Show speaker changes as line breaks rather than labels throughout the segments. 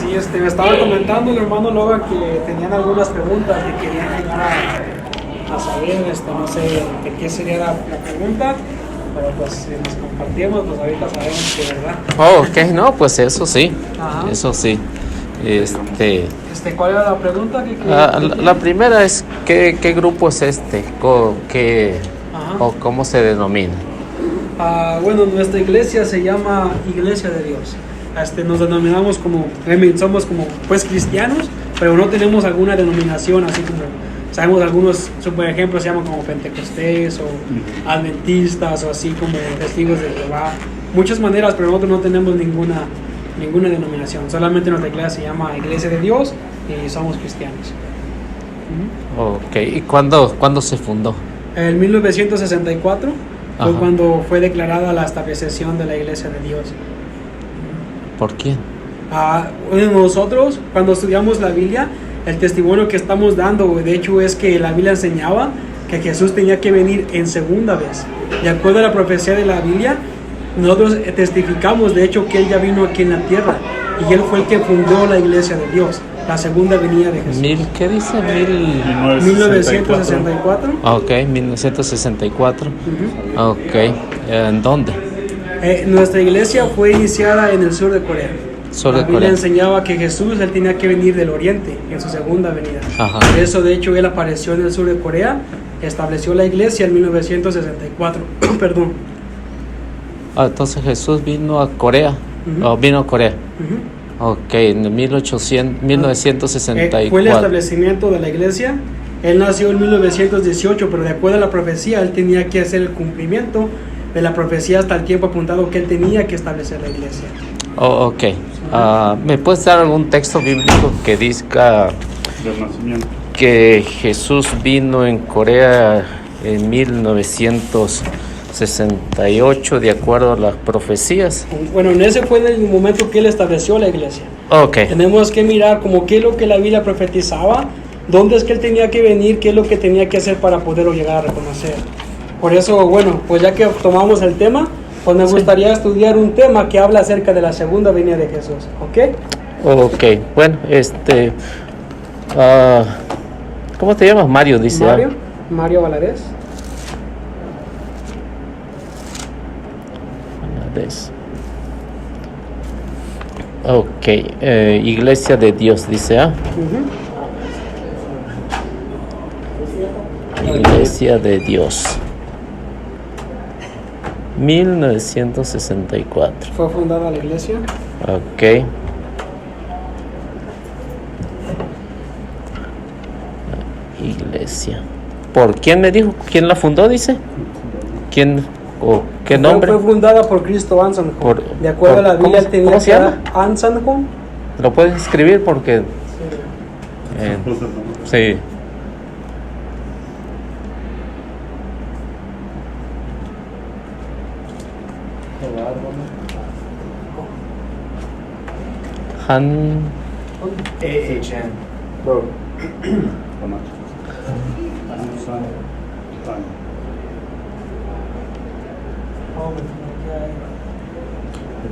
Sí, me estaba comentando el hermano Logan que tenían algunas preguntas que querían llegar a saber, no sé de qué sería la pregunta, pero pues si nos compartimos, pues ahorita sabemos que verdad.
Oh, ok, no, pues eso sí,
Ajá.
eso sí.
¿Cuál era la pregunta?
La primera es, ¿qué grupo es este?
Ajá.
¿O cómo se denomina?
Bueno, nuestra iglesia se llama Iglesia de Dios. Nos denominamos somos como pues cristianos, pero no tenemos alguna denominación así como, sabemos algunos, por ejemplo, se llaman como pentecostés o adventistas o así como testigos de Jehová. Muchas maneras, pero nosotros no tenemos ninguna denominación. Solamente nuestra iglesia se llama Iglesia de Dios y somos cristianos.
Ok, ¿y cuándo se fundó?
En 1964 fue
Ajá.
cuando fue declarada la establecización de la Iglesia de Dios.
¿Por quién?
Nosotros, cuando estudiamos la Biblia, el testimonio que estamos dando, de hecho, es que la Biblia enseñaba que Jesús tenía que venir en segunda vez. De acuerdo a la profecía de la Biblia, nosotros testificamos, de hecho, que Él ya vino aquí en la tierra y Él fue el que fundó la Iglesia de Dios, la segunda venida de Jesús.
¿Qué dice?
1964.
Ok, 1964. Ok, ¿en dónde?
Nuestra iglesia fue iniciada en el sur de Corea. La Biblia enseñaba que Jesús él tenía que venir del oriente en su segunda venida.
Ajá.
Por eso, de hecho, Él apareció en el sur de Corea, estableció la iglesia en 1964. Perdón.
Entonces Jesús vino a Corea. Vino a Corea. Ok, en 1964.
Fue el establecimiento de la iglesia. Él nació en 1918, pero de acuerdo a la profecía, Él tenía que hacer el cumplimiento de la profecía hasta el tiempo apuntado que Él tenía que establecer la iglesia.
Oh, ok. ¿Me puedes dar algún texto bíblico que diga que Jesús vino en Corea en 1968 de acuerdo a las profecías?
Bueno, en ese fue el momento que Él estableció la iglesia.
Ok.
Tenemos que mirar como qué es lo que la Biblia profetizaba, dónde es que Él tenía que venir, qué es lo que tenía que hacer para poderlo llegar a reconocer. Por eso, bueno, pues ya que tomamos el tema, pues me gustaría estudiar un tema que habla acerca de la segunda venida de Jesús, ¿ok?
Ok, bueno, ¿cómo te llamas? Mario, dice.
Mario Valadez.
Ok, Iglesia de Dios, dice. Iglesia de Dios. 1964.
Fue fundada la iglesia.
Ok. Iglesia. ¿Por quién me dijo? ¿Quién la fundó, dice? ¿Quién o qué nombre?
Fue fundada por Cristo Anson. De acuerdo a la Biblia, él tenía
¿cómo se llama?
Anson.
¿Lo puedes escribir? Porque... sí. Han...
A-H-N.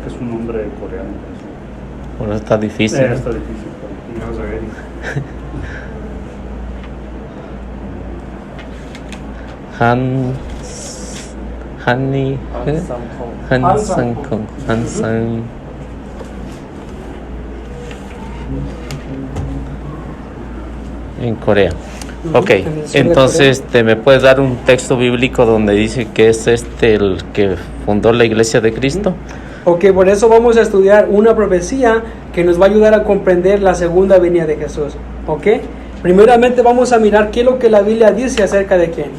Es un nombre coreano.
Bueno, está difícil.
Está difícil.
Han Sang-kong. En Corea. Ok, entonces ¿me puedes dar un texto bíblico donde dice que es el que fundó la Iglesia de Cristo?
Ok, por eso vamos a estudiar una profecía que nos va a ayudar a comprender la segunda venida de Jesús. Ok, primeramente vamos a mirar qué es lo que la Biblia dice acerca de quién,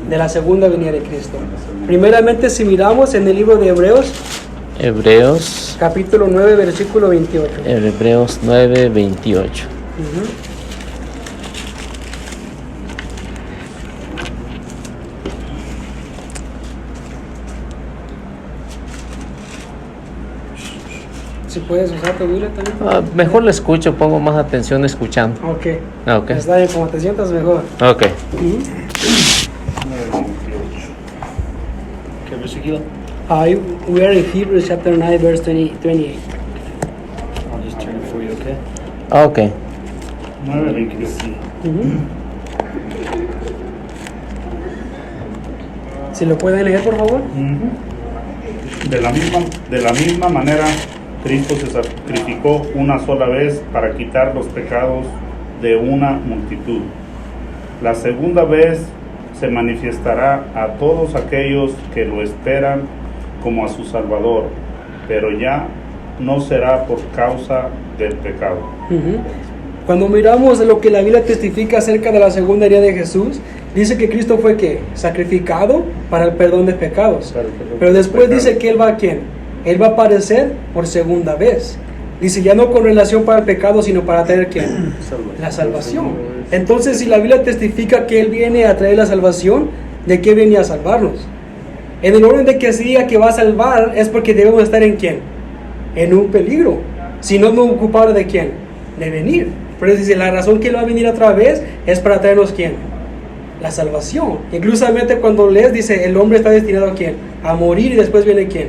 de la segunda venida de Cristo. Primeramente, si miramos en el libro de Hebreos capítulo 9, versículo 28.
Hebreos 9, 28.
Si puedes usar tu Biblia también.
Mejor lo escucho, pongo más atención escuchando.
Ok.
Okay.
Está bien, como te sientas mejor.
Ok.
¿Qué versículo?
We are in Hebrews chapter 9, verse 28.
I'll just turn it for you, okay?
Ok.
9:22.
Si lo pueden leer, por favor.
De la misma manera, Cristo se sacrificó una sola vez para quitar los pecados de una multitud. La segunda vez se manifestará a todos aquellos que lo esperan como a su Salvador, pero ya no será por causa del pecado.
Cuando miramos lo que la Biblia testifica acerca de la segunda venida de Jesús, dice que Cristo fue ¿qué? Sacrificado para el perdón de pecados. Pero después dice que Él va ¿a quién? Él va a aparecer por segunda vez. Dice ya no con relación para el pecado, sino para traer ¿quién? La salvación. Entonces, si la Biblia testifica que Él viene a traer la salvación, ¿de qué viene a salvarnos? En el orden de que se diga que va a salvar, es porque debemos estar ¿en quién? En un peligro. Si no, no ocupar de quién? De venir. Pero dice, la razón que Él va a venir otra vez es para traernos ¿quién? La salvación. Inclusivamente cuando lees, dice, el hombre está destinado ¿a quién? A morir, y después viene ¿quién?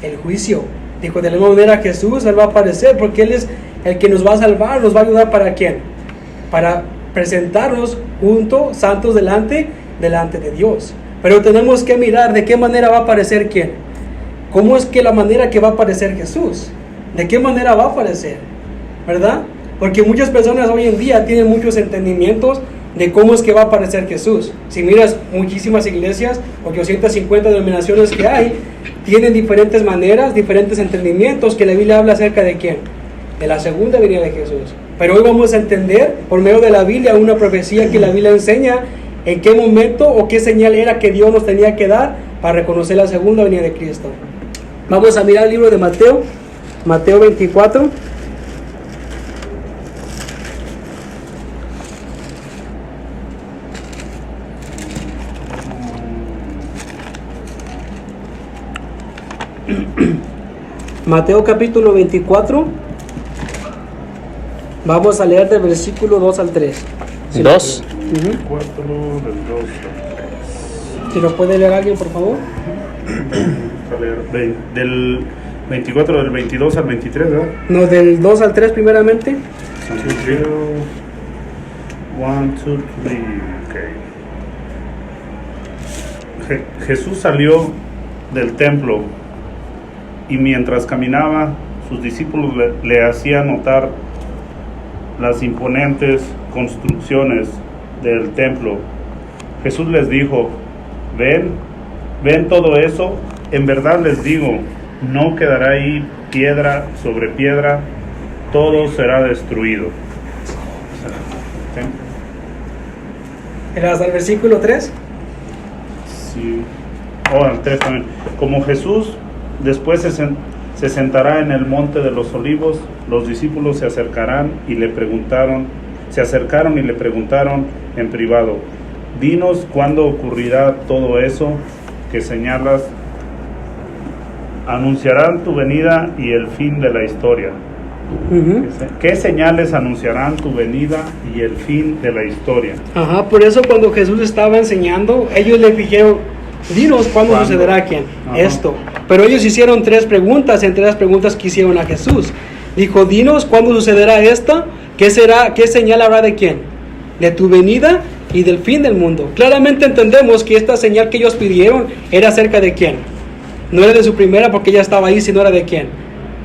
El juicio. Dijo, de la misma manera Jesús, Él va a aparecer porque Él es el que nos va a salvar, nos va a ayudar ¿para quién? Para presentarnos juntos, santos delante de Dios. Pero tenemos que mirar de qué manera va a aparecer ¿quién? ¿Cómo es que la manera que va a aparecer Jesús? ¿De qué manera va a aparecer? ¿Verdad? Porque muchas personas hoy en día tienen muchos entendimientos de cómo es que va a aparecer Jesús. Si miras muchísimas iglesias, 850 denominaciones que hay, tienen diferentes maneras, diferentes entendimientos que la Biblia habla acerca de ¿quién? De la segunda venida de Jesús. Pero hoy vamos a entender por medio de la Biblia una profecía que la Biblia enseña en qué momento o qué señal era que Dios nos tenía que dar para reconocer la segunda venida de Cristo. Vamos a mirar el libro de Mateo, Mateo 24. Mateo capítulo 24. Vamos a leer del versículo 2 al 3.
¿2?
4 del 2
Si lo puede leer alguien, por favor.
del 24 del 22 al 23, ¿verdad?
No, del 2 al 3 primeramente.
San Mateo 1, 2, 3. Okay. Jesús salió del templo y mientras caminaba, sus discípulos le hacían notar las imponentes construcciones del templo. Jesús les dijo, ¿ven todo eso? En verdad les digo, no quedará ahí piedra sobre piedra, todo será destruido.
¿Hasta el versículo 3?
Sí. El 3 también. Como Jesús después se sentará en el monte de los olivos, los discípulos se acercaron y le preguntaron en privado, dinos cuándo ocurrirá todo eso que señalas, anunciarán tu venida y el fin de la historia. ¿Qué señales anunciarán tu venida y el fin de la historia?
Por eso cuando Jesús estaba enseñando, ellos le dijeron, dinos cuándo sucederá esto. Pero ellos hicieron 3 preguntas, entre las preguntas que hicieron a Jesús. Dijo, dinos cuándo sucederá esto, qué señal habrá de quién, de tu venida y del fin del mundo. Claramente entendemos que esta señal que ellos pidieron era acerca de quién. No era de su primera porque ya estaba ahí, sino era de quién,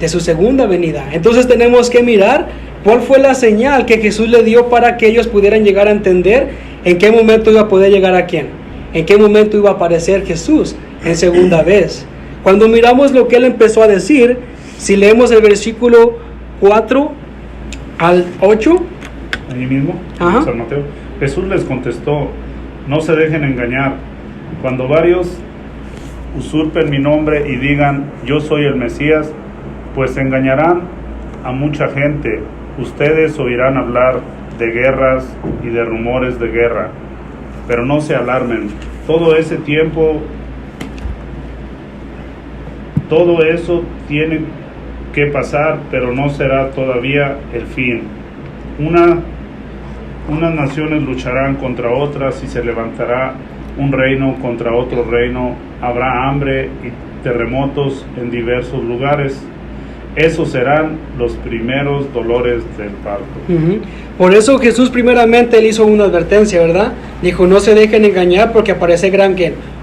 de su segunda venida. Entonces tenemos que mirar cuál fue la señal que Jesús le dio para que ellos pudieran llegar a entender en qué momento iba a poder llegar a quién, en qué momento iba a aparecer Jesús en segunda vez. Cuando miramos lo que él empezó a decir, si leemos el versículo 4 al 8,
ahí mismo, San Mateo, Jesús les contestó, no se dejen engañar, cuando varios usurpen mi nombre y digan, yo soy el Mesías, pues engañarán a mucha gente. Ustedes oirán hablar de guerras y de rumores de guerra, pero no se alarmen. Todo eso tiene que pasar, pero no será todavía el fin. Unas naciones lucharán contra otras y se levantará un reino contra otro reino. Habrá hambre y terremotos en diversos lugares. Esos serán los primeros dolores del parto.
Por eso Jesús primeramente él hizo una advertencia, ¿verdad? Dijo, no se dejen engañar porque aparece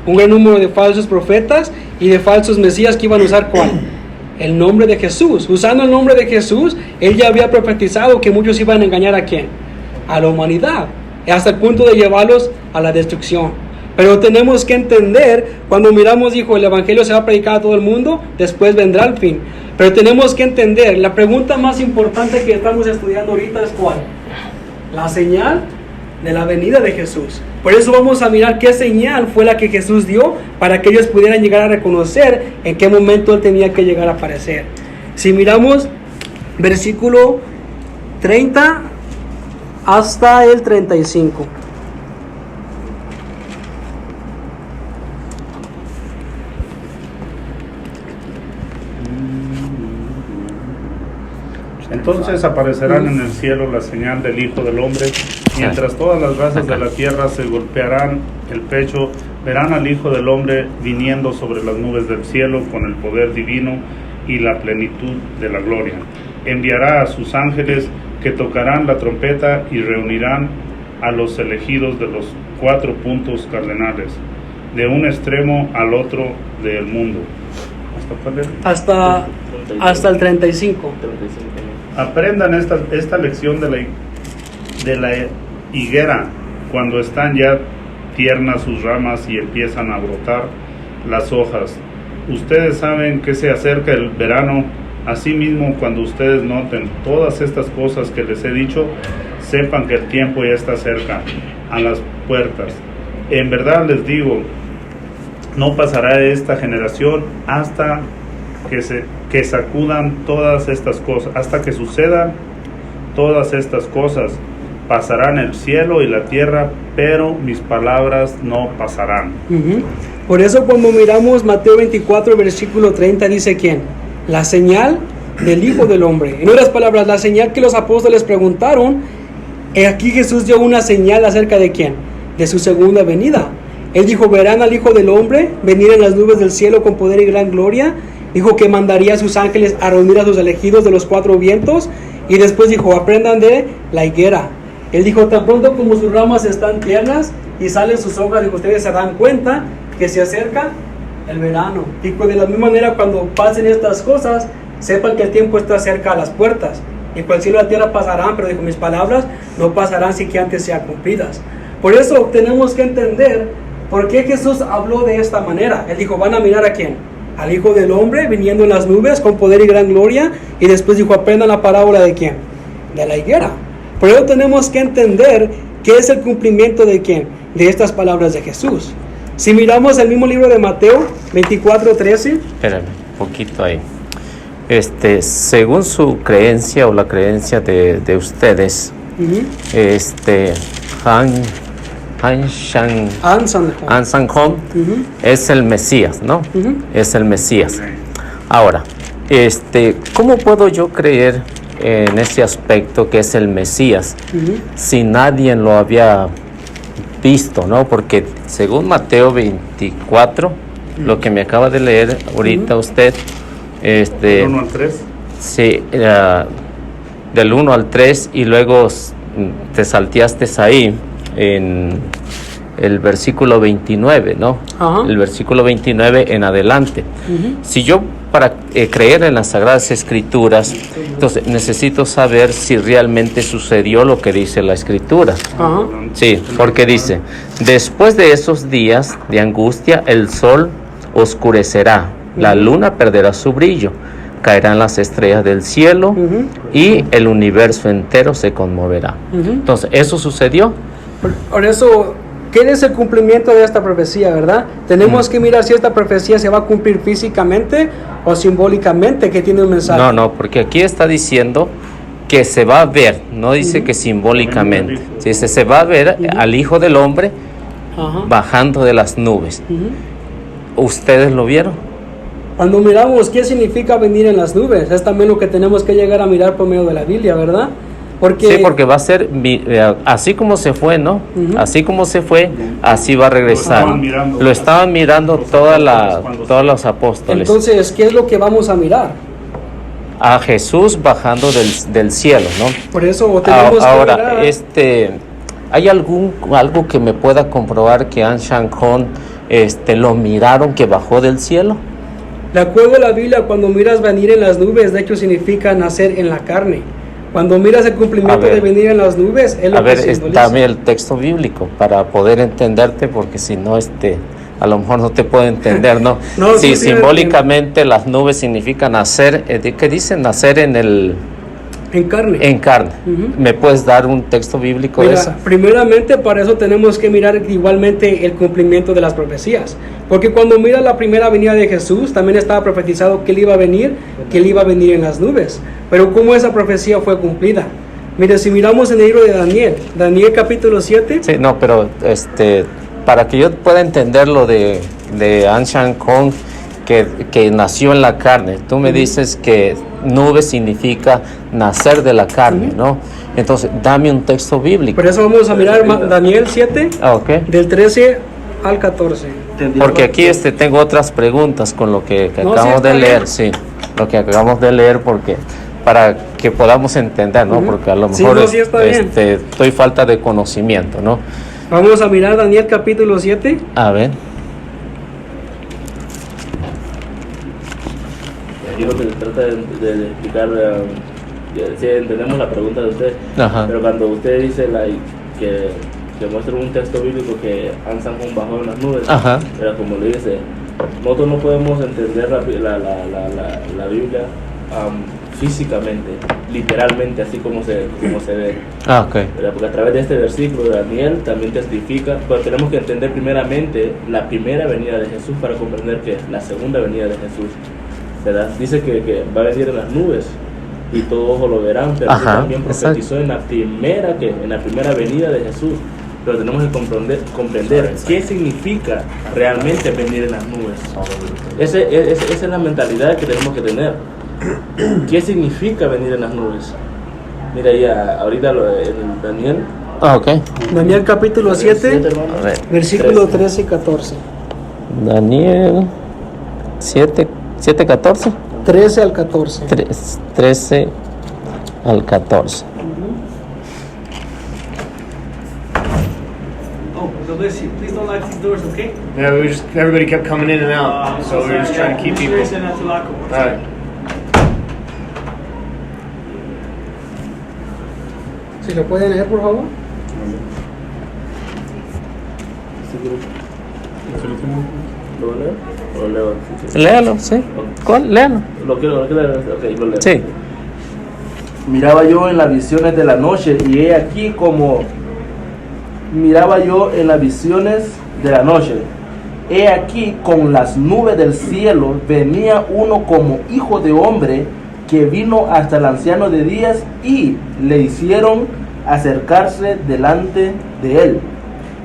un gran número de falsos profetas y de falsos mesías que iban a usar ¿cuál? El nombre de Jesús. Usando el nombre de Jesús, él ya había profetizado que muchos iban a engañar ¿a quién? A la humanidad, hasta el punto de llevarlos a la destrucción. Pero tenemos que entender, cuando miramos, dijo, el evangelio se va a predicar a todo el mundo, después vendrá el fin. Pero tenemos que entender, la pregunta más importante que estamos estudiando ahorita es ¿cuál? La señal de la venida de Jesús. Por eso vamos a mirar qué señal fue la que Jesús dio para que ellos pudieran llegar a reconocer en qué momento Él tenía que llegar a aparecer. Si miramos versículo 30 hasta el 35.
Entonces aparecerán en el cielo la señal del Hijo del Hombre, mientras todas las razas de la tierra se golpearán el pecho, verán al Hijo del Hombre viniendo sobre las nubes del cielo con el poder divino y la plenitud de la gloria. Enviará a sus ángeles que tocarán la trompeta y reunirán a los elegidos de los 4 puntos cardenales, de un extremo al otro del mundo.
Hasta el 35.
Aprendan esta lección de la higuera cuando están ya tiernas sus ramas y empiezan a brotar las hojas. Ustedes saben que se acerca el verano. Asimismo, cuando ustedes noten todas estas cosas que les he dicho, sepan que el tiempo ya está cerca, a las puertas. En verdad les digo, no pasará esta generación hasta que sacudan todas estas cosas, hasta que sucedan todas estas cosas. Pasarán el cielo y la tierra, pero mis palabras no pasarán. Por eso cuando miramos Mateo 24, versículo 30, dice ¿quién? La señal del Hijo del Hombre. En otras palabras, la señal que los apóstoles preguntaron, aquí Jesús dio una señal acerca de ¿quién? De su segunda venida. Él dijo, verán al Hijo del Hombre venir en las nubes del cielo con poder y gran gloria. Dijo que mandaría a sus ángeles a reunir a sus elegidos de los 4 vientos. Y después dijo, aprendan de la higuera. Él dijo, tan pronto como sus ramas están tiernas y salen sus hojas, y ustedes se dan cuenta que se acerca el verano. Y pues de la misma manera, cuando pasen estas cosas, sepan que el tiempo está cerca a las puertas. Y pues el cielo y la tierra pasarán, pero dijo, mis palabras no pasarán sin que antes sean cumplidas. Por eso tenemos que entender por qué Jesús habló de esta manera. Él dijo, van a mirar a quién, al Hijo del Hombre viniendo en las nubes con poder y gran gloria. Y después dijo, aprendan la parábola de quién, de la higuera. Por eso tenemos que entender qué es el cumplimiento de quién, de estas palabras de Jesús. Si miramos el mismo libro de Mateo 24:13.
Espérame, un poquito ahí. Según su creencia o la creencia de ustedes, Han Sang-hong es el Mesías, ¿no? Es el Mesías. Ahora, ¿cómo puedo yo creer en ese aspecto que es el Mesías si nadie lo había visto, ¿no? Porque según Mateo 24, lo que me acaba de leer ahorita usted,
¿Del 1 al 3?
Sí, del 1 al 3, y luego te salteaste ahí en el versículo 29, ¿no? El versículo 29 en adelante. Si yo para creer en las Sagradas Escrituras, entonces necesito saber si realmente sucedió lo que dice la Escritura. Sí, porque dice, después de esos días de angustia, el sol oscurecerá, la luna perderá su brillo, caerán las estrellas del cielo y el universo entero se conmoverá. Entonces, ¿eso sucedió?
Por eso, ¿qué es el cumplimiento de esta profecía, verdad? Tenemos que mirar si esta profecía se va a cumplir físicamente o simbólicamente, que tiene un mensaje.
No, porque aquí está diciendo que se va a ver, no dice que simbólicamente. Dice, se va a ver al Hijo del Hombre bajando de las nubes. ¿Ustedes lo vieron?
Cuando miramos qué significa venir en las nubes, es también lo que tenemos que llegar a mirar por medio de la Biblia, ¿verdad?
Sí, porque va a ser así como se fue, ¿no? Así como se fue, así va a regresar. Lo estaban mirando todos los apóstoles.
Entonces, ¿qué es lo que vamos a mirar?
a Jesús bajando del cielo, ¿no?
Por eso tenemos
ahora, ¿hay algo que me pueda comprobar que An Shan Kong lo miraron que bajó del cielo?
De acuerdo a la Biblia, cuando miras venir en las nubes, de hecho significa nacer en la carne. Cuando miras el cumplimiento de venir en las nubes, es lo que simboliza. Dame
el texto bíblico para poder entenderte, porque si no, a lo mejor no te puedo entender, ¿no? No, si simbólicamente las nubes significan nacer, ¿qué dice? Nacer en carne. En carne. ¿Me puedes dar un texto bíblico de eso?
Primeramente, para eso tenemos que mirar igualmente el cumplimiento de las profecías. Porque cuando mira la primera venida de Jesús, también estaba profetizado que Él iba a venir en las nubes. Pero ¿cómo esa profecía fue cumplida? Mire, si miramos en el libro de Daniel capítulo 7.
Sí, no, pero para que yo pueda entender lo de An Shan Kong, que nació en la carne, tú me dices que nube significa nacer de la carne, ¿no? Entonces, dame un texto bíblico.
Por eso vamos a mirar Daniel 7, del 13 al 14.
Porque aquí tengo otras preguntas con lo que acabamos de leer, sí, lo que acabamos de leer, porque para que podamos entender, ¿no? Porque a lo mejor estoy falta de conocimiento, ¿no?
Vamos a mirar Daniel capítulo 7.
A ver.
Aquí lo que se trata de explicar, si entendemos la pregunta de usted, pero cuando usted dice que muestra un texto bíblico que An Shan Kong bajó en las nubes, pero como le dice, nosotros no podemos entender la Biblia físicamente, literalmente, así como se ve. Porque a través de este versículo de Daniel también testifica, pero tenemos que entender primeramente la primera venida de Jesús para comprender que la segunda venida de Jesús, ¿verdad? Dice que va a venir en las nubes y todo ojo lo verán, pero también profetizó en la primera venida de Jesús. Pero tenemos que comprender qué significa realmente venir en las nubes. Esa es la mentalidad que tenemos que tener. ¿Qué significa venir en las nubes? Mira, ya ahorita en Daniel.
Daniel capítulo 7, versículo 13 y 14.
Daniel 7, 14.
13 al 14.
13 al 14.
Please don't lock these doors, okay?
Yeah, everybody kept coming in and out, so we were just trying to keep people. All right.
Si lo pueden leer, por favor.
¿Lo leo?
Léalo, sí. ¿Cuál? Léalo.
Lo quiero leer. Ok, lo leo.
Sí.
Miraba yo en las visiones de la noche, y he aquí como miraba yo en las visiones de la noche. He aquí con las nubes del cielo venía uno como hijo de hombre, que vino hasta el anciano de días y le hicieron acercarse delante de él.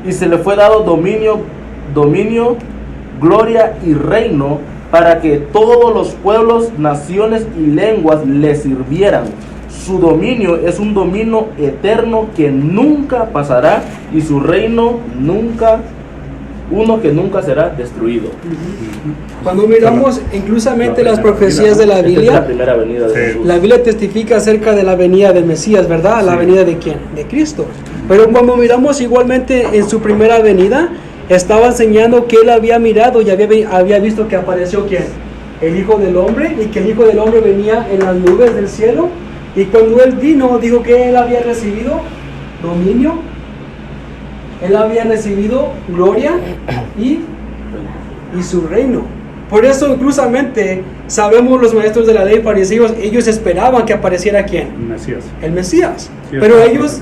Y se le fue dado dominio, gloria y reino, para que todos los pueblos, naciones y lenguas le sirvieran. Su dominio es un dominio eterno que nunca pasará, y su reino que nunca será destruido.
Cuando miramos inclusamente las profecías de la Biblia,
la primera venida de Jesús.
La Biblia testifica acerca de la venida del Mesías, ¿verdad? La venida de ¿quién? De Cristo. Pero cuando miramos igualmente en su primera venida, estaba enseñando que él había mirado y había visto que apareció ¿quién? El Hijo del Hombre, y que el Hijo del Hombre venía en las nubes del cielo. Y cuando él vino, dijo que él había recibido dominio, él había recibido gloria y su reino. Por eso inclusamente sabemos los maestros de la ley fariseos, ellos esperaban que apareciera ¿quién? El Mesías. Sí, pero ellos,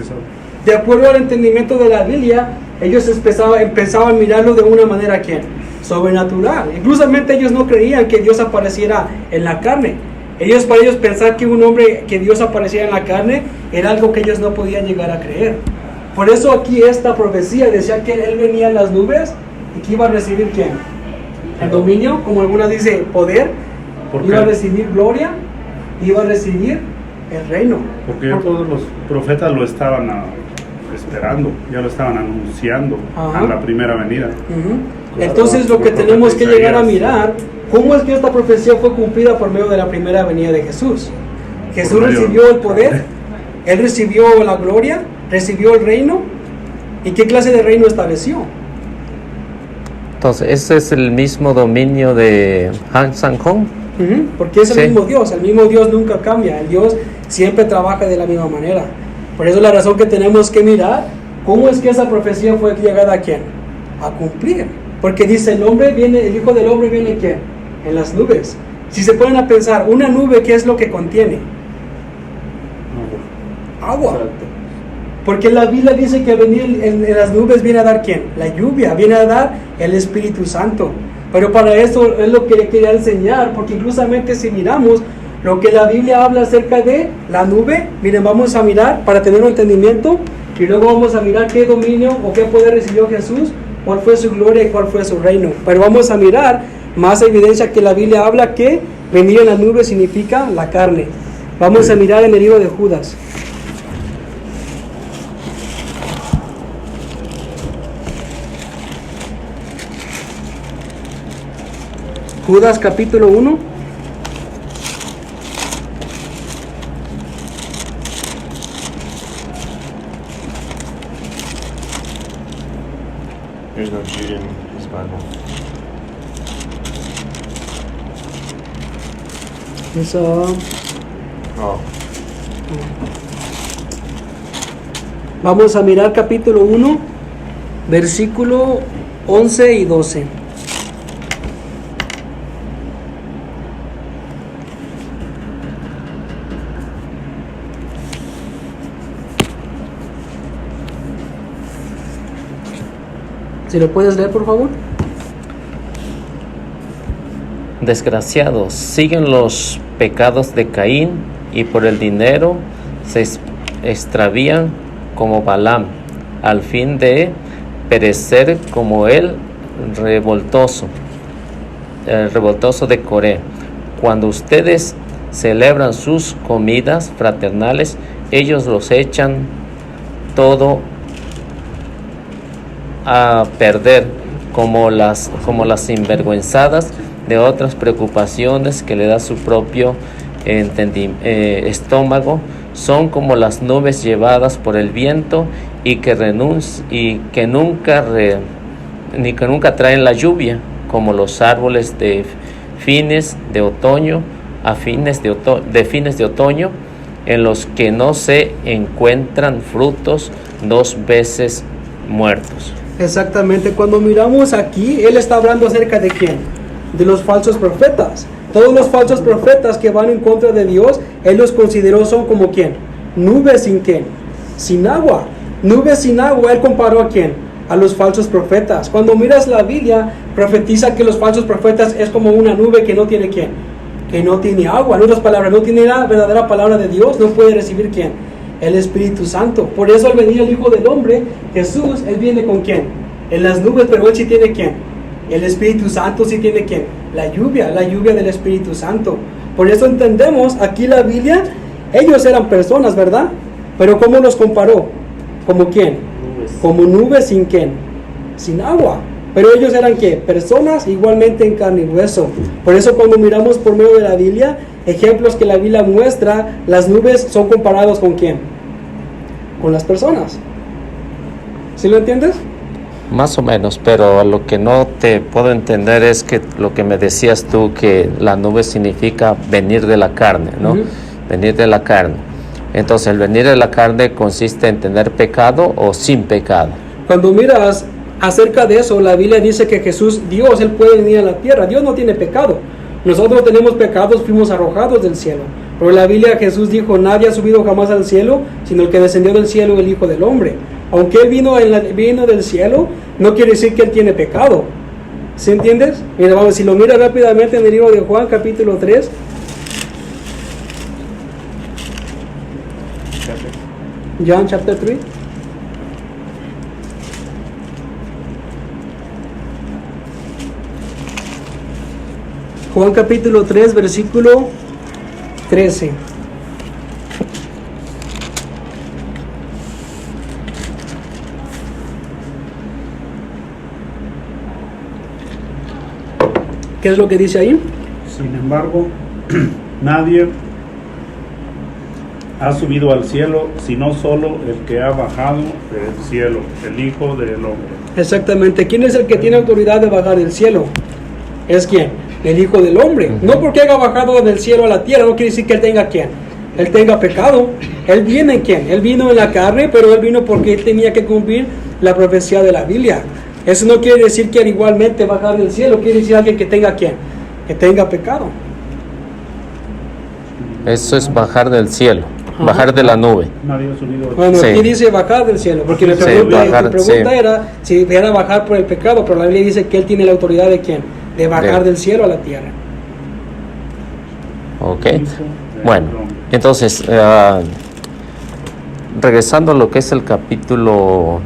de acuerdo al entendimiento de la Biblia, ellos empezaban a mirarlo de una manera ¿quién? Sobrenatural. Inclusamente ellos no creían que Dios apareciera en la carne. Para ellos pensar que un hombre, que Dios apareciera en la carne, era algo que ellos no podían llegar a creer. Por eso aquí esta profecía decía que él venía en las nubes y que iba a recibir ¿quién? El dominio, como algunas dice, poder, iba a recibir gloria, iba a recibir el reino.
Porque ya todos los profetas lo estaban esperando, ya lo estaban anunciando a la primera venida.
Entonces lo que tenemos que llegar a mirar, ¿cómo es que esta profecía fue cumplida por medio de la primera venida de Jesús? Jesús recibió el poder, Él recibió la gloria, recibió el reino. ¿Y qué clase de reino estableció?
Entonces, ese es el mismo dominio de Han Sang Hong.
Porque es el mismo Dios nunca cambia, el Dios siempre trabaja de la misma manera. Por eso la razón que tenemos que mirar, ¿cómo es que esa profecía fue llegada a quién? A cumplir. Porque dice, el Hijo del Hombre viene ¿quién? En las nubes. Si se ponen a pensar, una nube, ¿qué es lo que contiene? Agua. Porque la Biblia dice que venir en las nubes viene a dar ¿quién? La lluvia, viene a dar el Espíritu Santo. Pero para eso es lo que le quería enseñar, porque inclusamente si miramos lo que la Biblia habla acerca de la nube, miren, vamos a mirar para tener un entendimiento, y luego vamos a mirar qué dominio o qué poder recibió Jesús, cuál fue su gloria y cuál fue su reino. Pero vamos a mirar más evidencia que la Biblia habla que venir en la nube significa la carne. Vamos a mirar en el libro de Judas. Judas capítulo 1.
There's no Jude in his Bible.
Vamos a mirar capítulo 1, versículo 11 y 12. Si lo puedes leer, por favor.
Desgraciados, siguen los pecados de Caín y por el dinero se extravían como Balaam, al fin de perecer como el revoltoso de Coré. Cuando ustedes celebran sus comidas fraternales, ellos los echan todo a perder como las sinvergüenzadas de otras preocupaciones que le da su propio estómago. Son como las nubes llevadas por el viento y que nunca traen la lluvia, como los árboles de fines de otoño en los que no se encuentran frutos, 2 veces muertos.
Exactamente, cuando miramos aquí, él está hablando acerca de ¿quién? De los falsos profetas. Todos los falsos profetas que van en contra de Dios, él los consideró son como ¿quién? Nubes sin ¿quién? Sin agua. Nubes sin agua, él comparó a ¿quién? A los falsos profetas. Cuando miras la Biblia, profetiza que los falsos profetas es como una nube que no tiene ¿quién? Que no tiene agua. En otras palabras, no tiene la verdadera palabra de Dios, no puede recibir ¿quién? El Espíritu Santo. Por eso al venir el Hijo del Hombre, Jesús, él viene con ¿quién? En las nubes, pero él sí tiene ¿quién? El Espíritu Santo sí tiene ¿quién? La lluvia del Espíritu Santo. Por eso entendemos aquí la Biblia, ellos eran personas, ¿verdad? Pero ¿cómo los comparó? ¿Como quién?
Nubes.
Como nubes sin ¿quién? Sin agua. Pero ellos eran ¿qué? Personas igualmente en carne y hueso. Por eso cuando miramos por medio de la Biblia, ejemplos que la Biblia muestra, las nubes son comparados ¿con quién? Con las personas. ¿Sí lo entiendes?
Más o menos, pero lo que no te puedo entender es que lo que me decías tú, que la nube significa venir de la carne, ¿no? Venir de la carne. Entonces, el venir de la carne consiste en tener pecado o sin pecado.
Cuando miras acerca de eso, la Biblia dice que Jesús, Dios, Él puede venir a la tierra. Dios no tiene pecado. Nosotros tenemos pecados, fuimos arrojados del cielo. Pero en la Biblia Jesús dijo, nadie ha subido jamás al cielo, sino el que descendió del cielo, el Hijo del Hombre. Aunque Él vino del cielo, no quiere decir que Él tiene pecado. ¿Sí entiendes? Mira, vamos, si lo miras rápidamente en el libro de Juan, capítulo 3. John, chapter 3. Juan capítulo 3, versículo 13. ¿Qué es lo que dice ahí?
Sin embargo, nadie ha subido al cielo, sino solo el que ha bajado del cielo, el Hijo del Hombre.
Exactamente. ¿Quién es el que tiene autoridad de bajar del cielo? ¿Es quién? El Hijo del Hombre. No porque haya bajado del cielo a la tierra, no quiere decir que él tenga quién. Él tenga pecado. Él viene en quién. Él vino en la carne, pero él vino porque él tenía que cumplir la profecía de la Biblia. Eso no quiere decir que él igualmente bajar del cielo, quiere decir alguien que tenga quién. Que tenga pecado.
Eso es bajar del cielo. Bajar de la nube.
Nadie ha subido.
Bueno,
Sí.
aquí dice bajar del cielo, porque la pregunta,
bajar,
tu pregunta
sí.
era si era bajar por el pecado, pero la Biblia dice que él tiene la autoridad de quién, de bajar del cielo a la tierra.
Ok. Bueno, entonces, regresando a lo que es el capítulo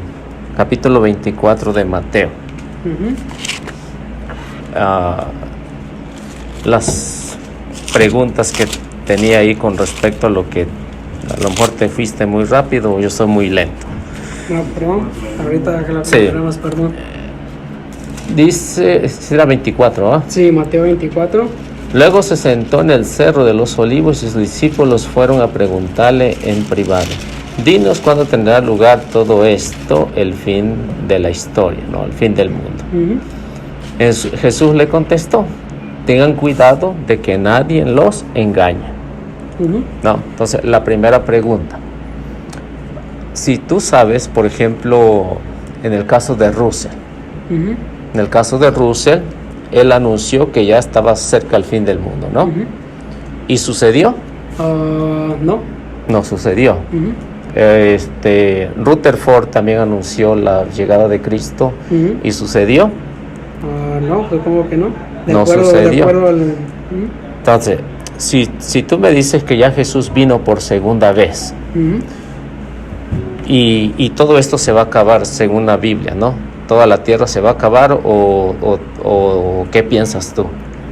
24 de Mateo.
Ujú.
Las preguntas que tenía ahí con respecto a lo que a lo mejor te fuiste muy rápido o yo soy muy lento.
No, perdón, ahorita que la
Sí.
preguntamos, perdón.
Dice, era 24, ¿ah?
Sí, Mateo 24.
Luego se sentó en el cerro de los olivos y sus discípulos fueron a preguntarle en privado: dinos cuándo tendrá lugar todo esto, el fin de la historia, ¿no? El fin del mundo.
Ujú.
Jesús le contestó: tengan cuidado de que nadie los engañe.
Ujú.
No, entonces la primera pregunta: si tú sabes, por ejemplo, en el caso de Russell,
Ujú.
en el caso de Russell, él anunció que ya estaba cerca el fin del mundo, ¿no?
Ujú.
¿Y sucedió?
No.
No sucedió.
Ujú.
Rutherford también anunció la llegada de Cristo.
Ujú.
¿Y sucedió?
No, supongo que no.
No sucedió.
De acuerdo al, ujú.
Entonces, si tú me dices que ya Jesús vino por segunda vez
Ujú.
y todo esto se va a acabar según la Biblia, ¿no? ¿Toda la tierra se va a acabar o qué piensas tú?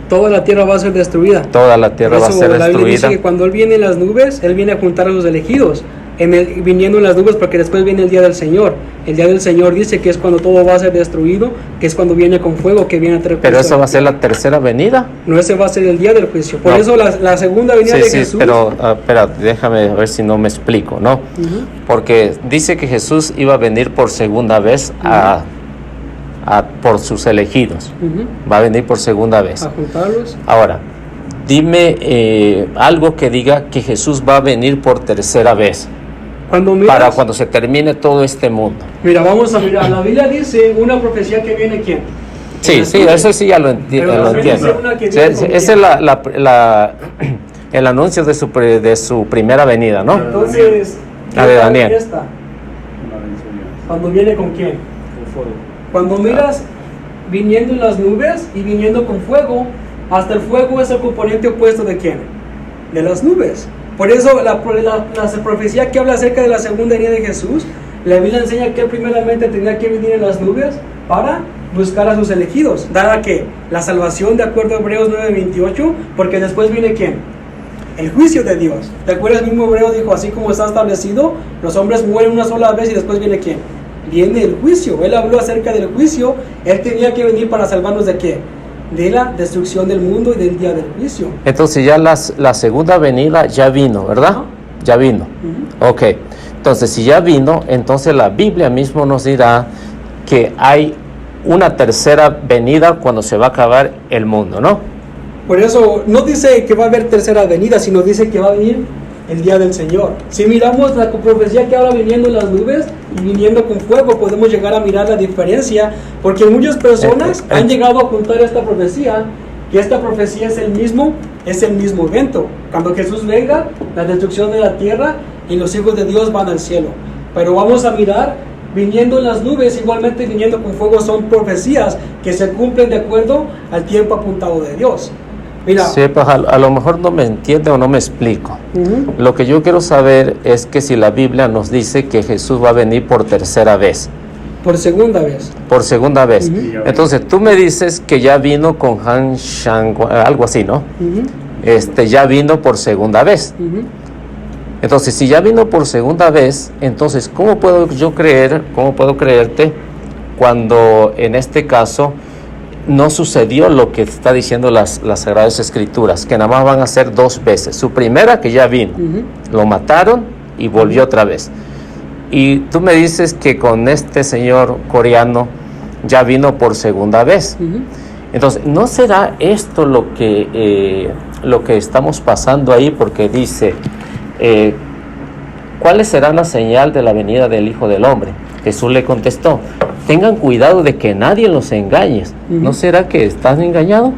Toda la tierra va a ser destruida.
Toda la tierra
Por
va a
eso
ser
la Biblia dice
destruida.
que cuando Él viene en las nubes, Él viene a juntar a los elegidos. Viniendo en las nubes, porque después viene el día del Señor. El día del Señor dice que es cuando todo va a ser destruido, que es cuando viene con fuego, que viene a traer
Pero
juicio.
esa va a ser la tercera venida.
No, ese va a ser el día del juicio. Por
No.
eso la segunda venida
Sí,
de
sí,
Jesús.
pero espera, déjame ver si no me explico, ¿no?
Ujú.
Porque dice que Jesús iba a venir por segunda vez por sus elegidos.
Ujú.
Va a venir por segunda vez.
A juntarlos.
Ahora, dime algo que diga que Jesús va a venir por tercera vez,
Cuando miras,
para cuando se termine todo este mundo.
mira, vamos a mirar. La Biblia dice una profecía que viene ¿quién?
Sí, sí, eso sí ya lo
Pero
lo
también
entiendo.
dice una que
Sí,
viene
sí,
con
ese es el anuncio de su primera venida, ¿no?
Entonces,
La de Daniel.
esta, cuando viene con quién? Cuando miras viniendo en las nubes y viniendo con fuego, hasta el fuego es el componente opuesto de quién? De las nubes. Por eso la profecía que habla acerca de la segunda venida de Jesús, la Biblia enseña que él primeramente tenía que venir en las nubes para buscar a sus elegidos, dada que la salvación de acuerdo a Hebreos 9:28, porque después viene quién? El juicio de Dios. ¿Te acuerdas? El mismo Hebreo dijo, así como está establecido, los hombres mueren una sola vez y después viene quién? Viene el juicio. Él habló acerca del juicio. Él tenía que venir para salvarnos de qué? De la destrucción del mundo y del día del juicio.
Entonces ya la segunda venida ya vino, ¿verdad?
Ajá.
Ya vino.
Ujú.
Ok. Entonces, si ya vino, entonces la Biblia mismo nos dirá que hay una tercera venida cuando se va a acabar el mundo, ¿no?
Por eso no dice que va a haber tercera venida, sino dice que va a venir el día del Señor. Si miramos la profecía que ahora viniendo en las nubes y viniendo con fuego, podemos llegar a mirar la diferencia, porque muchas personas han llegado a juntar esta profecía, que esta profecía es el mismo evento. Cuando Jesús venga, la destrucción de la tierra y los hijos de Dios van al cielo. Pero vamos a mirar, viniendo en las nubes, igualmente viniendo con fuego, son profecías que se cumplen de acuerdo al tiempo apuntado de Dios. Mira.
Sí, pues a lo mejor no me entiende o no me explico.
Ujú.
Lo que yo quiero saber es que si la Biblia nos dice que Jesús va a venir por tercera vez,
Por segunda vez.
por segunda vez.
Ujú.
Entonces tú me dices que ya vino con Han Shang, algo así, ¿no?
Ujú.
Ya vino por segunda vez.
Ujú.
Entonces, si ya vino por segunda vez, entonces, ¿cómo puedo creerte cuando en este caso no sucedió lo que está diciendo las Sagradas Escrituras, que nada más van a ser 2 veces. Su primera, que ya vino, lo mataron y volvió otra vez. Y tú me dices que con este señor coreano ya vino por segunda vez. Entonces, ¿no será esto lo que estamos pasando ahí? Porque dice, ¿cuáles serán la señal de la venida del Hijo del Hombre? Jesús le contestó, tengan cuidado de que nadie los engañe. ¿No será que están engañados?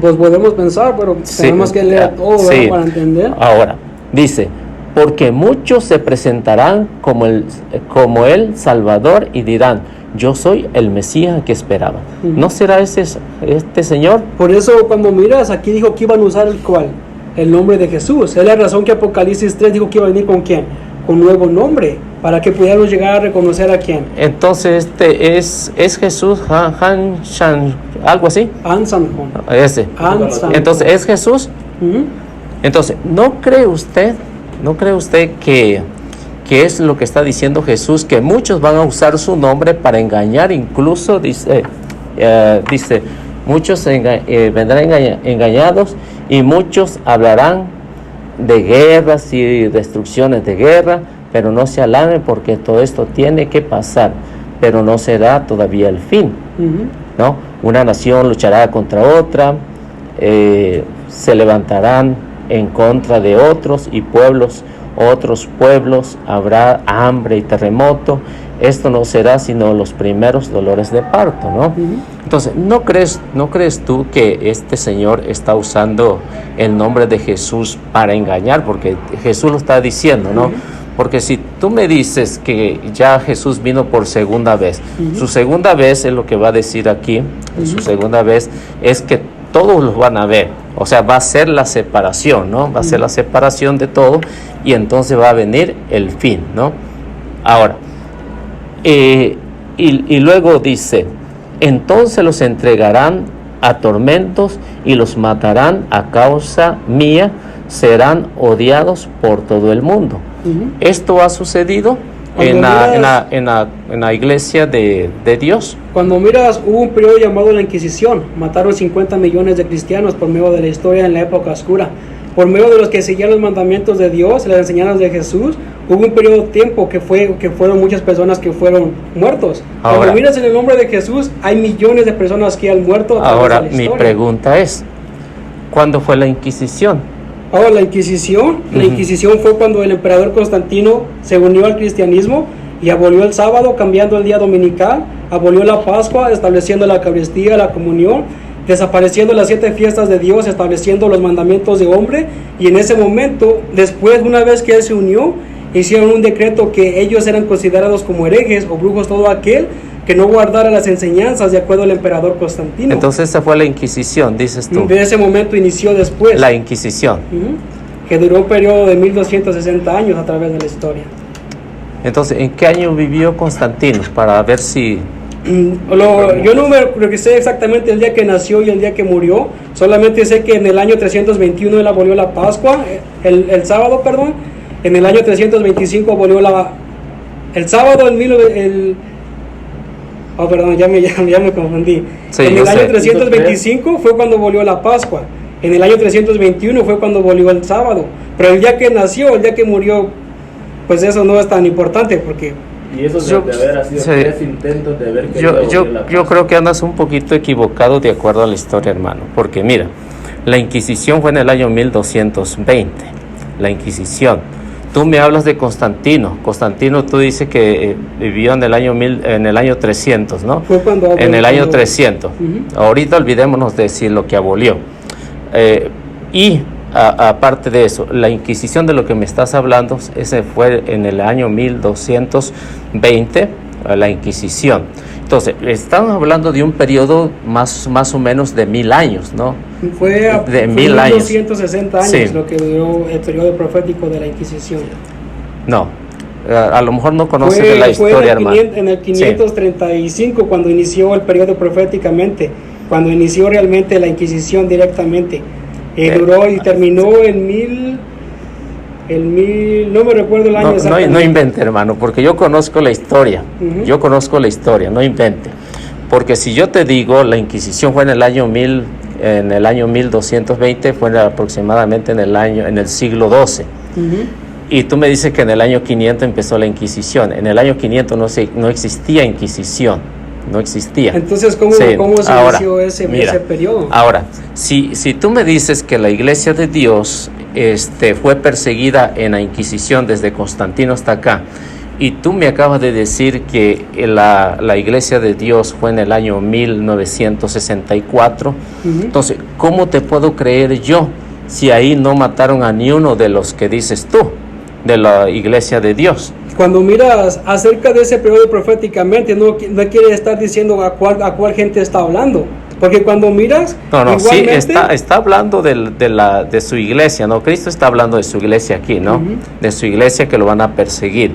Pues podemos pensar, pero tenemos que leer todo para entender.
Ahora, dice, porque muchos se presentarán como el Salvador y dirán, yo soy el Mesías que esperaba. ¿No será este señor?
Por eso cuando miras, aquí dijo que iban a usar el nombre de Jesús. Es la razón que Apocalipsis 3 dijo que iba a venir con ¿quién? Con nuevo nombre, para que pudiéramos llegar a reconocer a quién.
Entonces es Jesús, Han Shan, algo así.
An San Juan.
Ese. Entonces es Jesús. Entonces, ¿no cree usted que es lo que está diciendo Jesús, que muchos van a usar su nombre para engañar? Incluso dice muchos vendrán engañados y muchos hablarán de guerras y destrucciones de guerra, pero no se alarmen porque todo esto tiene que pasar, pero no será todavía el fin, ¿no? Una nación luchará contra otra, se levantarán en contra de otros y otros pueblos, habrá hambre y terremoto. Esto no será sino los primeros dolores de parto, ¿no? Entonces, ¿no crees tú que este señor está usando el nombre de Jesús para engañar? Porque Jesús lo está diciendo, ¿no? Porque si tú me dices que ya Jesús vino por segunda vez, su segunda vez es lo que va a decir aquí, su segunda vez es que todos los van a ver, o sea, va a ser la separación, ¿no? Va a ser la separación de todo y entonces va a venir el fin, ¿no? Ahora, y luego dice, entonces los entregarán a tormentos y los matarán a causa mía, serán odiados por todo el mundo. Esto ha sucedido en la iglesia de Dios.
Cuando miras, hubo un periodo llamado la Inquisición. Mataron 50 millones de cristianos por medio de la historia en la época oscura. Por medio de los que seguían los mandamientos de Dios, las enseñanzas de Jesús, hubo un periodo de tiempo que fueron muchas personas que fueron muertos. Cuando miras en el nombre de Jesús, hay millones de personas que han muerto.
Ahora, mi pregunta es, ¿cuándo fue la Inquisición?
La Inquisición fue cuando el emperador Constantino se unió al cristianismo y abolió el sábado, cambiando el día dominical, abolió la Pascua, estableciendo la Eucaristía, la comunión, desapareciendo las 7 fiestas de Dios, estableciendo los mandamientos de hombre. Y en ese momento, después, una vez que él se unió, hicieron un decreto que ellos eran considerados como herejes o brujos, todo aquel que no guardara las enseñanzas de acuerdo al emperador Constantino.
Entonces esa fue la Inquisición, dices tú.
De ese momento inició después
la Inquisición,
que duró un periodo de 1260 años a través de la historia.
Entonces, ¿en qué año vivió Constantino? Para ver si...
Yo no me sé exactamente el día que nació y el día que murió. Solamente sé que en el año 321 él abolió la Pascua, el sábado, perdón. En el año 325 abolió el sábado, perdón, ya me confundí.
Sí,
en el año 325 fue cuando abolió la Pascua. En el año 321 fue cuando abolió el sábado. Pero el día que nació, el día que murió, pues eso no es tan importante porque...
Y eso de haber sido 3 intentos de haber
yo creo que andas un poquito equivocado de acuerdo a la historia, hermano. Porque mira, la Inquisición fue en el año 1220. La Inquisición. Tú me hablas de Constantino. Constantino, tú dices que vivió en el año 300, ¿no?
Fue cuando
en el año 300. Ahorita olvidémonos de decir lo que abolió. Aparte de eso, la Inquisición de lo que me estás hablando, ese fue en el año 1220, la Inquisición. Entonces, estamos hablando de un periodo más o menos de 1000 años, ¿no?
Fue
1260
años, sí, lo que duró el periodo profético de la Inquisición.
No, a lo mejor no conoces de la historia, hermano.
En el 535, sí, cuando inició el periodo proféticamente, cuando inició realmente la Inquisición directamente. Duró y terminó en 1000, no me recuerdo el año exactamente.
No invente, hermano, porque yo conozco la historia. Yo conozco la historia, no invente. Porque si yo te digo, la Inquisición fue en el año 1220, fue aproximadamente en el siglo XII. Y tú me dices que en el año 500 empezó la Inquisición. En el año 500 no existía Inquisición. No existía.
Entonces, ¿cómo se inició ese periodo?
Ahora, si tú me dices que la Iglesia de Dios fue perseguida en la Inquisición desde Constantino hasta acá, y tú me acabas de decir que la Iglesia de Dios fue en el año 1964, entonces, ¿cómo te puedo creer yo si ahí no mataron a ni uno de los que dices tú, de la Iglesia de Dios?
Cuando miras acerca de ese periodo proféticamente, no quiere estar diciendo a cuál gente está hablando. Porque cuando miras...
No, sí, está hablando de su iglesia, ¿no? Cristo está hablando de su iglesia aquí, ¿no? De su iglesia, que lo van a perseguir.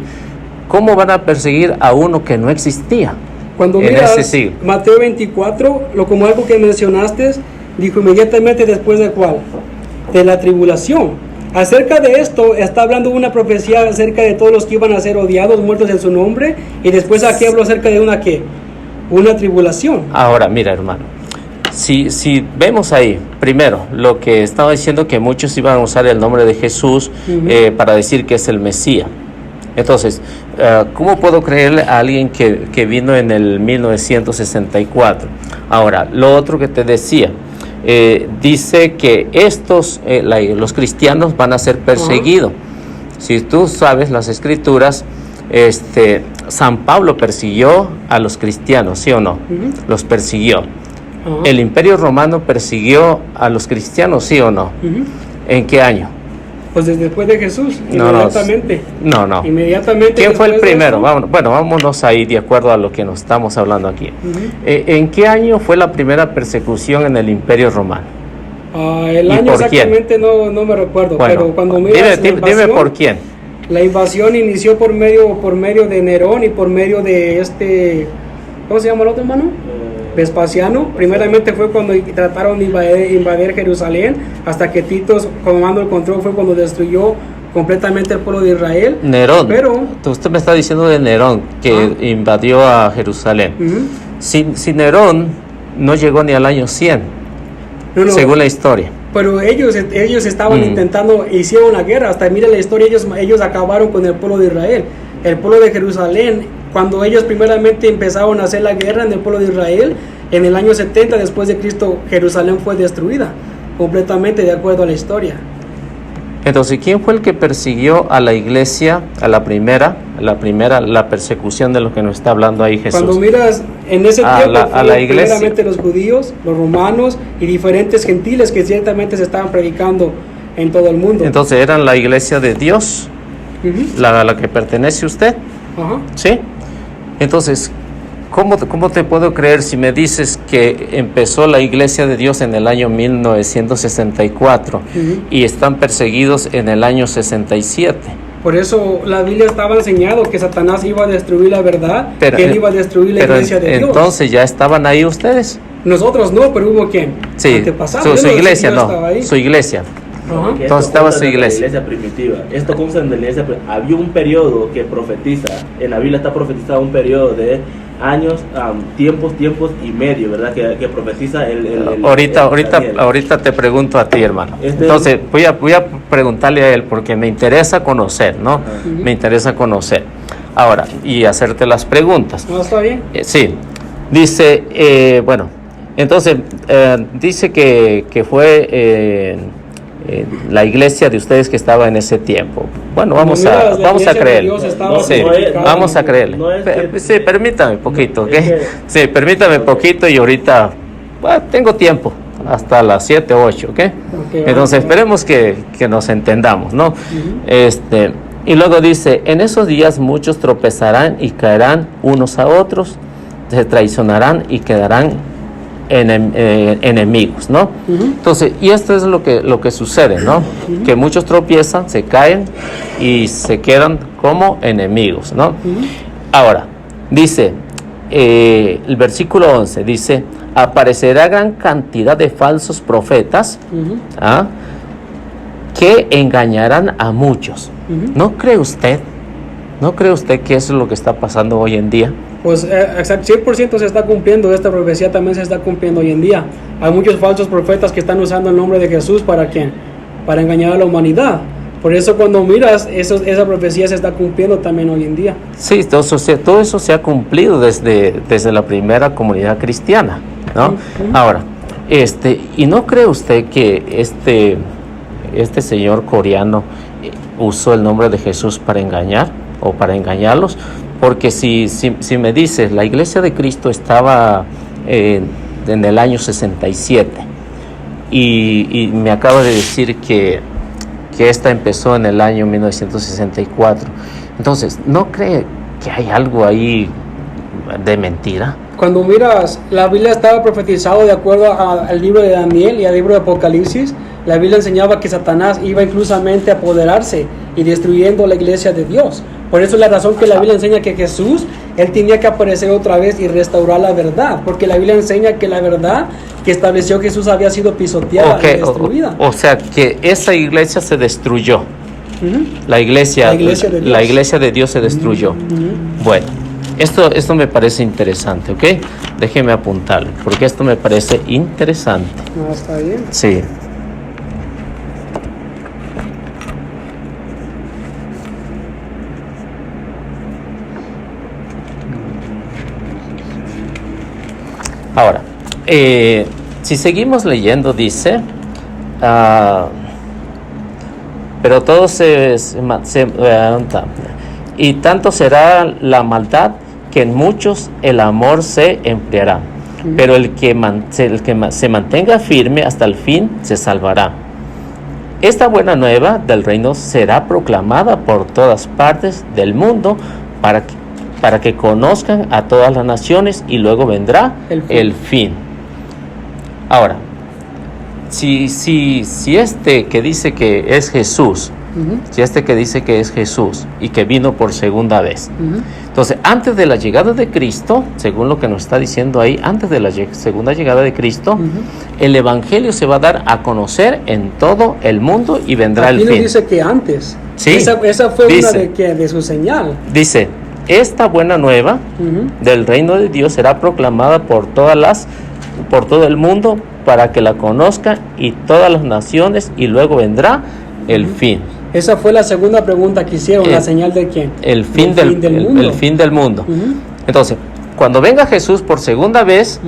¿Cómo van a perseguir a uno que no existía?
Cuando miras Mateo 24, como algo que mencionaste, dijo inmediatamente después de ¿cuál? De la tribulación. Acerca de esto, está hablando una profecía acerca de todos los que iban a ser odiados, muertos en su nombre, y después aquí habló acerca de una tribulación.
Ahora, mira, hermano, si vemos ahí, primero, lo que estaba diciendo, que muchos iban a usar el nombre de Jesús para decir que es el Mesías. Entonces, ¿cómo puedo creerle a alguien que vino en el 1964? Ahora, lo otro que te decía, dice que los cristianos van a ser perseguidos. Si tú sabes las escrituras, San Pablo persiguió a los cristianos, ¿sí o no? Los persiguió. El Imperio Romano persiguió a los cristianos, ¿sí o no? ¿En qué año?
Pues después de Jesús, inmediatamente.
No.
Inmediatamente.
¿Quién fue el primero? Vámonos ahí de acuerdo a lo que nos estamos hablando aquí. ¿En qué año fue la primera persecución en el Imperio Romano?
El año exactamente no me recuerdo, pero cuando miras
dime por quién.
La invasión inició por medio de Nerón y por medio de ¿cómo se llama el otro, hermano? Vespasiano. Primeramente fue cuando trataron de invadir Jerusalén, hasta que Tito, tomando el control, fue cuando destruyó completamente el pueblo de Israel.
Nerón. Pero usted me está diciendo de Nerón, que invadió a Jerusalén. Si Nerón no llegó ni al año 100, según la historia.
Pero ellos estaban intentando, hicieron la guerra. Hasta mira la historia, ellos acabaron con el pueblo de Israel. El pueblo de Jerusalén, cuando ellos primeramente empezaron a hacer la guerra en el pueblo de Israel, en el año 70 después de Cristo, Jerusalén fue destruida completamente, de acuerdo a la historia.
Entonces, ¿quién fue el que persiguió a la iglesia, la persecución de lo que nos está hablando ahí Jesús?
Cuando miras en ese tiempo, a la iglesia, primeramente los judíos, los romanos y diferentes gentiles que ciertamente se estaban predicando en todo el mundo.
Entonces, ¿eran la iglesia de Dios? La que pertenece a usted. ¿Sí? Entonces, ¿cómo te puedo creer si me dices que empezó la iglesia de Dios en el año 1964 y están perseguidos en el año 67?
Por eso la Biblia estaba enseñando que Satanás iba a destruir la verdad, que él iba a destruir la iglesia de Dios.
Entonces, ¿ya estaban ahí ustedes?
Nosotros no, pero hubo ¿quién?
Sí, su iglesia no, su iglesia.
Entonces estaba su iglesia. La iglesia primitiva. Esto consta en la iglesia primitiva. Había un periodo que profetiza, en la Biblia está profetizado un periodo de años, tiempos y medio, ¿verdad? Que profetiza
ahorita te pregunto a ti, hermano. Entonces voy a preguntarle a él porque me interesa conocer, ¿no? Me interesa conocer. Ahora, y hacerte las preguntas.
¿No está bien?
Sí. Dice, entonces, dice que fue... la iglesia de ustedes que estaba en ese tiempo. Bueno, vamos a creerle. Vamos a creerle. Sí, permítame poquito, ¿ok? Sí, permítame poquito y ahorita tengo tiempo hasta las 7 o 8, ¿ok? Entonces esperemos que nos entendamos, ¿no? Y luego dice, en esos días muchos tropezarán y caerán unos a otros, se traicionarán y quedarán enemigos, ¿no? Entonces, y esto es lo que sucede, ¿no? Que muchos tropiezan, se caen y se quedan como enemigos, ¿no? Ahora, dice, el versículo 11, dice, aparecerá gran cantidad de falsos profetas, que engañarán a muchos. ¿No cree usted que eso es lo que está pasando hoy en día?
Pues exacto, 100% se está cumpliendo, esta profecía también se está cumpliendo hoy en día. Hay muchos falsos profetas que están usando el nombre de Jesús ¿para quién? Para engañar a la humanidad. Por eso cuando miras, esa profecía se está cumpliendo también hoy en día.
Sí, todo eso se ha cumplido desde la primera comunidad cristiana, ¿no? Ahora, ¿y no cree usted que este señor coreano usó el nombre de Jesús para engañar o para engañarlos? Porque si me dices, la iglesia de Cristo estaba en el año 67 y me acaba de decir que esta empezó en el año 1964, entonces, ¿no cree que hay algo ahí de mentira?
Cuando miras, la Biblia estaba profetizado de acuerdo al libro de Daniel y al libro de Apocalipsis. La Biblia enseñaba que Satanás iba inclusamente a apoderarse y destruyendo la iglesia de Dios. Por eso es la razón que la Biblia enseña que Jesús, Él tenía que aparecer otra vez y restaurar la verdad. Porque la Biblia enseña que la verdad que estableció Jesús había sido pisoteada y destruida.
O sea, que esa iglesia se destruyó. La iglesia de Dios se destruyó. Bueno, esto me parece interesante, ¿ok? Déjeme apuntarlo, porque esto me parece interesante.
¿Está bien?
Sí. Ahora, si seguimos leyendo, dice, pero todo y tanto será la maldad que en muchos el amor se enfriará, pero el que se mantenga firme hasta el fin se salvará. Esta buena nueva del reino será proclamada por todas partes del mundo para que conozcan a todas las naciones y luego vendrá el fin. Ahora, si que dice que es Jesús, y que vino por segunda vez, entonces antes de la llegada de Cristo, según lo que nos está diciendo ahí, antes de la segunda llegada de Cristo, el evangelio se va a dar a conocer en todo el mundo y vendrá el fin.
Aquí dice que antes.
Sí,
esa fue una de su señal.
Dice, esta buena nueva del reino de Dios será proclamada por todo el mundo para que la conozcan y todas las naciones y luego vendrá el fin.
Esa fue la segunda pregunta que hicieron, la señal de quién?
El fin del mundo. Entonces, cuando venga Jesús por segunda vez,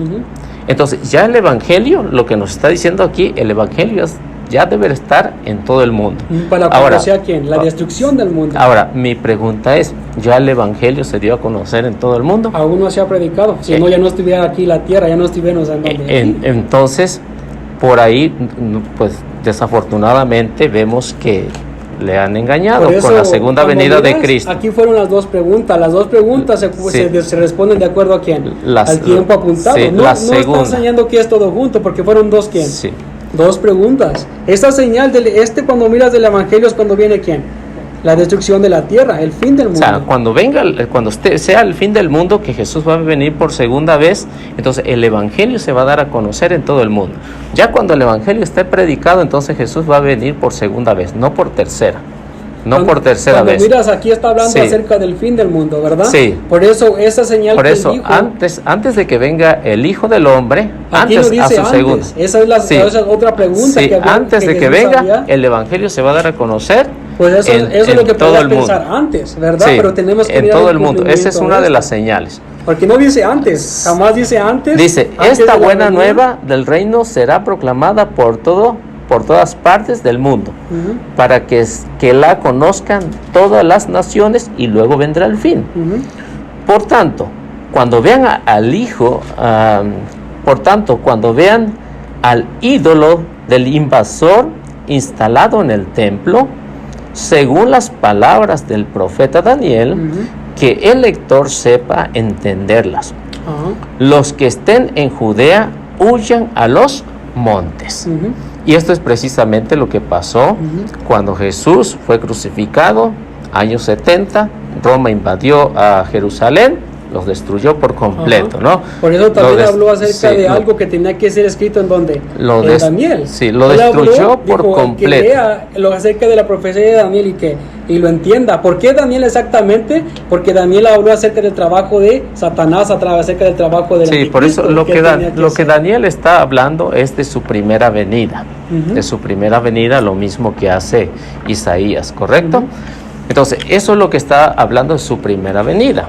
entonces ya el evangelio, lo que nos está diciendo aquí, el evangelio ya debe estar en todo el mundo.
Para conocer a quién, la destrucción del mundo.
Ahora, mi pregunta es, ¿ya el evangelio se dio a conocer en todo el mundo?
Aún no se ha predicado, si no ya no estuviera aquí la tierra, ya no estuviéramos andando aquí.
Entonces, por ahí, pues desafortunadamente vemos que le han engañado eso, con la segunda venida de Cristo.
Aquí fueron las dos preguntas. Las dos preguntas se responden de acuerdo a quién, al tiempo apuntado. No está enseñando que es todo junto, porque fueron dos quién.
Sí.
Dos preguntas. Esta señal cuando miras del evangelio es cuando viene quién. La destrucción de la tierra, el fin del mundo.
O sea, cuando sea el fin del mundo, que Jesús va a venir por segunda vez, entonces el evangelio se va a dar a conocer en todo el mundo. Ya cuando el evangelio esté predicado, entonces Jesús va a venir por segunda vez, no por tercera. Por tercera vez.
Cuando miras, aquí está hablando acerca del fin del mundo, ¿verdad?
Sí.
Por eso esa señal
que dijo, antes de que venga el Hijo del Hombre, antes a su segunda.
Esa es otra pregunta que había,
antes de que venga, el evangelio se va a dar a conocer.
Pues eso es lo que podías pensar antes, ¿verdad?
Sí,
pero tenemos que
en todo el mundo. Esa es una de las señales.
Porque no dice antes, jamás dice antes.
Dice, esta buena nueva del reino será proclamada por todas partes del mundo, para que la conozcan todas las naciones y luego vendrá el fin. Por tanto, cuando vean al Hijo, cuando vean al ídolo del invasor instalado en el templo, según las palabras del profeta Daniel, que el lector sepa entenderlas. Los que estén en Judea huyan a los montes. Y esto es precisamente lo que pasó cuando Jesús fue crucificado, años 70, Roma invadió a Jerusalén los destruyó por completo, ¿no?
Por eso también habló acerca de algo que tenía que ser escrito en donde, en Daniel.
Sí, lo destruyó por completo.
Que lea lo acerca de la profecía de Daniel y lo entienda. ¿Por qué Daniel exactamente? Porque Daniel habló acerca del trabajo de Satanás, acerca del trabajo del anticristo.
Por eso lo que Daniel está hablando es de su primera venida, de su primera venida, lo mismo que hace Isaías, ¿correcto? Entonces, eso es lo que está hablando de su primera venida.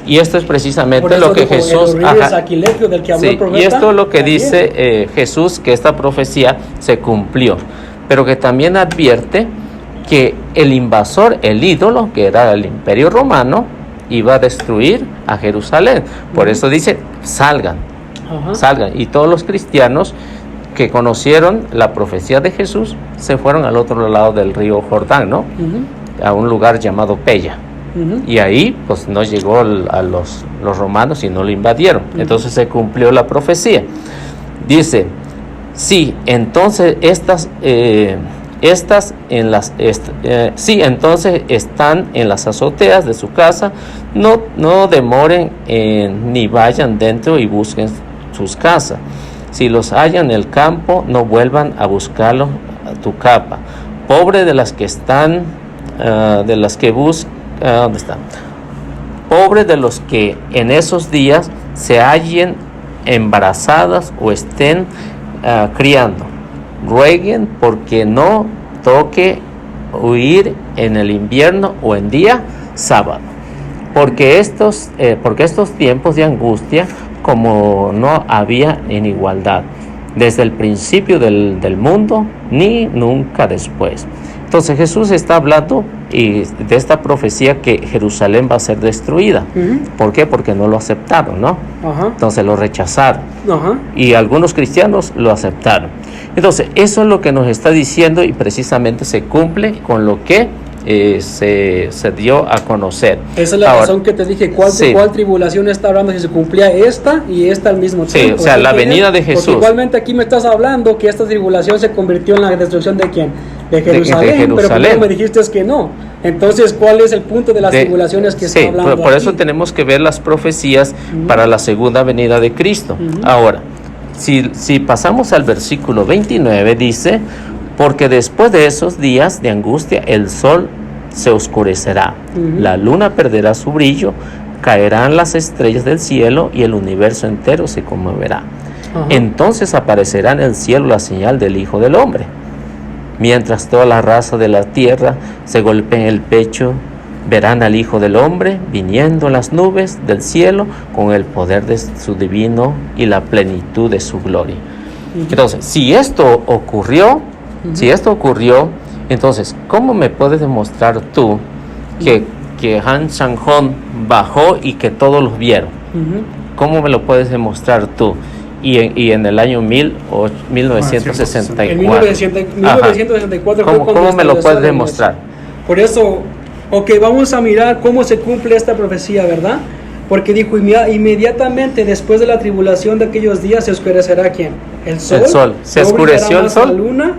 Y esto es precisamente lo que Jesús...
del que habló el profeta,
y esto es lo que dice Jesús, que esta profecía se cumplió. Pero que también advierte que el invasor, el ídolo, que era el Imperio Romano, iba a destruir a Jerusalén. Por eso dice, salgan. Y todos los cristianos que conocieron la profecía de Jesús se fueron al otro lado del río Jordán, ¿no? A un lugar llamado Pella. Y ahí pues no llegó a los romanos y no lo invadieron. Entonces se cumplió la profecía. Dice, sí, entonces entonces están en las azoteas de su casa, no demoren ni vayan dentro y busquen sus casas. Si los hallan en el campo, no vuelvan a buscarlos a tu capa. Pobre de las que están, de las que buscan, ¿dónde están? Pobre de los que en esos días se hallen embarazadas o estén criando. Rueguen porque no toque huir en el invierno o en día sábado. Porque estos tiempos de angustia, como no había en igualdad desde el principio del mundo, ni nunca después. Entonces Jesús está hablando de esta profecía que Jerusalén va a ser destruida. ¿Por qué? Porque no lo aceptaron, ¿no? Entonces lo rechazaron. Y algunos cristianos lo aceptaron. Entonces eso es lo que nos está diciendo y precisamente se cumple con lo que se dio a conocer.
Esa es la razón que te dije, ¿cuál tribulación está hablando? Si se cumplía esta y esta al mismo tiempo.
O sea, la venida de Jesús.
Porque igualmente aquí me estás hablando que esta tribulación se convirtió en la destrucción de ¿quién? De Jerusalén, pero primero me dijiste que no. Entonces, ¿cuál es el punto de las tribulaciones que está hablando
por eso tenemos que ver las profecías para la segunda venida de Cristo. Ahora, si pasamos al versículo 29, dice, porque después de esos días de angustia, el sol se oscurecerá, la luna perderá su brillo, caerán las estrellas del cielo y el universo entero se conmoverá. Entonces aparecerá en el cielo la señal del Hijo del Hombre. Mientras toda la raza de la tierra se golpee en el pecho, verán al Hijo del Hombre viniendo en las nubes del cielo con el poder de su divino y la plenitud de su gloria. Entonces, si esto ocurrió, entonces, ¿cómo me puedes demostrar tú que Han Sang-hon bajó y que todos los vieron? ¿Cómo me lo puedes demostrar tú? Y en el año 1964.
En 1964
¿Cómo me lo puedes demostrar?
Por eso, vamos a mirar cómo se cumple esta profecía, ¿verdad? Porque dijo, inmediatamente después de la tribulación de aquellos días se oscurecerá ¿quién? El sol.
Se oscureció el sol.
La luna,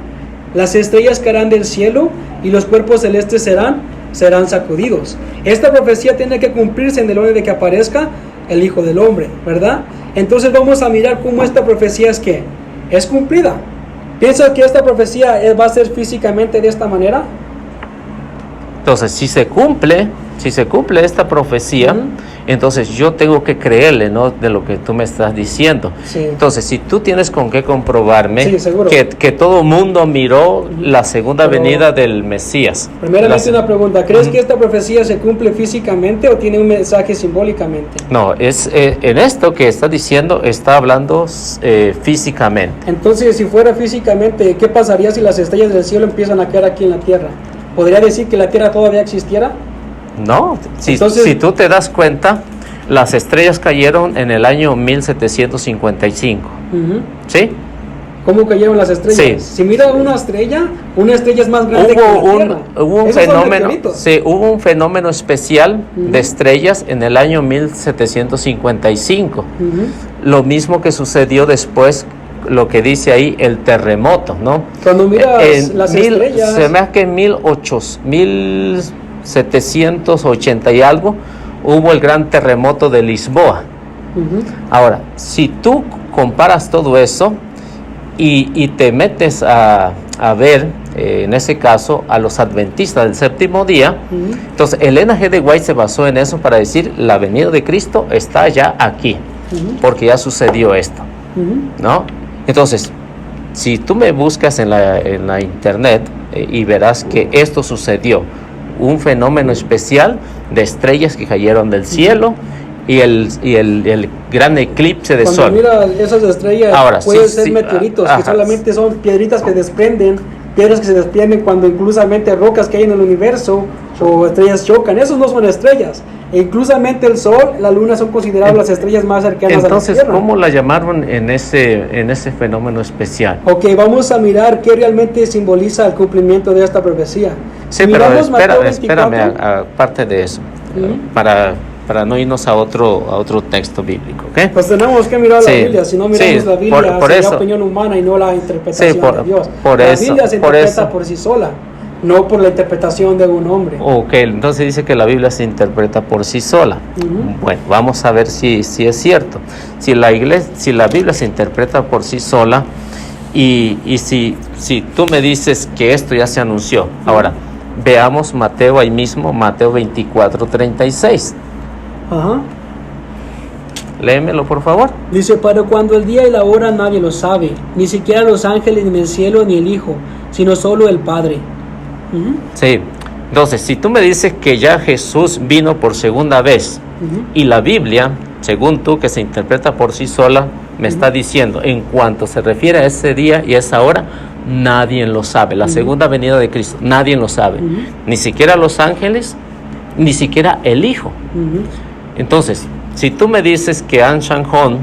las estrellas caerán del cielo y los cuerpos celestes serán sacudidos. Esta profecía tiene que cumplirse en el orden de que aparezca el Hijo del Hombre, ¿verdad? Entonces vamos a mirar cómo esta profecía es cumplida. ¿Piensas que esta profecía va a ser físicamente de esta manera?
Entonces, si se cumple esta profecía, entonces yo tengo que creerle, ¿no? De lo que tú me estás diciendo. Entonces, si tú tienes con qué comprobarme que todo mundo miró la segunda venida del Mesías.
Primeramente una pregunta, ¿crees que esta profecía se cumple físicamente o tiene un mensaje simbólicamente?
No, en esto que está diciendo, está hablando físicamente.
Entonces, si fuera físicamente, ¿qué pasaría si las estrellas del cielo empiezan a caer aquí en la tierra? ¿Podría decir que la tierra todavía existiera?
No, si tú te das cuenta, las estrellas cayeron en el año 1755. ¿Sí?
¿Cómo cayeron las estrellas?
Sí.
Si mira una estrella es más grande que la Tierra.
Hubo un fenómeno especial de estrellas en el año 1755. Lo mismo que sucedió después, lo que dice ahí, el terremoto, ¿no?
Cuando miras las estrellas...
Se me hace que en 1780 y algo hubo el gran terremoto de Lisboa. Ahora, si tú comparas todo eso y te metes a ver, en ese caso, a los adventistas del séptimo día, entonces Elena G. de White se basó en eso para decir, la venida de Cristo está ya aquí, porque ya sucedió esto, ¿no? Entonces, si tú me buscas en la internet y verás que esto sucedió, un fenómeno especial de estrellas que cayeron del cielo, y el gran eclipse de sol.
Mira esas estrellas, ahora, pueden ser meteoritos, que solamente son piedritas que desprenden, piedras que se desprenden cuando inclusamente rocas que hay en el universo o estrellas chocan. Esos no son estrellas. E inclusamente el sol, la luna son consideradas las estrellas más cercanas a la Tierra.
Entonces, ¿cómo la llamaron en ese fenómeno especial?
Ok, vamos a mirar qué realmente simboliza el cumplimiento de esta profecía.
Sí, pero espérame, aparte de eso, para no irnos a otro texto bíblico, ¿ok?
Pues tenemos que mirar la Biblia, si no miramos la Biblia sería opinión humana y no la interpretación de Dios. La Biblia se interpreta por sí sola, no por la interpretación de un hombre.
Ok, entonces dice que la Biblia se interpreta por sí sola. Bueno, vamos a ver si es cierto. Si la Biblia se interpreta por sí sola y si tú me dices que esto ya se anunció. Ahora, veamos Mateo ahí mismo, Mateo 24:36. Léemelo, por favor.
Dice, pero cuando el día y la hora nadie lo sabe, ni siquiera los ángeles, ni el cielo, ni el Hijo, sino solo el Padre.
Sí, entonces, si tú me dices que ya Jesús vino por segunda vez, y la Biblia, según tú, que se interpreta por sí sola, me está diciendo, en cuanto se refiere a ese día y esa hora, nadie lo sabe. La segunda venida de Cristo, nadie lo sabe. Ni siquiera los ángeles, ni siquiera el Hijo. Entonces, si tú me dices que An Shanghon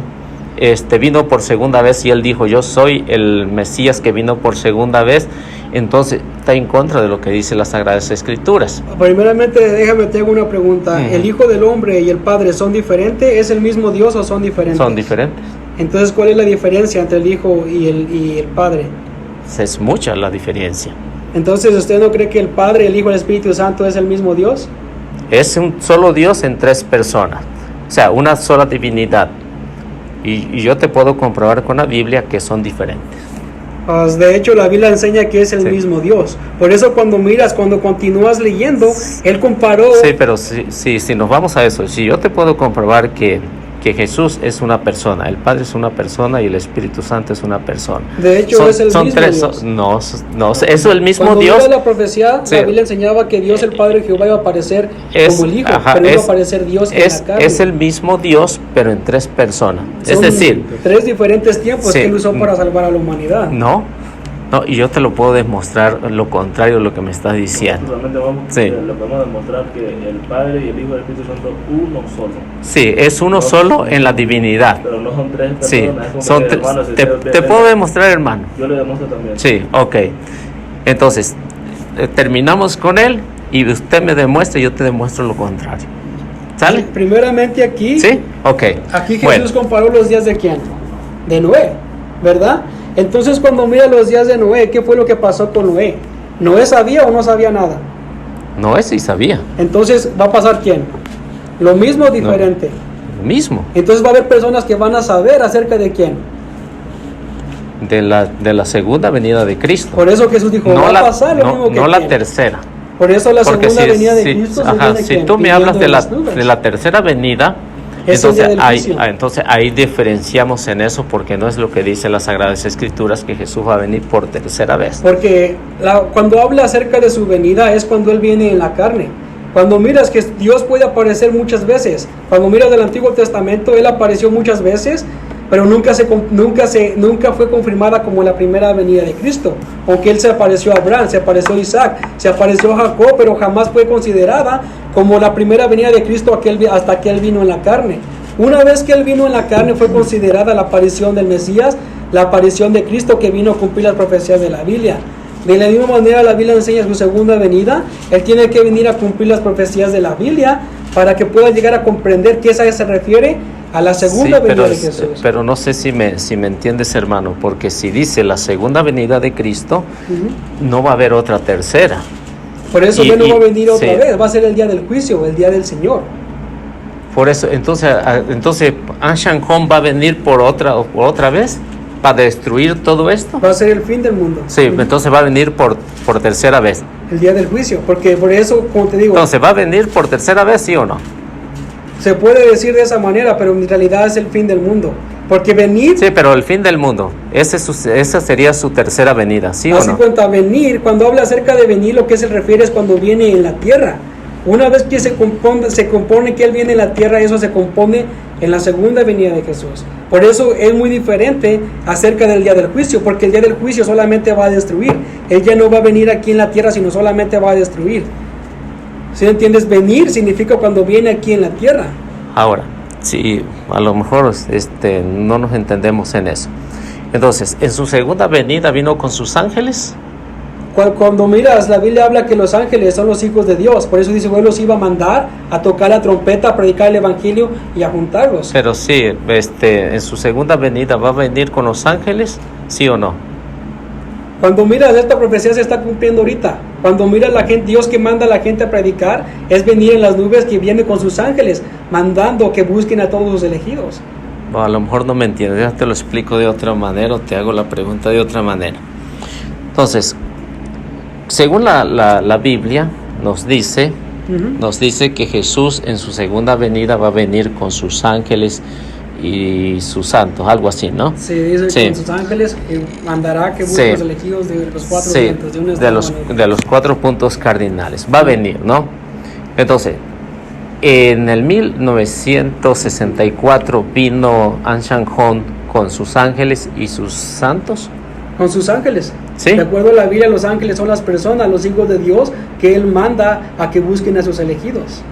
vino por segunda vez y él dijo, yo soy el Mesías que vino por segunda vez, entonces está en contra de lo que dice las Sagradas Escrituras.
Primeramente, déjame te hago una pregunta. ¿El Hijo del Hombre y el Padre son diferentes? ¿Es el mismo Dios o son diferentes?
Son diferentes.
Entonces, ¿cuál es la diferencia entre el Hijo y el Padre?
Es mucha la diferencia.
Entonces, ¿usted no cree que el Padre, el Hijo y el Espíritu Santo es el mismo Dios?
Es un solo Dios en tres personas, o sea, una sola divinidad. Y yo te puedo comprobar con la Biblia que son diferentes.
Pues de hecho, la Biblia enseña que es el mismo Dios. Por eso cuando continúas leyendo, Él comparó...
Sí, pero si nos vamos a eso, si yo te puedo comprobar que Jesús es una persona, el Padre es una persona y el Espíritu Santo es una persona.
De hecho, es el mismo Dios.
No, es el mismo
cuando
Dios.
Cuando la profecía, la Biblia enseñaba que Dios el Padre Jehová iba a aparecer como el Hijo, pero iba a aparecer Dios en la carne.
Es el mismo Dios, pero en tres personas.
Son
es decir,
tres diferentes tiempos que Él usó para salvar a la humanidad.
No, y yo te lo puedo demostrar lo contrario de lo que me estás diciendo.
Solamente lo podemos demostrar que el Padre y el Hijo y el Espíritu Santo uno solo.
Sí, es uno solo en la divinidad.
Pero no son tres personas.
Sí, son hermanos, te puedo demostrar, hermano.
Yo le demuestro también.
Sí, ok. Entonces, terminamos con él y usted me demuestra y yo te demuestro lo contrario. ¿Sale?
Sí, primeramente aquí.
Sí, ok.
Aquí Jesús comparó los días de quién? De Noé, ¿verdad? Entonces, cuando mira los días de Noé, ¿qué fue lo que pasó con Noé? ¿Noé sabía o no sabía nada?
Noé sí sabía.
Entonces, ¿va a pasar quién? ¿Lo mismo o diferente?
Lo mismo.
Entonces, va a haber personas que van a saber acerca de quién.
De la segunda venida de Cristo.
Por eso Jesús dijo, no va a pasar lo mismo que
no
quién.
la tercera.
Por eso la segunda venida de Cristo se viene
si tú me hablas de la tercera venida, entonces ahí diferenciamos en eso, porque no es lo que dice las Sagradas Escrituras, que Jesús va a venir por tercera vez.
Porque cuando habla acerca de su venida es cuando Él viene en la carne. Cuando miras que Dios puede aparecer muchas veces, cuando miras del Antiguo Testamento, Él apareció muchas veces, pero nunca fue confirmada como la primera venida de Cristo. Aunque Él se apareció a Abraham, se apareció a Isaac, se apareció a Jacob, pero jamás fue considerada como la primera venida de Cristo hasta que Él vino en la carne. Una vez que Él vino en la carne fue considerada la aparición del Mesías, la aparición de Cristo que vino a cumplir las profecías de la Biblia. De la misma manera la Biblia enseña su segunda venida. Él tiene que venir a cumplir las profecías de la Biblia para que pueda llegar a comprender que esa se refiere a la segunda venida de Jesús.
Pero no sé si me entiendes, hermano, porque si dice la segunda venida de Cristo, no va a haber otra tercera.
Por eso ya no va a venir otra vez, va a ser el día del juicio, el día del Señor.
Por eso, entonces Anshan Hong va a venir por otra vez para destruir todo esto.
Va a ser el fin del mundo.
Sí, entonces va a venir por tercera vez.
El día del juicio, porque por eso, como te digo...
Entonces, ¿va a venir por tercera vez, sí o no?
Se puede decir de esa manera, pero en realidad es el fin del mundo. Porque venir...
Sí, pero el fin del mundo, esa sería su tercera venida, ¿sí o no?
Así cuenta, venir, cuando habla acerca de venir, lo que se refiere es cuando viene en la tierra. Una vez que se compone que Él viene en la tierra, eso se compone en la segunda venida de Jesús. Por eso es muy diferente acerca del día del juicio, porque el día del juicio solamente va a destruir. Él ya no va a venir aquí en la tierra, sino solamente va a destruir. ¿Sí entiendes? Venir significa cuando viene aquí en la tierra.
Ahora, sí, a lo mejor no nos entendemos en eso. Entonces, en su segunda venida vino con sus ángeles.
Cuando miras, la Biblia habla que los ángeles son los hijos de Dios. Por eso dice, Él los iba a mandar a tocar la trompeta, a predicar el evangelio y a juntarlos.
Pero sí, en su segunda venida va a venir con los ángeles, ¿sí o no?
Cuando miras, esta profecía se está cumpliendo ahorita. Cuando miras la gente, Dios que manda a la gente a predicar, es venir en las nubes, que viene con sus ángeles, mandando que busquen a todos los elegidos.
Bueno, a lo mejor no me entiendes, ya te lo explico de otra manera, o te hago la pregunta de otra manera. Entonces, según la Biblia nos dice que Jesús en su segunda venida va a venir con sus ángeles y sus santos, algo así, ¿no?
Sí, dice con sus ángeles mandará que busquen los elegidos de los cuatro vientos,
de los 4 puntos cardinales. Va a venir, ¿no? Entonces, en el 1964 vino Anshan Hong con sus ángeles y sus santos.
Con sus ángeles.
¿Sí?
De acuerdo a la Biblia, los ángeles son las personas, los hijos de Dios, que Él manda a que busquen a sus elegidos.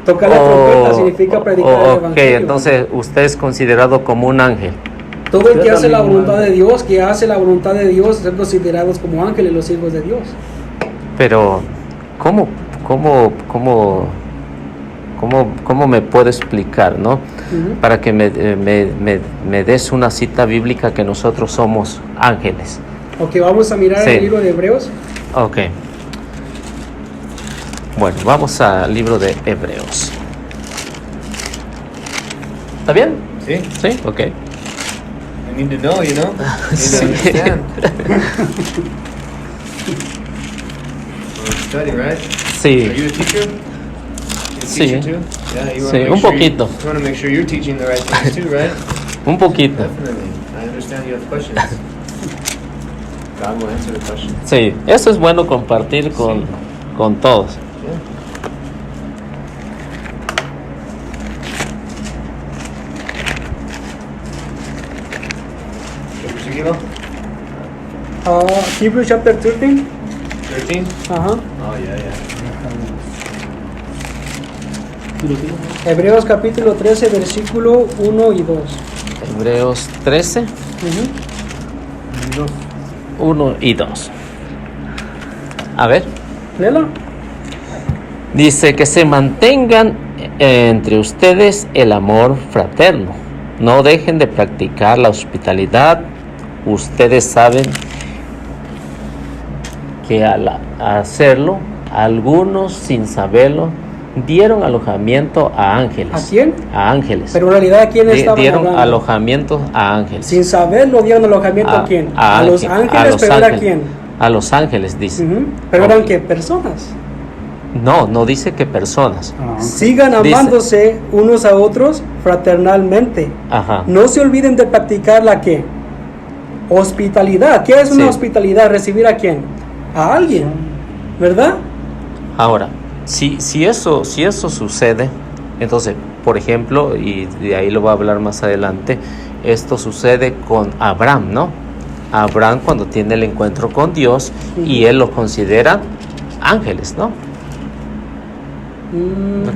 Tocar la trompeta significa predicar el evangelio.
Ok, entonces usted es considerado como un ángel.
Todo el que hace la voluntad de Dios, son considerados como ángeles, los hijos de Dios.
Pero, ¿cómo me puedo explicar, no? Para que me des una cita bíblica que nosotros somos ángeles.
Ok, vamos a mirar el libro de Hebreos.
Ok. Bueno, vamos al libro de Hebreos. ¿Está bien?
Sí.
Sí, ok.
I need to know, you know? I need to understand. Study, right?
Sí.
Are you a teacher?
Sí.
Teacher too? Yeah, you
Sí,
want
un poquito.
You want to make sure you're teaching the right things too, right?
Un poquito.
Definitely. I understand you have questions. God will answer the questions.
Sí, eso es bueno compartir con todos.
Yeah. ¿Qué versículo?
Hebrews chapter 13.
13?
Ajá.
Oh, yeah.
Hebreos capítulo 13, versículo 1 y 2.
Hebreos 13, 1 y 2. A ver.
Léelo.
Dice que se mantengan entre ustedes el amor fraterno. No dejen de practicar la hospitalidad. Ustedes saben que al hacerlo, algunos sin saberlo dieron alojamiento a ángeles.
¿A quién?
A ángeles.
Pero en realidad, ¿a quién estaban
dieron
hablando?
alojamiento a ángeles.
Sin saberlo, dieron alojamiento a quién? A los ángeles, pero ¿era quién?
A los ángeles, dice.
Pero eran ¿qué? Personas.
No dice que personas.
Sigan amándose unos a otros fraternalmente.
Ajá.
No se olviden de practicar la ¿qué? Hospitalidad. ¿Qué es una hospitalidad? ¿Recibir a quién? A alguien, ¿verdad?
Ahora, si eso sucede, entonces, por ejemplo, y de ahí lo voy a hablar más adelante, esto sucede con Abraham, ¿no? Abraham cuando tiene el encuentro con Dios y él los considera ángeles, ¿no?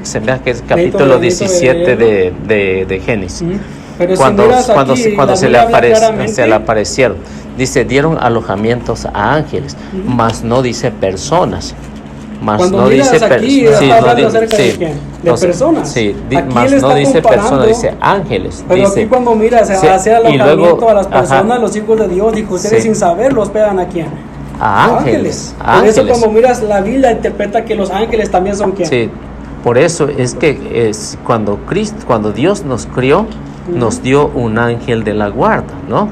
Se me hace que es capítulo 17 de Génesis.
Pero
cuando se le
claramente
aparecieron, dice, dieron alojamientos a ángeles, mas no dice personas. Mas
cuando
no
miras
dice
aquí, está hablando acerca de quién? De personas.
Sí,
Aquí
mas
él está
no dice
comparando,
personas, dice ángeles.
Pero
dice,
aquí cuando miras hacer
y
alojamiento
luego,
a las personas, los hijos de Dios, dijo, ustedes sin saber los pegan a quién.
A ángeles.
Por eso cuando miras la Biblia interpreta que los ángeles también son quién.
Sí. Por eso es que cuando Dios nos crió, nos dio un ángel de la guarda, ¿no?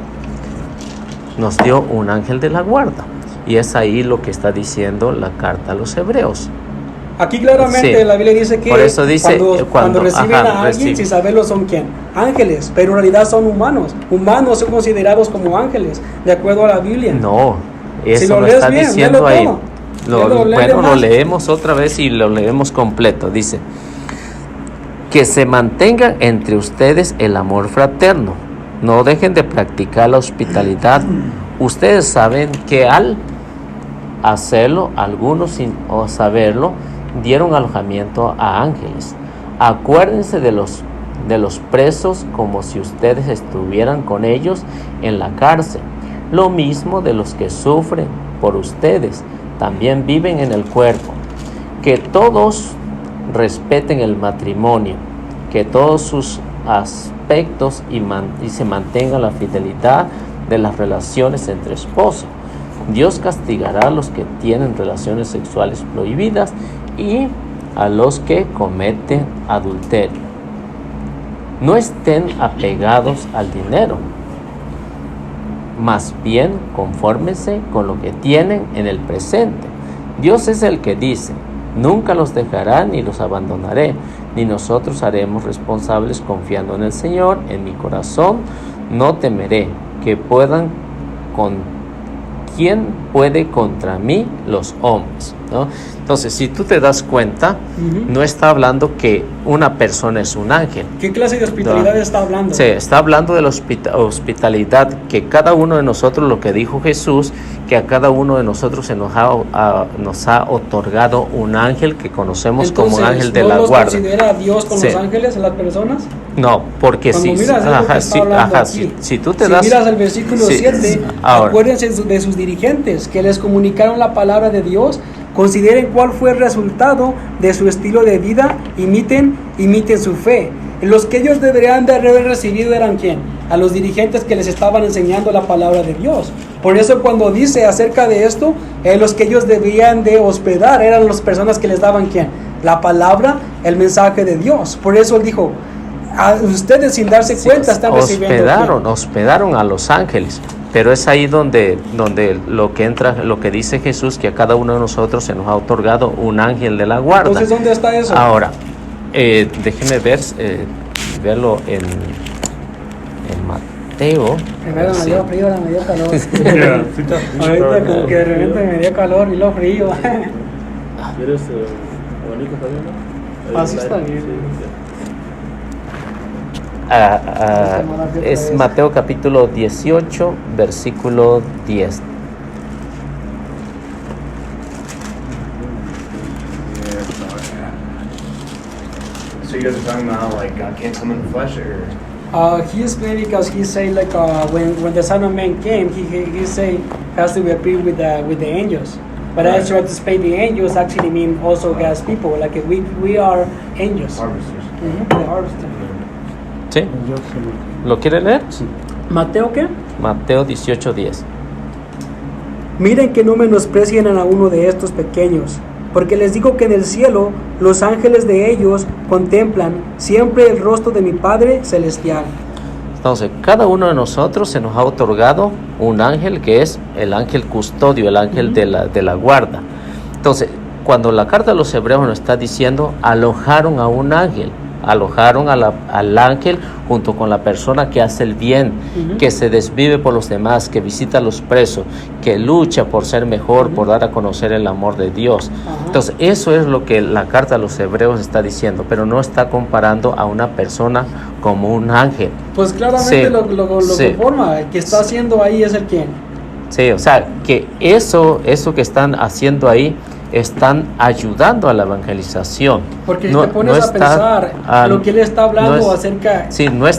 Nos dio un ángel de la guarda. Y es ahí lo que está diciendo la carta a los hebreos.
Aquí claramente la Biblia dice que
por eso dice,
cuando reciben a alguien, sin saberlo, son ¿quién? Ángeles, pero en realidad son humanos. Humanos son considerados como ángeles, de acuerdo a la Biblia.
No, eso
si lo
no
lees
está
bien,
diciendo ahí. Lo leemos otra vez y lo leemos completo. Dice, que se mantenga entre ustedes el amor fraterno. No dejen de practicar la hospitalidad. Ustedes saben que al hacerlo, algunos sin saberlo, dieron alojamiento a ángeles. Acuérdense de los presos como si ustedes estuvieran con ellos en la cárcel. Lo mismo de los que sufren por ustedes, también viven en el cuerpo. Que todos respeten el matrimonio, que todos sus aspectos y se mantenga la fidelidad de las relaciones entre esposos. Dios castigará a los que tienen relaciones sexuales prohibidas y a los que cometen adulterio. No estén apegados al dinero, más bien confórmense con lo que tienen en el presente. Dios es el que dice, nunca los dejará ni los abandonaré, ni nosotros haremos responsables confiando en el Señor. En mi corazón no temeré, ¿quién puede contra mí los hombres? ¿No? Entonces, si tú te das cuenta, no está hablando que una persona es un ángel.
¿Qué clase de hospitalidad está hablando?
Sí, está hablando de la hospitalidad, que cada uno de nosotros, lo que dijo Jesús, que a cada uno de nosotros se nos ha otorgado un ángel que conocemos. Entonces, como un ángel de la guarda. ¿No los
considera Dios con los ángeles en las personas?
No, porque si tú te das...
miras el versículo 7, acuérdense de sus dirigentes, que les comunicaron la palabra de Dios. Consideren cuál fue el resultado de su estilo de vida, imiten su fe. Los que ellos deberían de haber recibido eran ¿quién? A los dirigentes que les estaban enseñando la palabra de Dios. Por eso cuando dice acerca de esto, los que ellos debían de hospedar eran las personas que les daban ¿quién? La palabra, el mensaje de Dios. Por eso él dijo, a ustedes sin darse cuenta están recibiendo.
Hospedaron a los ángeles. Pero es ahí donde lo que dice Jesús, que a cada uno de nosotros se nos ha otorgado un ángel de la guarda.
Entonces, ¿dónde está eso?
Ahora, déjeme verlo en Mateo.
Primero me dio frío, me dio calor. Ahorita como que de repente me dio calor y lo frío.
¿Quieres abanico también?
Así está bien.
Es Mateo capítulo 18, versículo 10.
So you guys are talking about how like God can't come in the flesh, or?
He is saying because he say like when the Son of Man came, he say has to appear with the angels. But I try to explain the angels actually mean also God's people. Like we are angels.
Harvesters.
The harvesters.
¿Sí? ¿Lo quiere leer? Sí.
¿Mateo qué?
Mateo 18:10.
Miren que no menosprecien a uno de estos pequeños, porque les digo que en el cielo los ángeles de ellos contemplan siempre el rostro de mi Padre Celestial.
Entonces, cada uno de nosotros se nos ha otorgado un ángel que es el ángel custodio, el ángel de la guarda. Entonces, cuando la carta de los hebreos nos está diciendo, alojaron a un ángel, alojaron al ángel junto con la persona que hace el bien, que se desvive por los demás, que visita a los presos, que lucha por ser mejor, por dar a conocer el amor de Dios. Entonces, eso es lo que la carta de los hebreos está diciendo, pero no está comparando a una persona como un ángel.
Pues claramente lo conforma, el que está haciendo ahí es el quien.
Sí, o sea, que eso que están haciendo ahí, están ayudando a la evangelización.
Porque si te pones a pensar lo que él está hablando acerca,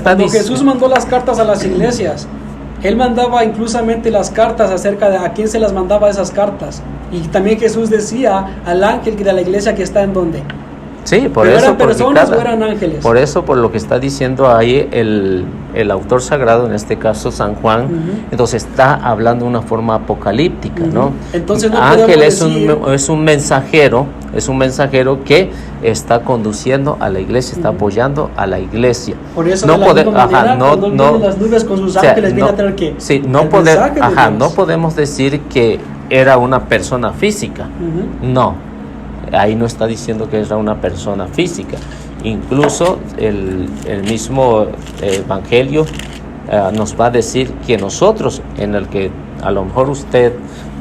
cuando Jesús mandó las cartas a las iglesias, él mandaba inclusamente las cartas acerca de a quién se las mandaba esas cartas. Y también Jesús decía al ángel de la iglesia que está en donde,
Sí, por
¿Pero
eso.
eran personas o eran ángeles?
Por eso, por lo que está diciendo ahí el autor sagrado, en este caso San Juan, entonces está hablando de una forma apocalíptica, ¿no?
Entonces no
ángel es
decir...
un mensajero que está conduciendo a la iglesia, está apoyando a la iglesia.
Por eso
no
cuando viene las nubes con sus ángeles, viene a traer ¿qué?
Sí, no podemos decir que era una persona física. No. Ahí no está diciendo que era una persona física. Incluso el mismo Evangelio nos va a decir que nosotros, en el que a lo mejor usted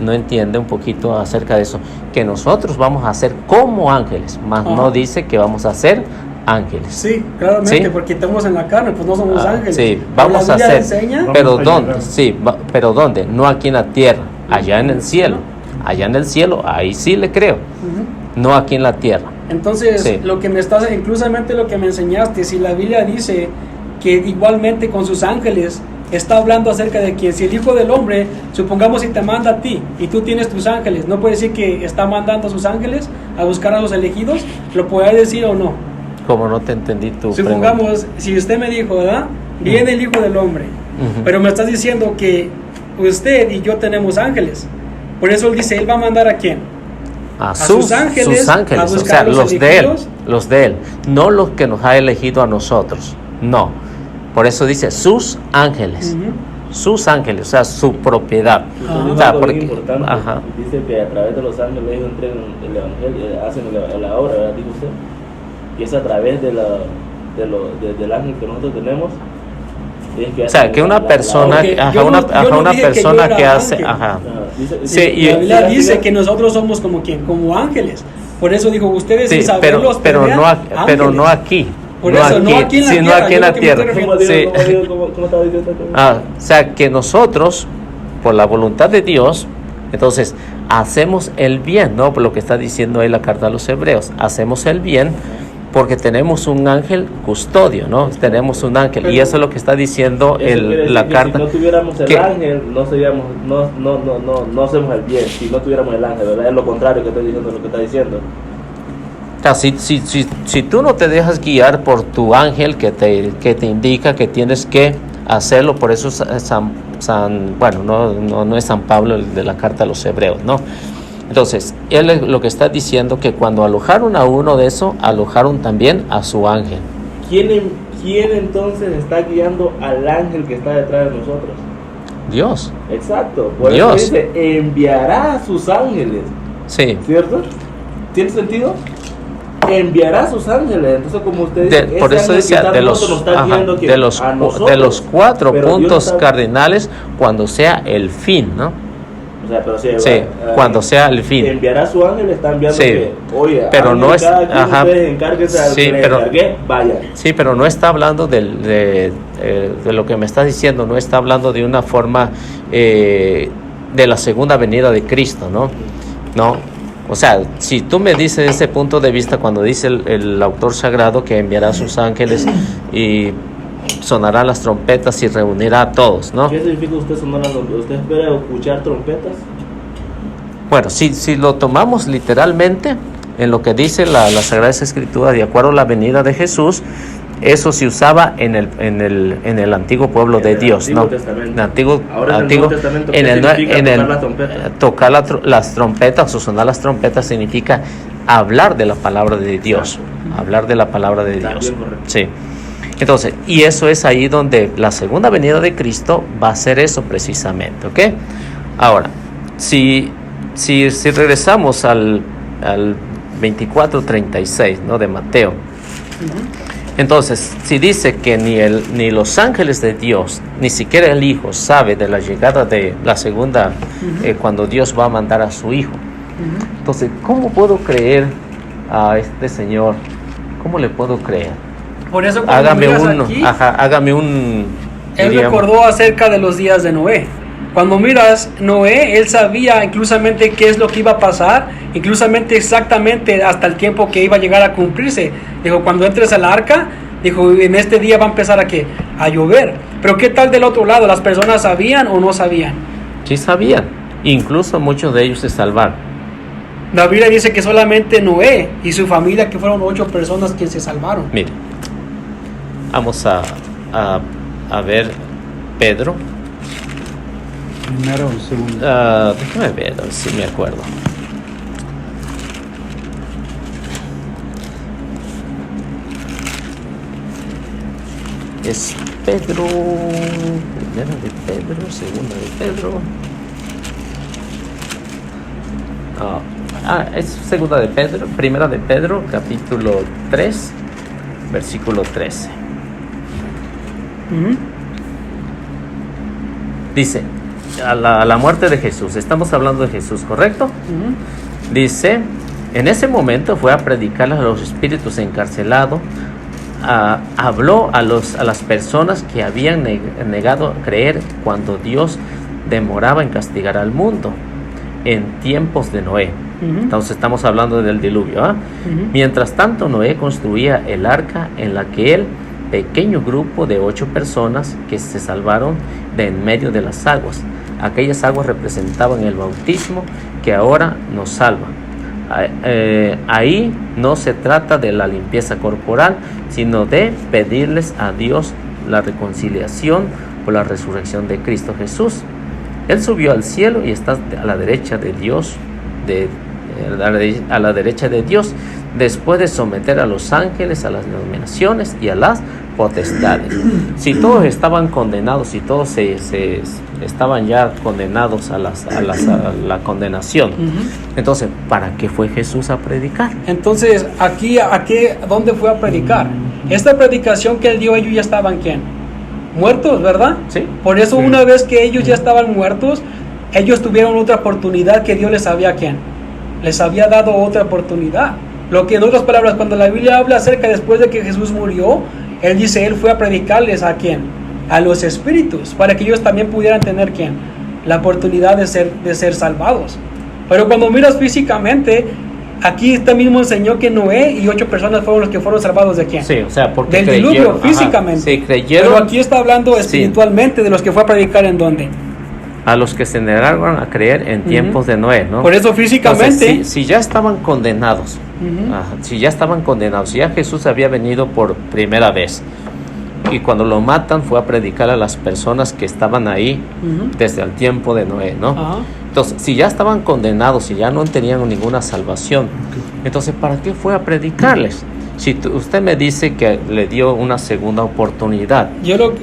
no entiende un poquito acerca de eso, que nosotros vamos a ser como ángeles, mas no dice que vamos a ser ángeles.
Sí, claramente, ¿sí? Porque estamos en la carne, pues no somos ángeles.
Sí, vamos a ser. Pero ¿dónde? Sí, pero ¿dónde? No aquí en la tierra, allá en el cielo. Allá en el cielo, ahí sí le creo. No aquí en la tierra.
Entonces, lo que me estás, inclusivamente lo que me enseñaste, si la Biblia dice que igualmente con sus ángeles está hablando acerca de que si el Hijo del Hombre, supongamos si te manda a ti y tú tienes tus ángeles, ¿no puede decir que está mandando a sus ángeles a buscar a los elegidos? ¿Lo puede decir o no?
Como no te entendí tu
supongamos,
pregunta.
Si usted me dijo, ¿verdad? Viene el Hijo del Hombre, pero me estás diciendo que usted y yo tenemos ángeles. Por eso él dice, él va a mandar ¿a quién?
A sus ángeles, o sea, los de él, no los que nos ha elegido a nosotros, no. Por eso dice sus ángeles, sus ángeles, o sea, su propiedad.
O sea, porque dice que a través de los ángeles ellos entregan el evangelio, hacen la obra, ¿verdad? Dijo usted. Y es a través del ángel que nosotros tenemos.
O sea, que una persona, una persona que hace,
y la Biblia dice que nosotros somos como quién, como ángeles. Por eso dijo ustedes sin saberlos,
pero no aquí.
Por eso, no aquí en la tierra.
O sea, que nosotros, por la voluntad de Dios, entonces hacemos el bien, ¿no? Por lo que está diciendo ahí la carta a los Hebreos, hacemos el bien. Porque tenemos un ángel custodio, ¿no? Tenemos un ángel, y eso es lo que está diciendo la carta.
Si no tuviéramos el ángel, no hacemos el bien. Si no tuviéramos el ángel, ¿verdad? Es lo contrario que estoy diciendo, lo que está diciendo.
O sea, si tú no te dejas guiar por tu ángel que te indica que tienes que hacerlo, por eso no es San Pablo el de la carta a los Hebreos, ¿no? Entonces, él lo que está diciendo que cuando alojaron a uno de eso, alojaron también a su ángel.
¿Quién entonces está guiando al ángel que está detrás de nosotros?
Dios.
Exacto. Por eso dice, enviará a sus ángeles.
Sí.
¿Cierto? ¿Tiene sentido? Enviará a sus ángeles. Entonces, como usted dice,
por eso decía, de los 4 puntos cardinales, cuando sea el fin, ¿no?
O sea, pero
cuando sea el fin.
Enviará a su ángel, está enviando que, oye,
pero no es,
ustedes encárguense al que le encargué, vaya.
Sí, pero no está hablando de lo que me está diciendo, no está hablando de una forma de la segunda venida de Cristo, ¿no? No. O sea, si tú me dices ese punto de vista, cuando dice el autor sagrado que enviará a sus ángeles y sonarán las trompetas y reunirá a todos, ¿no?
¿Qué significa usted sonar las trompetas? ¿Usted espera escuchar trompetas?
Bueno, si lo tomamos literalmente, en lo que dice la Sagrada Escritura, de acuerdo a la venida de Jesús, eso se usaba en el antiguo pueblo de Dios, ¿no?
En
el Antiguo Testamento, tocar las trompetas o sonar las trompetas significa hablar de la palabra de Dios, hablar de la palabra de Dios. Sí. Entonces, y eso es ahí donde la segunda venida de Cristo va a ser eso precisamente, ¿ok? Ahora, si regresamos al 24:36, ¿no? De Mateo. Entonces, si dice que ni los ángeles de Dios, ni siquiera el Hijo sabe de la llegada de la segunda, cuando Dios va a mandar a su Hijo. Entonces, ¿cómo puedo creer a este Señor? ¿Cómo le puedo creer?
Por eso hágame
un.
Él recordó acerca de los días de Noé. Cuando miras Noé, él sabía inclusamente qué es lo que iba a pasar, inclusamente exactamente hasta el tiempo que iba a llegar a cumplirse. Dijo, cuando entres al arca, dijo, en este día va a empezar a llover. Pero ¿qué tal del otro lado? ¿Las personas sabían o no sabían?
Sí sabían. Incluso muchos de ellos se salvaron.
La Biblia dice que solamente Noé y su familia, que fueron 8 personas que se salvaron.
Mire, vamos a ver Pedro.
Primero o segundo.
Déjame ver, a ver si me acuerdo. Es Pedro, primera de Pedro, segunda de Pedro. Es segunda de Pedro, primera de Pedro, capítulo 3, versículo 13. Dice, a la muerte de Jesús, estamos hablando de Jesús, ¿correcto? Dice, en ese momento fue a predicar a los espíritus encarcelados, habló a las personas que habían negado creer cuando Dios demoraba en castigar al mundo en tiempos de Noé. Entonces estamos hablando del diluvio. Mientras tanto, Noé construía el arca en la que el pequeño grupo de 8 personas que se salvaron de en medio de las aguas. Aquellas aguas representaban el bautismo que ahora nos salva. Ahí no se trata de la limpieza corporal, sino de pedirles a Dios la reconciliación por la resurrección de Cristo Jesús. Él subió al cielo y está a la derecha de Dios, a la derecha de Dios, después de someter a los ángeles, a las denominaciones y a las potestades. Si todos estaban condenados, si todos estaban ya condenados a la condenación, entonces, ¿para qué fue Jesús a predicar?
Entonces, ¿dónde fue a predicar? Esta predicación que él dio, ellos ya estaban, ¿quién? Muertos, ¿verdad?
Sí.
Por eso, una vez que ellos ya estaban muertos, ellos tuvieron otra oportunidad que Dios les había, ¿quién? Les había dado otra oportunidad. Lo que, en otras palabras, cuando la Biblia habla acerca después de que Jesús murió, él dice, él fue a predicarles ¿a quién? A los espíritus, para que ellos también pudieran tener, ¿quién? La oportunidad de ser salvados. Pero cuando miras físicamente, aquí este mismo enseñó que Noé y 8 personas fueron los que fueron salvados ¿de quién?
Sí, o sea, porque
del
creyeron,
diluvio, físicamente.
Sí, creyeron.
Pero aquí está hablando espiritualmente de los que fue a predicar ¿en dónde?
A los que se negaron a creer en tiempos de Noé, ¿no?
Por eso físicamente.
Entonces, si ya estaban condenados, si ya Jesús había venido por primera vez, y cuando lo matan fue a predicar a las personas que estaban ahí desde el tiempo de Noé, ¿no? Entonces, si ya estaban condenados y ya no tenían ninguna salvación, entonces, ¿para qué fue a predicarles? Si usted me dice que le dio una segunda oportunidad.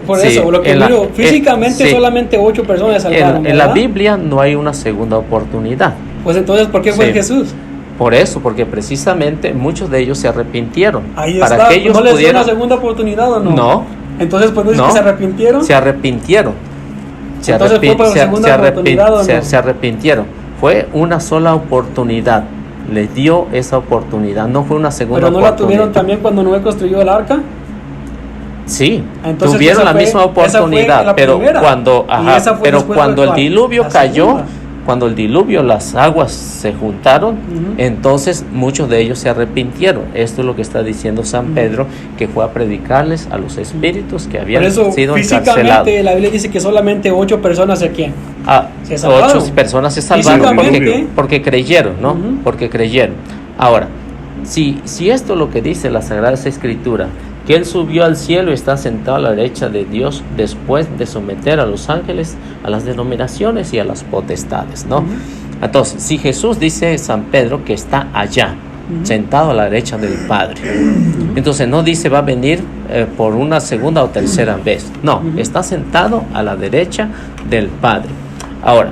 Por eso, lo que miro, físicamente solamente 8 personas salvaron.
En la Biblia no hay una segunda oportunidad.
Pues entonces, ¿por qué fue Jesús?
Por eso, porque precisamente muchos de ellos se arrepintieron.
Ahí
para
está.
Que ellos
¿No les dio
pudieran...
una segunda oportunidad o no?
No.
Entonces, ¿pues no dice que se arrepintieron?
Se arrepintieron.
Entonces, ¿fue por la segunda oportunidad o no?
Se arrepintieron. Fue una sola oportunidad. Les dio esa oportunidad, no fue una segunda oportunidad. ¿Pero no la tuvieron
también cuando Noé construyó el arca?
Sí,
entonces,
tuvieron la misma oportunidad, pero cuando el diluvio cayó, cuando el diluvio, las aguas se juntaron, entonces muchos de ellos se arrepintieron. Esto es lo que está diciendo San Pedro, que fue a predicarles a los espíritus que habían sido encarcelados.
Físicamente la Biblia dice que solamente 8 personas se salvaron.
8 personas se salvaron porque creyeron, ¿no? Porque creyeron. Ahora, si esto es lo que dice la Sagrada Escritura, que Él subió al cielo y está sentado a la derecha de Dios después de someter a los ángeles, a las denominaciones y a las potestades, ¿no? Entonces, si Jesús dice San Pedro que está allá, sentado a la derecha del Padre, entonces no dice va a venir por una segunda o tercera vez, no, está sentado a la derecha del Padre. Ahora,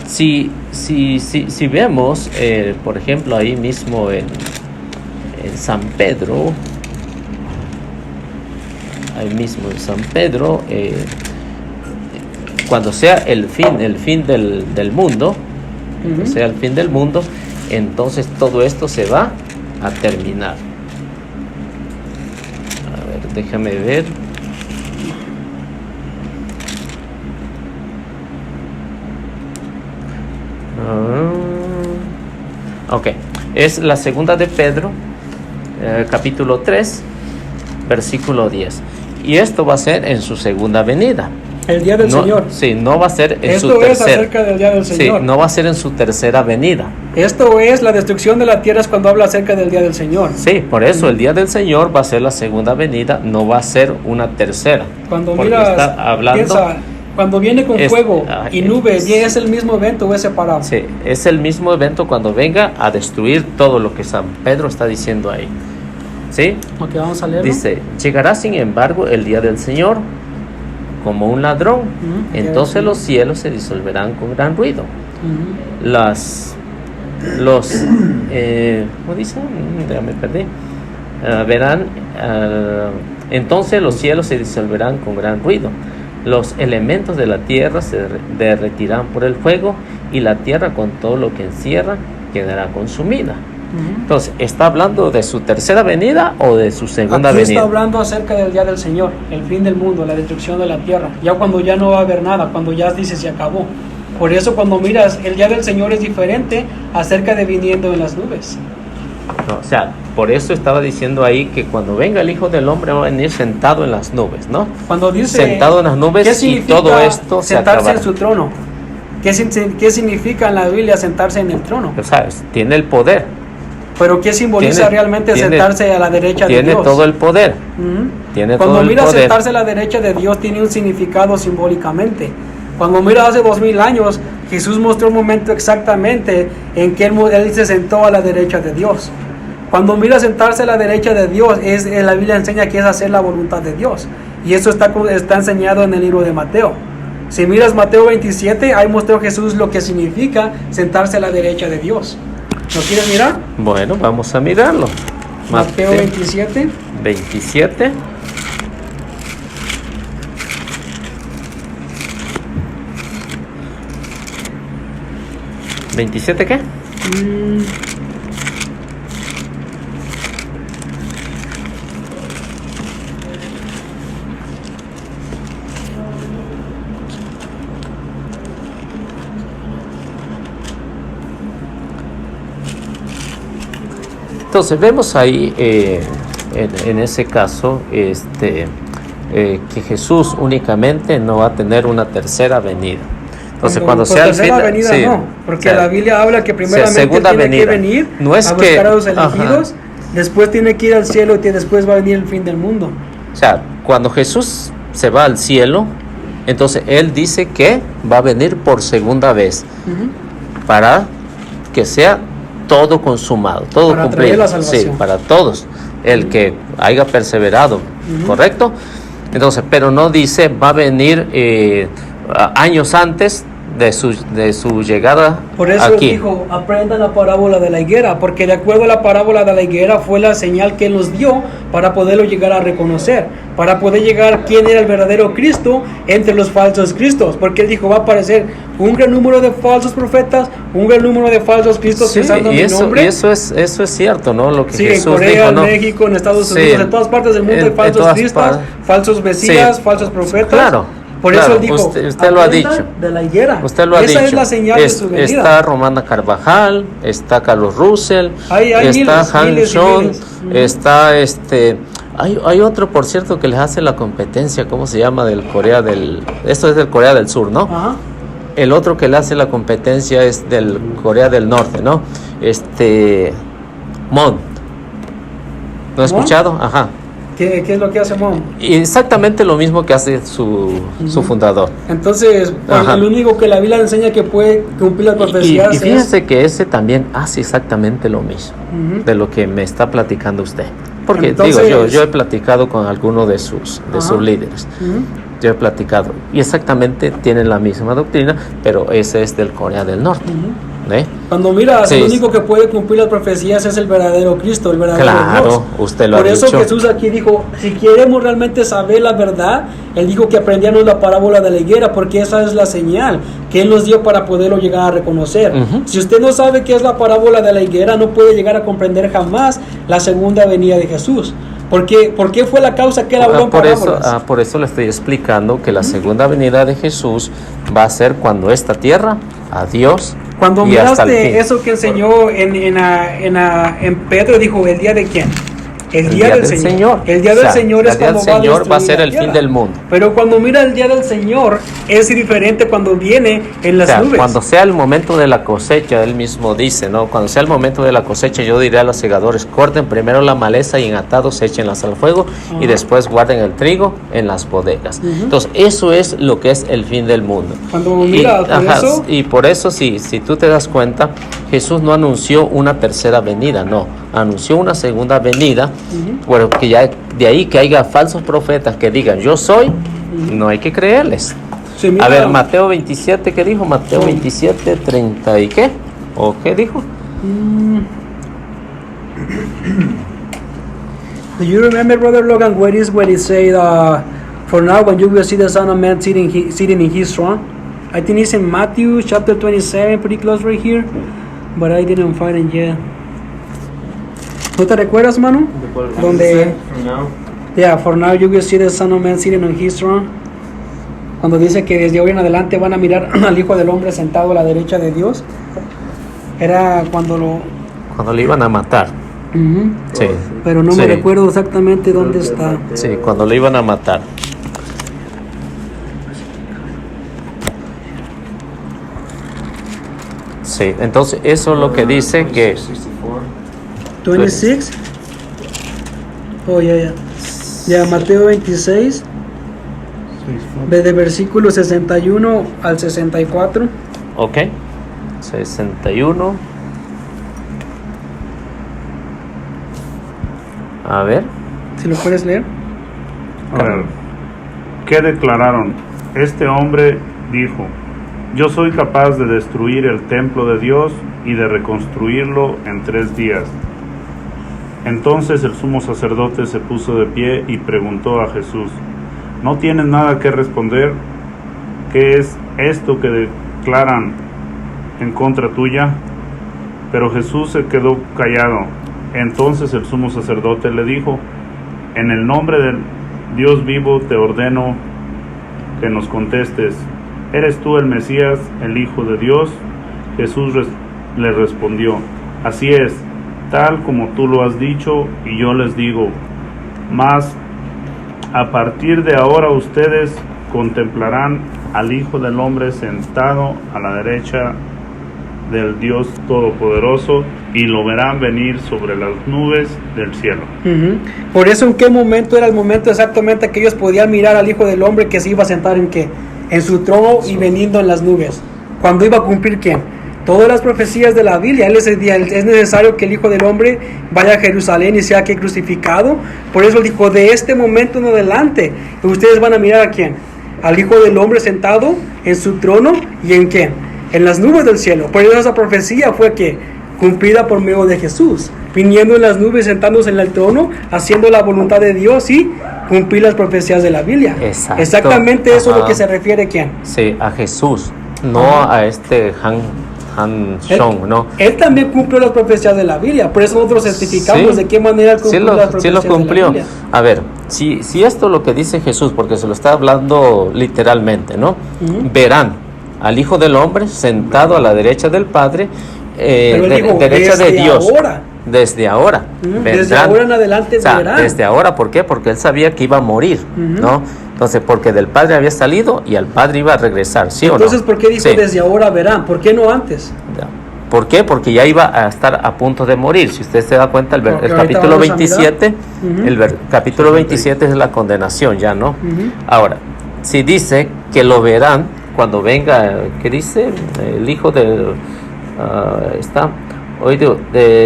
si vemos, por ejemplo, ahí mismo en San Pedro, cuando sea el fin del mundo, cuando sea el fin del mundo, entonces todo esto se va a terminar. A ver, déjame ver. Ok, es la segunda de Pedro, capítulo 3, versículo 10. Y esto va a ser en su segunda venida.
El día del Señor.
Sí, no va a ser en su tercera.
Esto es acerca del día del Señor.
Sí, no va a ser en su tercera venida.
Esto es la destrucción de la tierra, es cuando habla acerca del día del Señor.
Sí, por eso el día del Señor va a ser la segunda venida, no va a ser una tercera.
Cuando
porque
miras,
está hablando,
piensa, cuando viene con fuego y nubes, ¿y es el mismo evento o es separado?
Sí, es el mismo evento cuando venga a destruir todo lo que San Pedro está diciendo ahí. ¿Sí?
Ok, vamos a leerlo.
Dice, llegará sin embargo el día del Señor como un ladrón, entonces los cielos se disolverán con gran ruido. ¿Cómo dice? Ya me perdí. Entonces los cielos se disolverán con gran ruido. Los elementos de la tierra se derretirán por el fuego y la tierra con todo lo que encierra quedará consumida. Entonces, ¿está hablando de su tercera venida o de su segunda
Aquí
venida?
está hablando acerca del día del Señor, el fin del mundo, la destrucción de la tierra. Ya cuando ya no va a haber nada, cuando ya dice se acabó. Por eso cuando miras, el día del Señor es diferente acerca de viniendo en las nubes.
No, o sea, por eso estaba diciendo ahí que cuando venga el Hijo del Hombre va a venir sentado en las nubes, ¿no?
Cuando dice
sentado en las nubes y todo esto se
sentarse
acabará.
en su trono. ¿Qué significa en la Biblia sentarse en el trono?
O sea, tiene el poder.
Pero ¿qué simboliza realmente sentarse a la derecha de Dios?
Tiene todo el poder. Tiene
Cuando
todo el
mira
poder.
sentarse a la derecha de Dios tiene un significado simbólicamente. Cuando mira hace 2000 años, Jesús mostró un momento exactamente en que él se sentó a la derecha de Dios. Cuando mira sentarse a la derecha de Dios, la Biblia enseña que es hacer la voluntad de Dios. Y eso está enseñado en el libro de Mateo. Si miras Mateo 27, ahí mostró Jesús lo que significa sentarse a la derecha de Dios. ¿Lo quieres mirar?
Bueno, vamos a mirarlo.
Mateo 27.
27. ¿27 qué? Entonces vemos ahí en ese caso que Jesús únicamente no va a tener una tercera venida. Entonces cuando sea el
tercera venida
sí,
no, porque
o sea,
la Biblia habla que primeramente
segunda
tiene
venida.
que venir
No es
a
que,
buscar a los elegidos, después tiene que ir al cielo y después va a venir el fin del mundo.
O sea, cuando Jesús se va al cielo, entonces Él dice que va a venir por segunda vez para que sea todo consumado, todo
para
cumplido.
traer la salvación.
Sí, para todos, el que haya perseverado, ¿correcto? Entonces, pero no dice va a venir años antes de su llegada.
Por eso
aquí.
Él dijo, aprendan la parábola de la higuera, porque de acuerdo a la parábola de la higuera fue la señal que Él nos dio para poderlo llegar a reconocer, para poder llegar quién era el verdadero Cristo entre los falsos Cristos, porque Él dijo, va a aparecer un gran número de falsos profetas, un gran número de falsos Cristos pensando en mi nombre.
Y eso es cierto, ¿no? Lo que
Sí,
Jesús
en Corea,
dijo,
en
¿no?
México, en Estados Unidos, en todas partes del mundo hay falsos Cristos, falsos Mesías, falsos profetas.
Claro.
Por eso Él dijo,
usted lo ha dicho.
De la higuera.
Usted lo ha
Esa
dicho.
es la señal de su venida.
Está Romana Carvajal, está Carlos Russell,
Hay
está
miles,
Han
miles y
Sean,
miles.
está hay otro, por cierto, que les hace la competencia, ¿cómo se llama? Esto es del Corea del Sur, ¿no?
Ajá.
El otro que le hace la competencia es del Corea del Norte, ¿no? Mon. ¿Lo ha escuchado? Ajá.
¿Qué es lo que hace Mon?
Exactamente lo mismo que hace su fundador.
Entonces, el único que la Biblia enseña que puede cumplir las profecías
y fíjense que ese también hace exactamente lo mismo de lo que me está platicando usted. Porque
entonces,
yo he platicado con alguno de sus líderes. Yo he platicado y exactamente tienen la misma doctrina, pero ese es del Corea del Norte.
Cuando miras,
Sí.
el único que puede cumplir las profecías es el verdadero Cristo, el verdadero Dios.
Claro, usted lo ha dicho.
Por eso Jesús aquí dijo, si queremos realmente saber la verdad, Él dijo que aprendíamos la parábola de la higuera, porque esa es la señal que Él nos dio para poderlo llegar a reconocer. Si usted no sabe qué es la parábola de la higuera, no puede llegar a comprender jamás la segunda venida de Jesús. ¿Por qué fue la causa que Él habló en parábolas?
Por eso le estoy explicando que la segunda venida de Jesús va a ser cuando esta tierra, adiós.
Cuando
y hasta el
miraste
fin.
eso que enseñó en Pedro, dijo, ¿el día de quién? El día del Señor. El día del Señor es cuando
va a ser el fin del mundo.
Pero cuando mira el día del Señor es diferente cuando viene en las nubes.
Cuando sea el momento de la cosecha, él mismo dice, ¿no? Cuando sea el momento de la cosecha, yo diré a los segadores, corten primero la maleza y en atados échenlas al fuego y después guarden el trigo en las bodegas. Entonces, eso es lo que es el fin del mundo.
Cuando mira eso.
Y por eso, si tú te das cuenta, Jesús no anunció una tercera venida, no. Anunció una segunda venida, bueno, que ya de ahí que haya falsos profetas que digan, yo soy, no hay que creerles.
Sí, mira.
A ver, Mateo 27, ¿qué dijo? Mateo 27, 30 y qué? ¿O qué dijo?
Do you remember, Brother Logan, where he said, for now when you will see the Son of Man sitting in his throne? I think it's in Matthew chapter 27, pretty close right here, but I didn't find it yet. ¿No te recuerdas, Manu? Donde, for now you will see the Son of Man sitting on his throne. Cuando dice que desde hoy en adelante van a mirar al Hijo del Hombre sentado a la derecha de Dios. Era cuando
le iban a matar. Sí.
Pero no me recuerdo exactamente dónde está.
Sí, cuando le iban a matar. Sí, entonces eso es lo que dice que
26. Oh, ya, Mateo 26. Desde versículo 61 al 64.
Ok. 61. A ver.
Si lo puedes leer.
A ver. ¿Qué declararon? Este hombre dijo: yo soy capaz de destruir el templo de Dios y de reconstruirlo en 3 días. Entonces el sumo sacerdote se puso de pie y preguntó a Jesús: ¿no tienes nada que responder? ¿Qué es esto que declaran en contra tuya? Pero Jesús se quedó callado. Entonces el sumo sacerdote le dijo: en el nombre del Dios vivo te ordeno que nos contestes. ¿Eres tú el Mesías, el Hijo de Dios? Jesús le respondió: así es, tal como tú lo has dicho, y yo les digo, mas a partir de ahora ustedes contemplarán al Hijo del Hombre sentado a la derecha del Dios Todopoderoso, y lo verán venir sobre las nubes del cielo.
Por eso, ¿en qué momento era el momento exactamente que ellos podían mirar al Hijo del Hombre que se iba a sentar en qué? En su trono y veniendo en las nubes. ¿Cuándo iba a cumplir quién? Todas las profecías de la Biblia. Él ese día es necesario que el Hijo del Hombre vaya a Jerusalén y sea aquí crucificado. Por eso dijo: de este momento en adelante ustedes van a mirar a quién, al Hijo del Hombre sentado en su trono y en quién, en las nubes del cielo. Por eso esa profecía fue que cumplida por medio de Jesús, viniendo en las nubes, sentándose en el trono, haciendo la voluntad de Dios y cumplir las profecías de la Biblia.
Exacto.
Exactamente eso es lo que se refiere quién.
Sí, a Jesús, no a este Han Shong, ¿no?
Él también cumplió las profecías de la Biblia, por eso nosotros certificamos de qué manera cumplió las profecías
sí lo cumplió.
de la Biblia.
A ver, si esto es lo que dice Jesús, porque se lo está hablando literalmente, ¿no? Verán al Hijo del Hombre sentado a la derecha del Padre, derecha de Dios. Desde ahora.
Desde ahora en adelante verán.
Desde ahora, ¿por qué? Porque él sabía que iba a morir, ¿no? Entonces, porque del Padre había salido y al Padre iba a regresar, ¿sí o no?
Entonces, ¿por qué dijo desde ahora verán? ¿Por qué no antes?
¿Por qué? Porque ya iba a estar a punto de morir. Si usted se da cuenta, el capítulo 27, capítulo 27 es la condenación ya, ¿no? Ahora, si dice que lo verán cuando venga, ¿qué dice? El Hijo del...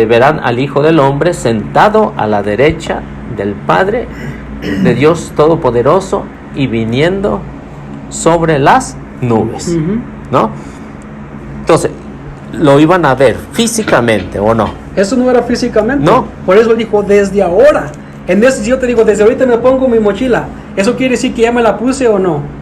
verán al Hijo del Hombre sentado a la derecha del Padre de Dios Todopoderoso y viniendo sobre las nubes, ¿no? Entonces, ¿lo iban a ver físicamente o no?
Eso no era físicamente.
No.
Por eso dijo desde ahora. En ese, si yo te digo, desde ahorita me pongo mi mochila, ¿eso quiere decir que ya me la puse o no?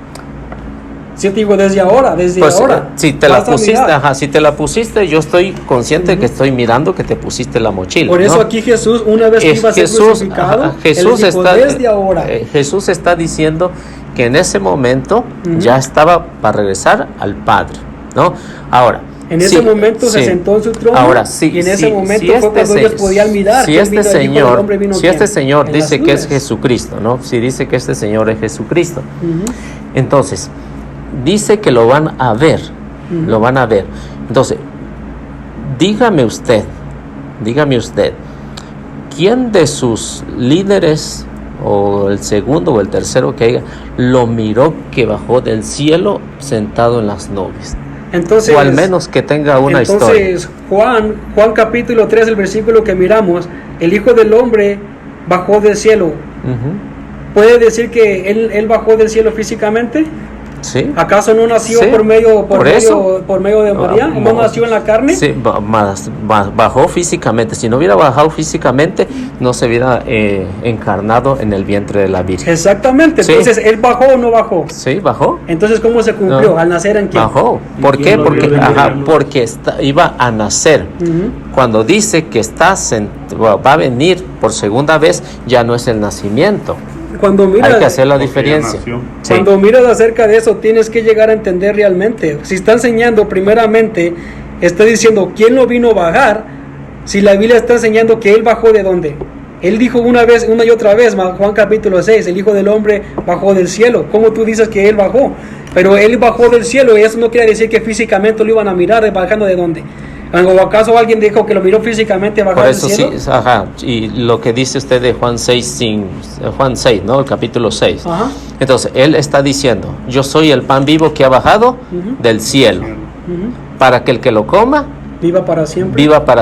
Si te digo desde ahora, ahora.
Si te la pusiste, si te la pusiste, yo estoy consciente de que estoy mirando que te pusiste la mochila.
Por eso aquí Jesús, una vez que iba a ser crucificado,
Jesús
él dijo,
está
desde ahora.
Jesús está diciendo que en ese momento ya estaba para regresar al Padre, ¿no? Ahora,
En ese momento se sentó en su trono.
Ahora, sí,
y en ese momento fue cuando ellos podían mirar.
Si este Señor dice que es Jesucristo, ¿no? Si dice que este Señor es Jesucristo, entonces dice que lo van a ver, lo van a ver. Entonces, dígame usted, ¿quién de sus líderes, o el segundo o el tercero que haya, lo miró que bajó del cielo sentado en las nubes?
Entonces,
o al menos que tenga una historia.
Entonces, Juan capítulo 3, el versículo que miramos, el Hijo del Hombre bajó del cielo. ¿Puede decir que él bajó del cielo físicamente?
Sí.
¿Acaso no nació por medio de María? ¿No nació en la carne?
Sí, bajó físicamente. Si no hubiera bajado físicamente, no se hubiera encarnado en el vientre de la Virgen.
Exactamente. Sí. Entonces, ¿él bajó o no bajó?
Sí, bajó.
Entonces, ¿cómo se cumplió? ¿Al nacer en quién?
Bajó. ¿Por qué? Porque iba a nacer. Cuando dice que va a venir por segunda vez, ya no es el nacimiento. Hay que hacer la diferencia.
Cuando miras acerca de eso, tienes que llegar a entender realmente. Si está enseñando, primeramente, está diciendo quién lo vino a bajar. Si la Biblia está enseñando que él bajó, ¿de dónde? Él dijo una y otra vez, Juan capítulo 6, el Hijo del Hombre bajó del cielo. ¿Cómo tú dices que él bajó? Pero él bajó del cielo, y eso no quiere decir que físicamente lo iban a mirar, bajando ¿de dónde? ¿O acaso alguien dijo que lo miró físicamente bajar del cielo?
Por eso sí, y lo que dice usted de Juan 6, ¿no? El capítulo 6. Entonces, él está diciendo, yo soy el pan vivo que ha bajado del cielo, para que el que lo coma,
viva para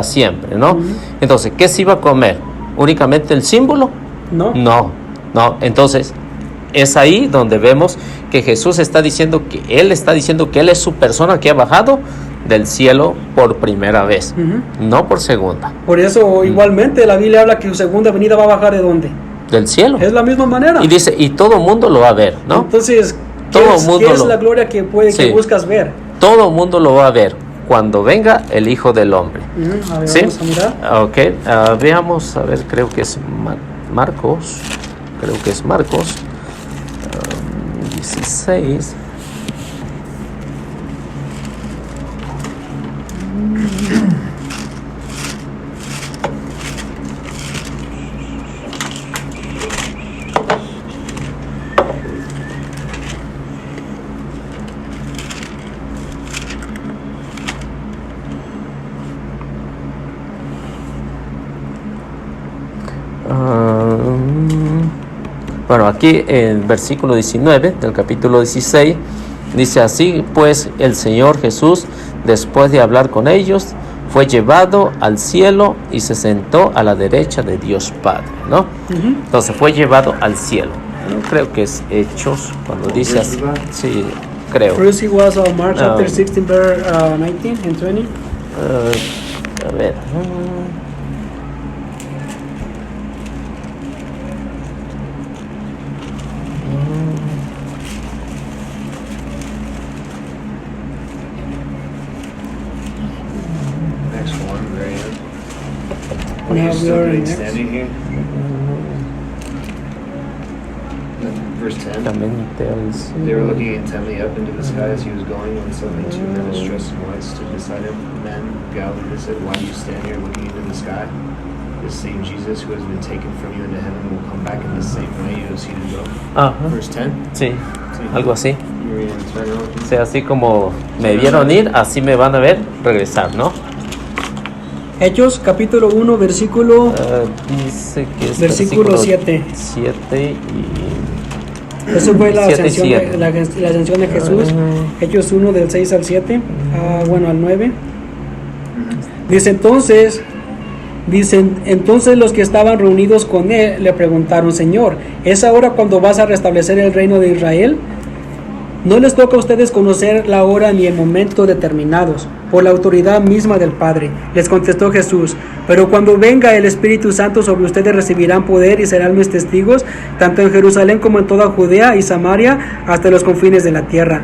siempre,
¿no? Entonces, ¿qué se iba a comer? ¿Únicamente el símbolo? No. Entonces, es ahí donde vemos que Jesús está diciendo que él es su persona que ha bajado del cielo por primera vez, no por segunda.
Por eso, igualmente, la Biblia habla que su segunda venida va a bajar ¿de dónde?
Del cielo.
Es la misma manera.
Y dice, y todo mundo lo va a ver, ¿no?
Entonces, ¿qué es la gloria que buscas ver?
Todo mundo lo va a ver cuando venga el Hijo del Hombre.
A ver, vamos a mirar.
Ok, veamos, a ver, creo que es Marcos 16. Bueno, aquí en versículo 19 del capítulo 16 dice así: pues el Señor Jesús, después de hablar con ellos, fue llevado al cielo y se sentó a la derecha de Dios Padre, ¿no? Entonces fue llevado al cielo. Yo creo que es Hechos, cuando dice así. Sí, creo.
First he was on Mark chapter 16, verse 19 and 20.
A ver.
Standing here. Verse 10. They were looking intently up into the sky as he was going, when suddenly two men dressed in white stood beside him. Men of Galilee, they said, why do you stand here looking into the sky? This same Jesus who has been taken from you into heaven will come back in the same way you have seen him go. Verse 10.
Sí, algo así. O sea, así como me vieron ir, así me van a ver regresar, ¿no?
Hechos capítulo 1 versículo
dice que es
versículo 7 y eso fue la ascensión de Jesús. Hechos 1 del 6 al 7 al 9. Dice entonces los que estaban reunidos con él le preguntaron: Señor, ¿es ahora cuando vas a restablecer el reino de Israel? No les toca a ustedes conocer la hora ni el momento determinados por la autoridad misma del Padre. Les contestó Jesús: pero cuando venga el Espíritu Santo sobre ustedes recibirán poder y serán mis testigos, tanto en Jerusalén como en toda Judea y Samaria, hasta los confines de la tierra.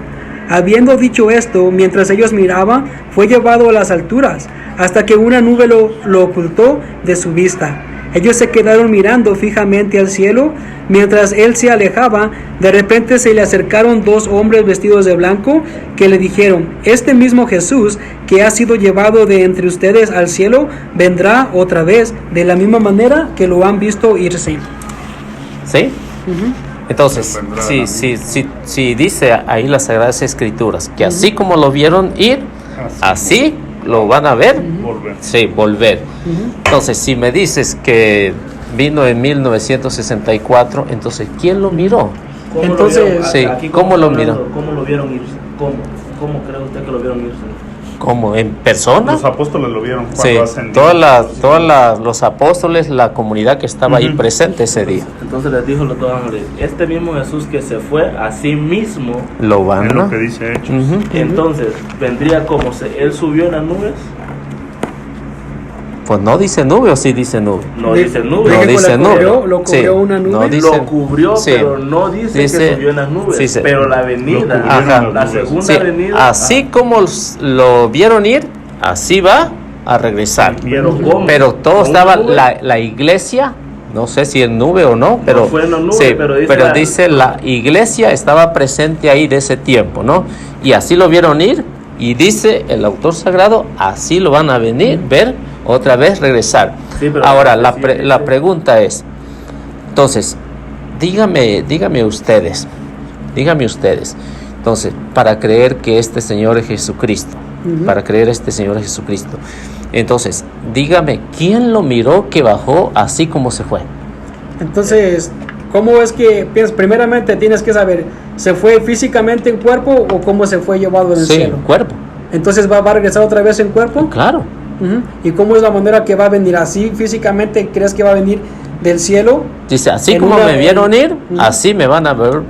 Habiendo dicho esto, mientras ellos miraban, fue llevado a las alturas, hasta que una nube lo ocultó de su vista. Ellos se quedaron mirando fijamente al cielo. Mientras él se alejaba, de repente se le acercaron 2 hombres vestidos de blanco que le dijeron: este mismo Jesús que ha sido llevado de entre ustedes al cielo vendrá otra vez de la misma manera que lo han visto irse.
¿Sí? Entonces, si dice ahí las Sagradas Escrituras que así como lo vieron ir, así lo van a ver, sí, volver. Entonces, si me dices que vino en 1964, entonces ¿quién lo miró? ¿Cómo lo miró?
¿Cómo lo vieron irse? ¿Cómo cree usted que lo vieron irse?
¿Cómo? ¿En persona?
Los apóstoles lo vieron cuando ascendió.
Todos los apóstoles, la comunidad que estaba ahí presente ese día.
Entonces les dijo los 2 ángeles: este mismo Jesús que se fue, a sí mismo
lo van a...
Es lo que dice Hechos.
Entonces, vendría como él subió en las nubes.
Pues no dice nube, o sí dice nube.
No dice nube.
No dice nube.
Lo cubrió una nube.
No dice,
lo cubrió, pero no dice que subió en las nubes. Pero la venida, la segunda venida.
Así como lo vieron ir, así va a regresar. Pero todo estaba, la iglesia, no sé si en nube o no, pero,
no fue en la nube,
pero dice la iglesia estaba presente ahí de ese tiempo, ¿no? Y así lo vieron ir, y dice el autor sagrado, así lo van a ver otra vez regresar. Ahora, la pregunta es, entonces, dígame ustedes, entonces, para creer que este Señor es Jesucristo, entonces, dígame, ¿quién lo miró que bajó así como se fue?
Entonces, ¿cómo es que piensas? Primeramente tienes que saber, ¿se fue físicamente en cuerpo o cómo se fue llevado en el cielo?
Sí, en cuerpo.
Entonces, ¿va a regresar otra vez en cuerpo?
Claro.
¿Y cómo es la manera que va a venir? ¿Así físicamente crees que va a venir del cielo?
Dice, así como me vieron ir, así me van a ver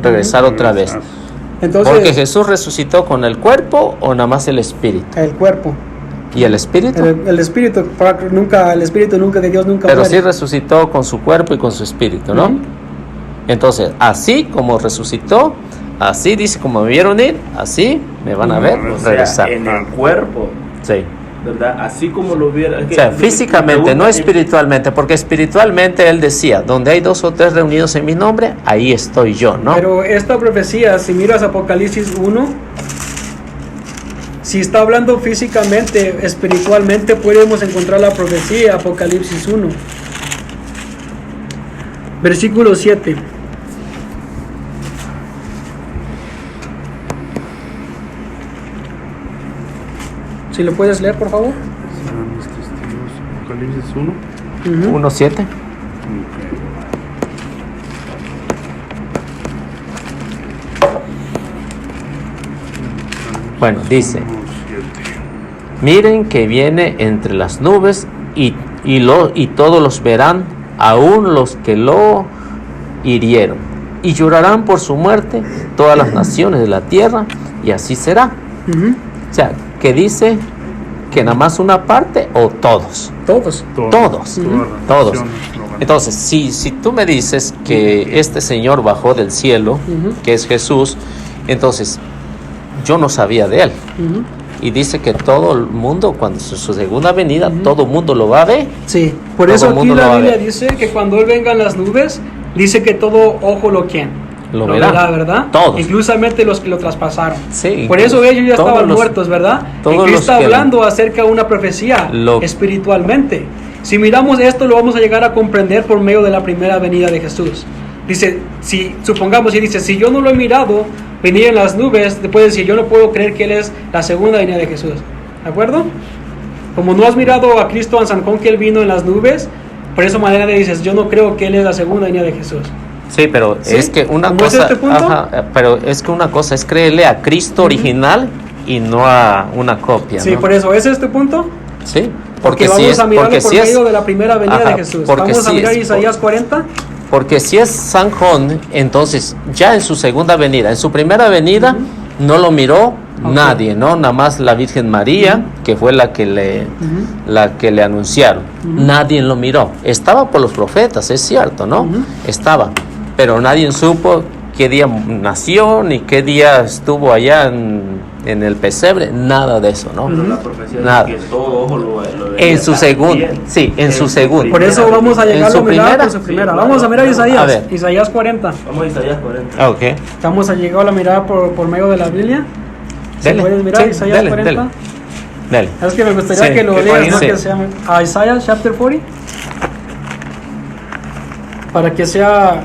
regresar otra vez.
Entonces,
porque Jesús resucitó con el cuerpo o nada más el espíritu.
El cuerpo.
¿Y el espíritu?
El espíritu nunca de Dios nunca
pero
muere.
Sí resucitó con su cuerpo y con su espíritu, ¿no? Entonces, así como resucitó, así dice, como me vieron ir, así me van a ver regresar.
En el cuerpo.
Sí.
¿Verdad? Así como lo viera.
O sea, físicamente, no espiritualmente, porque espiritualmente él decía, donde hay 2 o 3 reunidos en mi nombre, ahí estoy yo, ¿no?
Pero esta profecía, si miras Apocalipsis 1, si está hablando físicamente, espiritualmente, podemos encontrar la profecía, Apocalipsis 1, versículo 7. Si lo puedes leer, por favor.
Serán mis testigos. Apocalipsis 1.
1:7. Bueno, dice: miren que viene entre las nubes y todos los verán, aún los que lo hirieron, y llorarán por su muerte todas las naciones de la tierra, y así será. O sea, que dice que nada más una parte o todos. Todos. Entonces, si tú me dices que este Señor bajó del cielo, que es Jesús, entonces yo no sabía de él. Y dice que todo el mundo, cuando su segunda venida, todo el mundo lo va a ver.
Sí, por eso aquí la Biblia dice que cuando él venga en las nubes, dice que todo ojo lo verá, ¿verdad?
Todos.
Inclusamente los que lo traspasaron.
Sí,
por eso ellos ya estaban muertos, ¿verdad?
Todos
y está hablando acerca de una profecía espiritualmente. Si miramos esto, lo vamos a llegar a comprender por medio de la primera venida de Jesús. Dice, si yo no lo he mirado venir en las nubes, te puede decir, yo no puedo creer que Él es la segunda venida de Jesús. ¿De acuerdo? Como no has mirado a Cristo en San Juan que Él vino en las nubes, por esa manera le dices, yo no creo que Él es la segunda venida de Jesús.
Sí, pero ¿sí? Es que una cosa, pero es que una cosa es creerle a Cristo original y no a una copia.
Sí,
¿no?
Por eso, ¿es este punto?
Sí,
porque vamos a mirarlo por medio de la primera venida de Jesús. Vamos a mirar Isaías 40.
Porque si es San Juan, entonces ya en su segunda venida, en su primera venida no lo miró nadie, ¿no? Nada más la Virgen María, que fue la que le anunciaron. Nadie lo miró. Estaba por los profetas, es cierto, ¿no? Estaba, pero nadie supo qué día nació ni qué día estuvo allá en el pesebre, nada de eso, ¿no?
Pero la profecía
Nada.
dice que todo ojo lo
En su segundo, sí, en su segundo.
Por eso vamos a llegar a mirar por su
Sí,
primera.
claro.
Vamos a mirar Isaías.
A ver.
Isaías 40.
Vamos a Isaías 40.
Ok.
Vamos a llegar a mirar por medio de la Biblia. Si
Dele.
puedes mirar
Sí,
Isaías
dele,
40.
Dale.
Es que me gustaría
Sí,
que lo
que
leas, ¿no?
sí.
Que se llame Isaiah chapter 40. Para que sea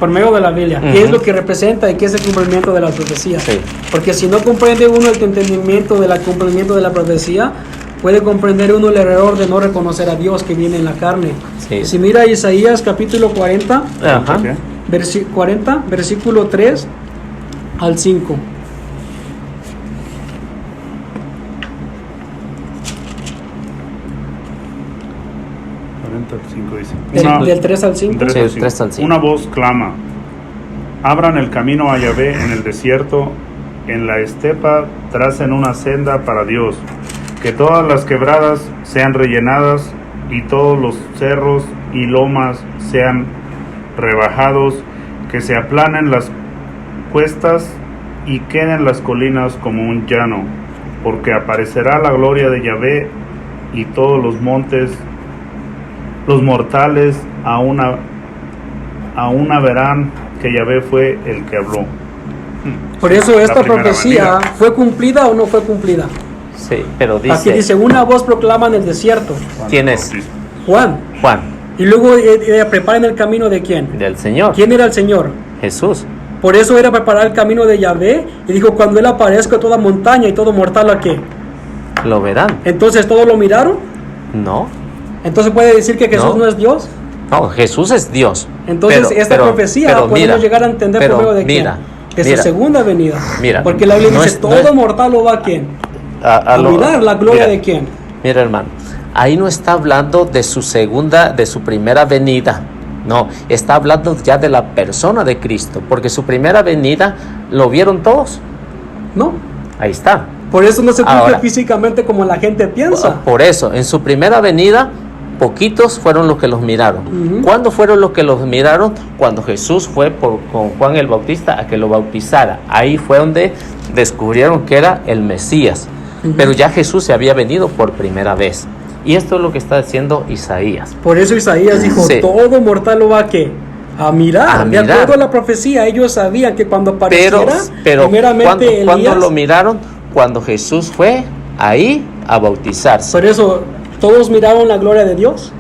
por medio de la Biblia. ¿Qué es lo que representa y qué es el cumplimiento de la profecía?
Sí.
Porque si no comprende uno el entendimiento del cumplimiento de la profecía, puede comprender uno el error de no reconocer a Dios que viene en la carne.
Sí.
Si mira Isaías capítulo 40,
Ajá.
¿Qué?
40, versículo 3 al 5.
45 dice.
Del 3 al 5.
Sí, 3 al 5.
Una voz clama: abran el camino a Yahvé en el desierto, en la estepa tracen una senda para Dios, que todas las quebradas sean rellenadas y todos los cerros y lomas sean rebajados, que se aplanen las cuestas y queden las colinas como un llano, porque aparecerá la gloria de Yahvé y todos los montes, los mortales aún verán que Yahvé fue el que habló.
Por eso esta
La primera
profecía
venida.
fue cumplida o no fue cumplida.
Sí, pero
Aquí
dice,
dice, una voz proclama en el desierto.
¿quién es?
Juan.
Juan,
Y luego preparan el camino de quién.
del Señor,
¿Quién era el Señor?
Jesús.
Por eso era preparar el camino de Yahvé. Y dijo, cuando Él aparezca toda montaña y todo mortal, ¿a qué?
¿Lo verán?
Entonces, ¿todos lo miraron?
No,
Entonces, ¿puede decir que Jesús
No.
no es Dios?
no, Jesús es Dios.
Entonces, esta profecía
pero
podemos
mira,
llegar a entender
pero
por medio de
mira,
quién. De
mira,
su segunda venida.
Mira,
Porque la Biblia
no
dice,
es- no
todo
es-
mortal lo va a quién.
a lo-
mirar la gloria
mira,
de quién.
Mira, hermano, ahí no está hablando de su primera venida. No, está hablando ya de la persona de Cristo, porque su primera venida lo vieron todos.
No.
Ahí está.
Por eso no se cumple
Ahora.
físicamente como la gente piensa.
Por eso, en su primera venida, poquitos fueron los que los miraron.
Ujú.
¿Cuándo fueron los que los miraron? Cuando Jesús fue con Juan el Bautista a que lo bautizara. Ahí fue donde descubrieron que era el Mesías.
Ujú.
Pero ya Jesús se había venido por primera vez. Y esto es lo que está diciendo Isaías.
Por eso Isaías dijo,
Sí.
todo mortal lo va a qué? A mirar.
A
De
mirar.
acuerdo a la profecía, ellos sabían que cuando apareciera,
Pero
primeramente
¿cuándo
Elías.
lo miraron? Cuando Jesús fue ahí a bautizarse.
Por eso, todos miraron la gloria de Dios.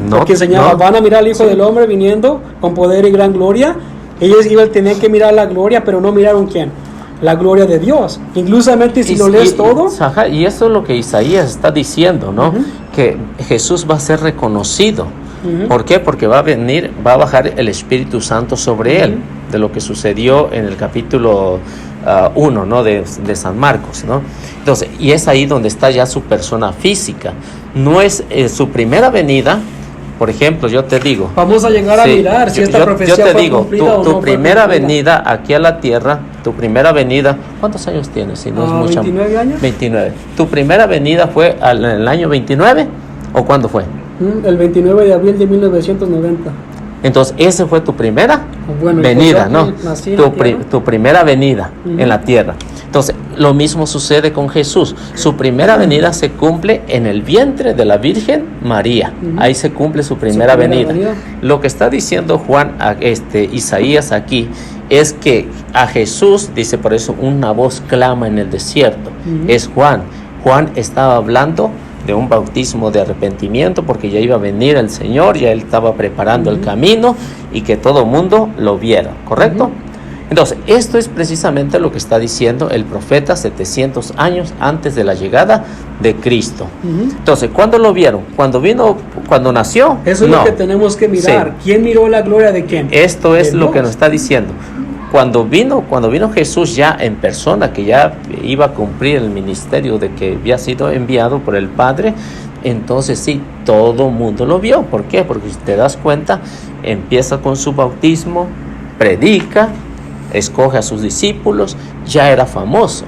Porque enseñaba,
no.
van a mirar al Hijo del Hombre viniendo con poder y gran gloria. Ellos iban a tener que mirar la gloria, pero no miraron quién. La gloria de Dios. Inclusamente si lo lees todo.
Ajá, y eso es lo que Isaías está diciendo, ¿no?
Ujú.
Que Jesús va a ser reconocido.
Ujú.
¿Por qué? Porque va a bajar el Espíritu Santo sobre él, de lo que sucedió en el capítulo 1, ¿no? de San Marcos, ¿no? Entonces, y es ahí donde está ya su persona física. No es su primera venida. Por ejemplo, yo te digo,
Vamos a llegar a
sí,
mirar si esta
yo
profecía
te
fue
digo,
cumplida o
tu
no fue
primera
cumplida.
venida aquí a la tierra, tu primera venida, ¿cuántos años tienes? Si no es mucha,
29 años.
29. ¿Tu primera venida fue en el año 29 o cuándo fue?
El 29 de abril de 1990.
Entonces, esa fue tu primera
Bueno,
venida,
pues,
¿no?
yo nací en la tierra.
Tu primera venida
Ujú.
en la tierra. Entonces, lo mismo sucede con Jesús. Su primera venida se cumple en el vientre de la Virgen María.
Ujú.
Ahí se cumple su primera venida. Lo que está diciendo Isaías aquí es que a Jesús, dice por eso, una voz clama en el desierto.
Ujú.
Es Juan. Juan estaba hablando de un bautismo de arrepentimiento porque ya iba a venir el Señor, ya él estaba preparando el camino y que todo mundo lo viera, ¿correcto?
Ujú.
Entonces, esto es precisamente lo que está diciendo el profeta 700 años antes de la llegada de Cristo.
Ujú.
Entonces, ¿cuándo lo vieron? ¿Cuando nació?
Eso es
No.
lo que tenemos que mirar.
Sí.
¿Quién miró la gloria de quién?
Esto es
De
lo que
Dios.
nos está diciendo. Cuando vino Jesús ya en persona, que ya iba a cumplir el ministerio de que había sido enviado por el Padre, entonces sí, todo mundo lo vio. ¿Por qué? Porque si te das cuenta, empieza con su bautismo, predica, escoge a sus discípulos, ya era famoso,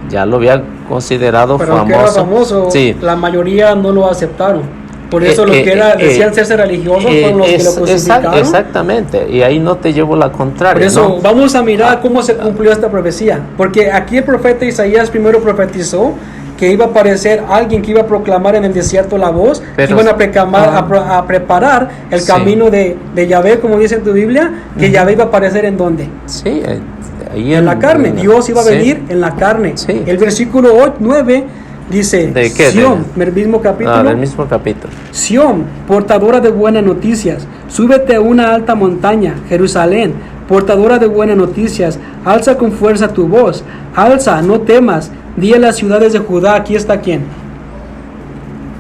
ya lo había considerado
Pero aunque
famoso.
era famoso,
Sí.
la mayoría no lo aceptaron. Por eso los que decían serse religiosos fueron los que lo crucificaron.
Exactamente, y ahí no te llevo la contraria.
Por eso
¿no?
vamos a mirar cómo se cumplió esta profecía. Porque aquí el profeta Isaías primero profetizó que iba a aparecer alguien que iba a proclamar en el desierto la voz, que iban a preparar el camino de Yahvé, como dice en tu Biblia, que Yahvé iba a aparecer ¿en dónde?
Sí, ahí
en la carne. Dios iba a venir en la carne.
Sí.
El versículo 9 dice,
¿de qué?
Sión, del mismo capítulo.
Del mismo capítulo.
Sión, portadora de buenas noticias, súbete a una alta montaña, Jerusalén, portadora de buenas noticias, alza con fuerza tu voz, alza, no temas, di a las ciudades de Judá, aquí está quién.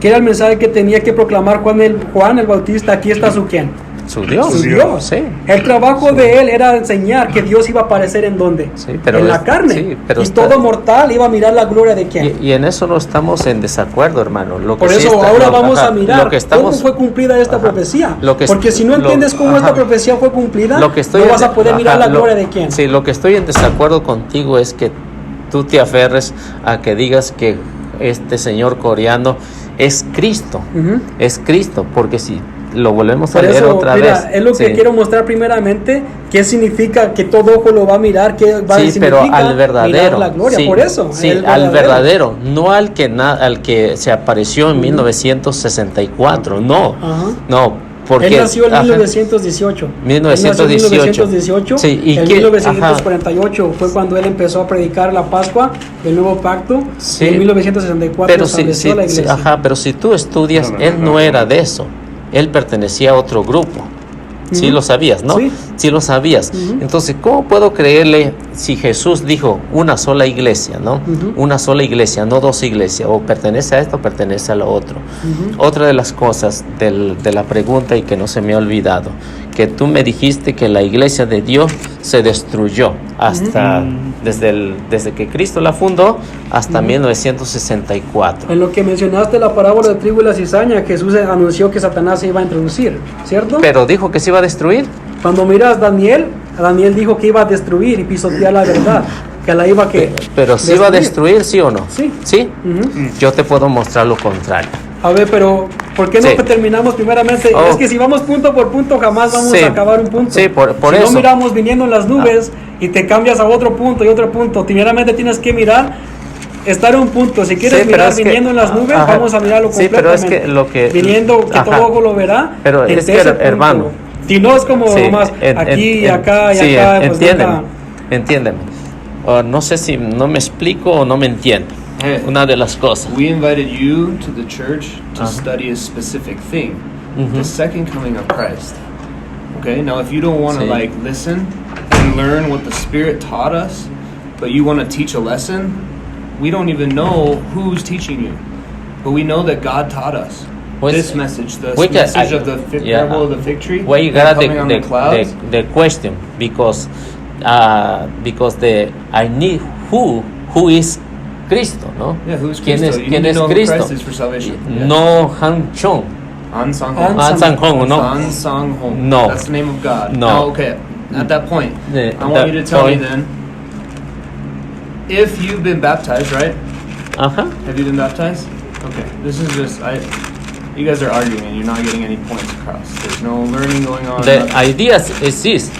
¿Qué era el mensaje que tenía que proclamar Juan el Bautista? Aquí está su quién.
Su Dios.
Su Dios.
Sí.
El trabajo de él era enseñar que Dios iba a aparecer en dónde.
Sí, pero
en la carne.
Sí, pero
y todo mortal iba a mirar la gloria de quién.
Y en eso no estamos en desacuerdo, hermano.
Por eso ahora vamos a mirar cómo fue cumplida esta profecía. Porque si no entiendes cómo esta profecía fue cumplida, no vas a poder mirar la gloria de quién.
Sí, lo que estoy en desacuerdo contigo es que tú te aferres a que digas que este señor coreano es Cristo. Es Cristo, porque si lo volvemos a leer otra vez.
Es lo que quiero mostrar primeramente, qué significa que todo ojo lo va a mirar, qué va a significar
pero al verdadero,
la gloria, por eso.
Sí, al verdadero, no al que se apareció en 1964, no, porque
él nació en 1918.
1918.
Sí, y en 1948 fue cuando él empezó a predicar la Pascua, el nuevo pacto. Sí. Y en 1964
pero
estableció la iglesia.
Pero si tú estudias, él no era de eso. Él pertenecía a otro grupo. Sí lo sabías, ¿no? Sí lo sabías. Entonces, ¿cómo puedo creerle si Jesús dijo una sola iglesia, ¿no? Una sola iglesia, no dos iglesias, o pertenece a esto o pertenece a lo otro? Otra de las cosas de la pregunta y que no se me ha olvidado, que tú me dijiste que la iglesia de Dios se destruyó hasta desde que Cristo la fundó hasta 1964.
En lo que mencionaste la parábola de trigo y la cizaña, Jesús anunció que Satanás se iba a introducir, ¿cierto?
Pero dijo que se iba a destruir.
Cuando miras Daniel dijo que iba a destruir y pisotear la verdad, que la iba a
pero ¿se iba a destruir, sí o no?
Sí.
¿Sí? Yo te puedo mostrar lo contrario.
A ver, pero ¿por qué no terminamos primeramente? Es que si vamos punto por punto jamás vamos a acabar un punto.
Sí, por
si
eso.
no miramos viniendo en las nubes y te cambias a otro punto y otro punto, primeramente tienes que mirar, estar en un punto. Si quieres mirar viniendo en las nubes, vamos a mirarlo completamente.
Sí, pero es que
viniendo, que todo ojo lo verá.
Pero es que, hermano.
Si no es como más aquí y acá y acá.
Entiéndeme. No sé si no me explico o no me entiendo. Una de las cosas.
We invited you to the church to study a specific thing, the second coming of Christ. Okay, now if you don't want to listen and learn what the Spirit taught us, but you want to teach a lesson, we don't even know who's teaching you, but we know that God taught us this message, the message of the parable of the fig tree.
Where you got the question because I need who is Cristo, ¿no?
Yeah, who's
¿Quién
Cristo?
es Cristo?
Christ is for salvation.
No Han Chong.
An Sang Hong.
An Sang Hong, no.
An Sang Hong.
No.
That's the name of God.
No.
Now, okay, at that point, I want you to tell me then, if you've been baptized, right? Have you been baptized? Okay, this is just, you guys are arguing and you're not getting any points across. There's no learning going on.
The ideas exist,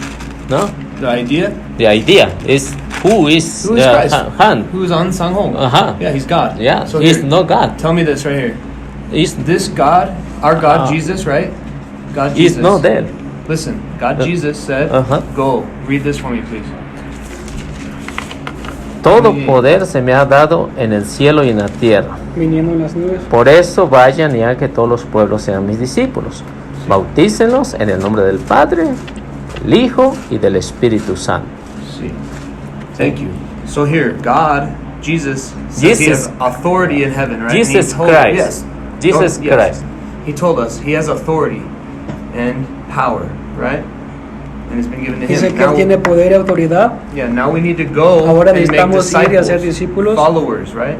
no?
The idea?
The idea is who is
Christ?
Han?
Who is An Sang Hong? Yeah, he's God.
Yeah,
so
he's
here,
not God.
Tell me this right here.
Is
this God, our God Jesus, right? God Jesus.
He's not there.
Listen, God Jesus said, go, read this for me, please.
Todo poder se me ha dado en el cielo y en la tierra.
Viniendo en las nubes.
Por eso vayan y hagan que todos los pueblos sean mis discípulos. Bautícenlos en el nombre del Padre, del Hijo y del Espíritu Santo.
Sí. Thank you. So here, God, Jesus says he has authority in heaven, right?
Jesus Christ. Jesus Christ.
He told us he has authority and power, right? And it's been given to him.
Dice que él tiene poder y autoridad.
Yeah, now we need to go
Ahora
and make
discípulos,
followers, right?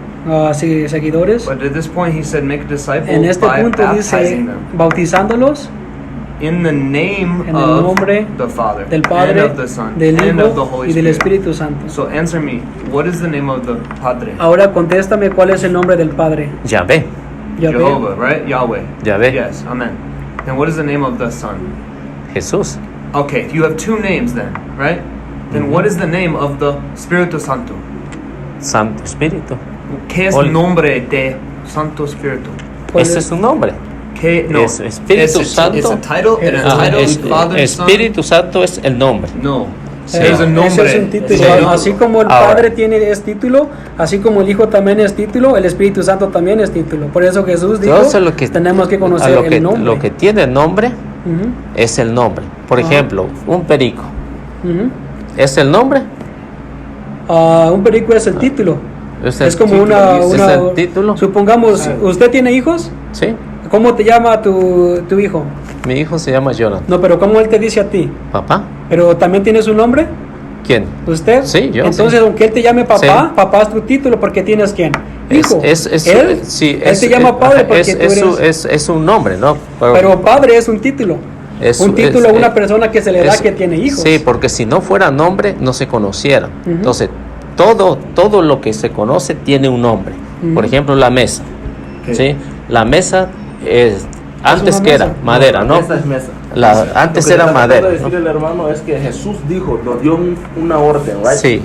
Seguidores.
But at this point he said make disciples
en este
by
punto
baptizing
dice,
them.
Bautizándolos
in the name
en el nombre
of the Father,
del Padre,
and of the Son,
del
and
Hijo
of the Holy
y del
Spirit.
Espíritu Santo.
So answer me, what is the name of the Padre?
Ahora contéstame cuál es el nombre del Padre.
Yahvé.
Jehovah, right? Yahweh.
Yahweh.
Yes, amen. Then what is the name of the Son?
Jesús.
Okay, you have two names then, right? Then what is the name of the Espíritu Santo?
Santo Espíritu.
¿Qué es el nombre de Santo Espíritu?
Ese es su nombre.
¿Qué? No.
Es Espíritu Santo.
¿Es a title?
Espíritu Santo es el nombre.
No.
Sí.
Es un nombre.
Ese es un título. Así como el Padre es título, así como el Hijo también es título, el Espíritu Santo también es título. Por eso Jesús dijo, tenemos que conocer el nombre.
Lo que tiene nombre es el nombre. Por ejemplo, un perico. ¿Es el nombre?
Un perico es el título. Es como
¿Es el título?
Supongamos, ¿usted tiene hijos?
Sí.
¿Cómo te llama tu hijo?
Mi hijo se llama Jonathan.
No, pero ¿cómo él te dice a ti?
¿Papá?
¿Pero también tiene su nombre?
¿Quién?
¿Usted?
Sí, yo.
Entonces, aunque él te llame papá, papá es tu título porque tienes ¿quién? Hijo. Él te llama padre porque tú eres...
Es un nombre, ¿no?
Pero padre es un título. Un título a una persona que se le da que tiene hijos.
Sí, porque si no fuera nombre, no se conociera. Entonces, todo lo que se conoce tiene un nombre. Por ejemplo, la mesa. ¿Sí? La mesa antes que era madera, ¿no?
Esta es mesa.
Antes era madera.
Lo que está tratando de decir el hermano es que Jesús dijo, nos dio una orden, ¿right?
Sí.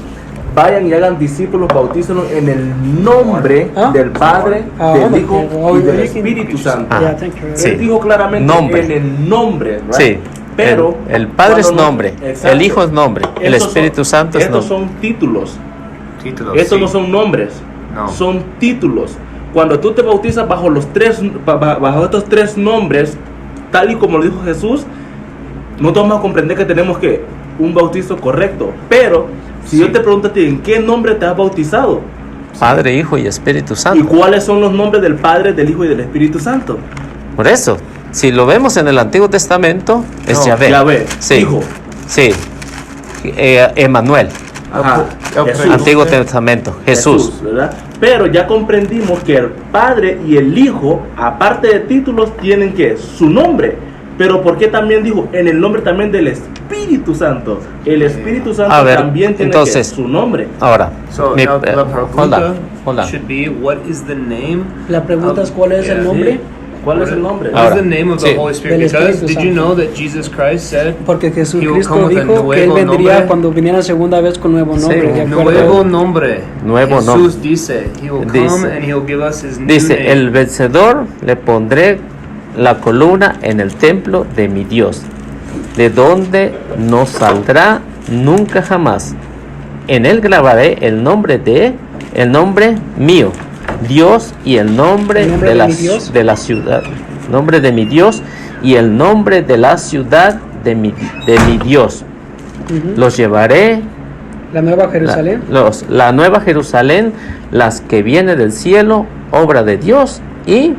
Vayan y hagan discípulos, bautícenlos en el nombre del Padre, del Hijo y del Espíritu Santo. Él dijo claramente en el nombre, ¿right?
Sí.
Pero
el Padre es nombre, el Hijo es nombre, el Espíritu Santo es nombre.
Estos son títulos. Estos no son nombres, son títulos. Cuando tú te bautizas bajo estos tres nombres, tal y como lo dijo Jesús, no te vamos a comprender que tenemos un bautizo correcto. Pero si yo te pregunto a ti, ¿en qué nombre te has bautizado?
Padre, Hijo y Espíritu Santo.
¿Y cuáles son los nombres del Padre, del Hijo y del Espíritu Santo?
Por eso, si lo vemos en el Antiguo Testamento, es Yahvé.
Yahvé,
sí.
Hijo.
Sí. Emmanuel.
Ajá.
Antiguo Testamento, Jesús.
¿Verdad? Pero ya comprendimos que el Padre y el Hijo, aparte de títulos, tienen su nombre. Pero ¿por qué también dijo en el nombre también del Espíritu Santo? El Espíritu Santo también tiene su nombre.
Ahora,
la pregunta should be, what is the name?
La pregunta es ¿cuál es el nombre?
¿Cuál es el nombre?
What is the name of the Holy Spirit? Because did you know that Jesus Christ said
porque Jesucristo dijo que él vendría cuando viniera segunda vez con nuevo nombre.
Nuevo nombre.
Jesús
dice, he will come and he will give us his new
dice,
name.
el vencedor le pondré la columna en el templo de mi Dios, de donde no saldrá nunca jamás. En él grabaré el nombre mío, Dios, y el nombre de la ciudad, nombre de mi Dios y el nombre de la ciudad de mi Dios. Los llevaré,
la nueva Jerusalén,
la nueva Jerusalén, las que viene del cielo, obra de Dios y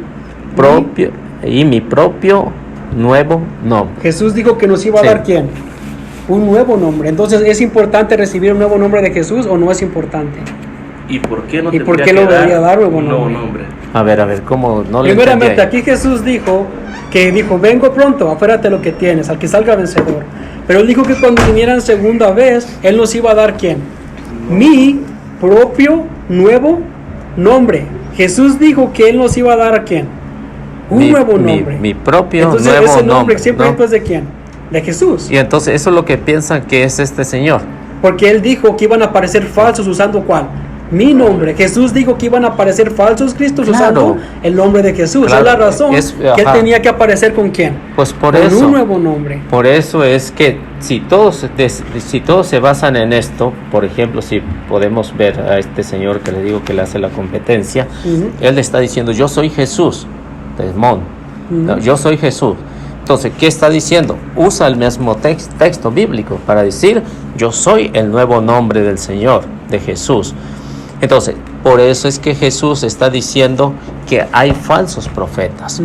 mi propio nuevo nombre.
Jesús dijo que nos iba a dar ¿quién? Un nuevo nombre. Entonces, ¿es importante recibir un nuevo nombre de Jesús o no es importante?
¿Y por qué no
lo debería dar un nuevo nombre?
A ver, ¿cómo no le
primeramente, aquí Jesús dijo, vengo pronto, afuérate lo que tienes, al que salga vencedor. Pero él dijo que cuando vinieran segunda vez, él nos iba a dar ¿quién? Mi propio nuevo nombre. Jesús dijo que él nos iba a dar ¿a quién? Un nuevo nombre.
Mi propio
entonces,
nuevo
ese nombre
nombre.
Siempre es de ¿quién? De Jesús.
Y entonces eso es lo que piensan que es este Señor.
Porque él dijo que iban a aparecer falsos usando ¿cuál? Mi nombre. Jesús dijo que iban a aparecer falsos cristos usando el nombre de Jesús. Es la razón que él tenía que aparecer ¿con quién?
Pues
con un nuevo nombre.
Por eso es que si todos se basan en esto, por ejemplo, si podemos ver a este señor que le digo que le hace la competencia, él le está diciendo, yo soy Jesús, yo soy Jesús. Entonces, ¿qué está diciendo? Usa el mismo texto bíblico para decir, yo soy el nuevo nombre del Señor, de Jesús. Entonces, por eso es que Jesús está diciendo que hay falsos profetas,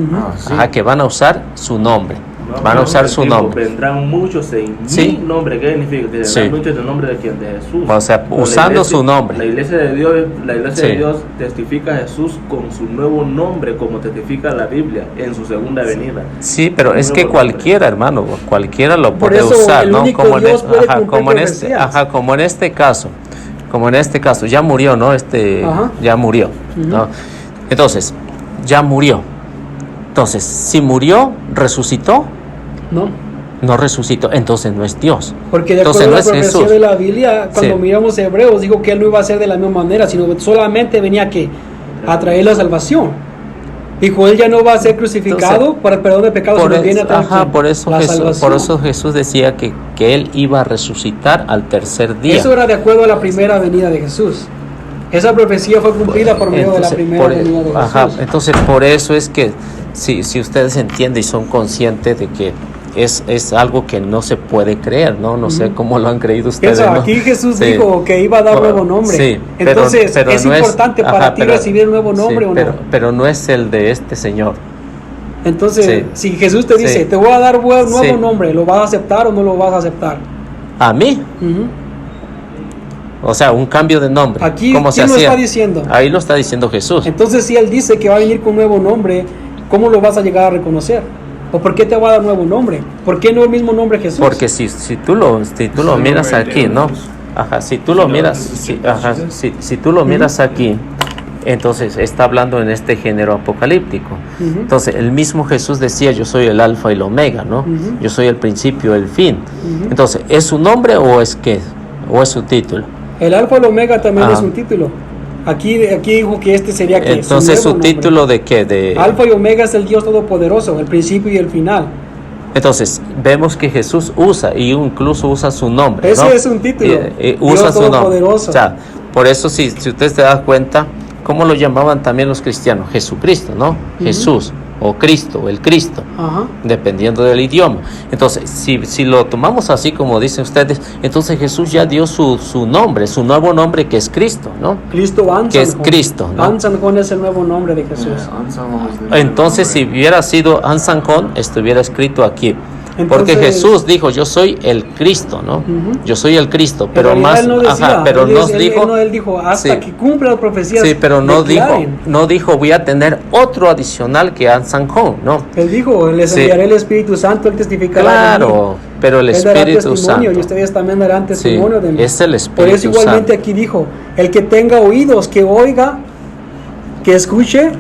que van a usar su nombre. Van a usar su nombre.
Vendrán muchos en mi nombre. ¿Qué significa? Que vendrán muchos en el nombre de quién? De Jesús.
O sea, usando su nombre.
La iglesia de Dios testifica a Jesús con su nuevo nombre, como testifica la Biblia en su segunda venida.
Sí, pero es que cualquiera, hermano, cualquiera lo puede usar, ¿no? Como en este caso, ya murió, ¿no? Ya murió, ¿no? Entonces, ya murió. Entonces, si murió, ¿resucitó? No resucitó, entonces no es Dios.
Porque de acuerdo a la profecía de la Biblia, cuando miramos Hebreos, dijo que Él no iba a ser de la misma manera, sino solamente venía a traer la salvación. Dijo, Él ya no va a ser crucificado para el perdón de pecados, sino viene a traer la salvación.
Por eso Jesús decía que Él iba a resucitar al tercer día.
Eso era de acuerdo a la primera venida de Jesús. Esa profecía fue cumplida por medio de la primera venida de Jesús.
Entonces, por eso es que si ustedes entienden y son conscientes de que es algo que no se puede creer, ¿no? Sé cómo lo han creído ustedes.
¿no? Aquí Jesús dijo que iba a dar nuevo nombre. Sí, entonces, pero ¿es importante para ti recibir el nuevo nombre o no?
Pero no es el de este Señor.
Entonces, si Jesús te dice, te voy a dar un nuevo nombre, ¿lo vas a aceptar o no lo vas a aceptar?
¿A mí? O sea, un cambio de nombre.
Aquí, ¿quién lo está diciendo?
Ahí lo está diciendo Jesús.
Entonces, si Él dice que va a venir con un nuevo nombre, ¿cómo lo vas a llegar a reconocer? ¿O por qué te va a dar nuevo nombre? ¿Por qué no el mismo nombre Jesús?
Porque si tú lo miras aquí, ¿no? Si tú lo miras, si tú lo miras aquí, entonces está hablando en este género apocalíptico. Entonces, el mismo Jesús decía, yo soy el alfa y el omega, ¿no? Yo soy el principio y el fin. Entonces, ¿es su nombre o es qué? ¿O es su título?
El alfa y el omega también es un título. Aquí dijo que este sería que
entonces su título de qué, de
Alfa y Omega es el Dios todopoderoso, el principio y el final.
Entonces vemos que Jesús usa y incluso usa su nombre.
Ese es un título.
Usa su nombre. O sea, por eso si usted se da cuenta, ¿cómo lo llamaban también los cristianos? Jesucristo, ¿no? Jesús o Cristo, el Cristo, dependiendo del idioma. Entonces, si lo tomamos así como dicen ustedes, entonces Jesús ya dio su nombre, su nuevo nombre, que es Cristo, ¿no?
Cristo Ansanjon.
Que es Cristo, ¿no?
Ansanjon es el nuevo nombre de Jesús.
Entonces, si hubiera sido Ansanjon, estuviera escrito aquí. Entonces, porque Jesús dijo, yo soy el Cristo, ¿no? Yo soy el Cristo, pero más,
él no decía,
pero
él dijo hasta que cumpla la profecía.
Sí, pero no dijo voy a tener otro adicional que Ansanjon, ¿no?
Él dijo, les enviaré el Espíritu Santo, él testificará.
Claro, pero el Espíritu Santo.
Y ustedes también darán testimonio de mí.
Es el Espíritu
Por eso igualmente
Santo.
Aquí dijo, el que tenga oídos, que oiga, que escuche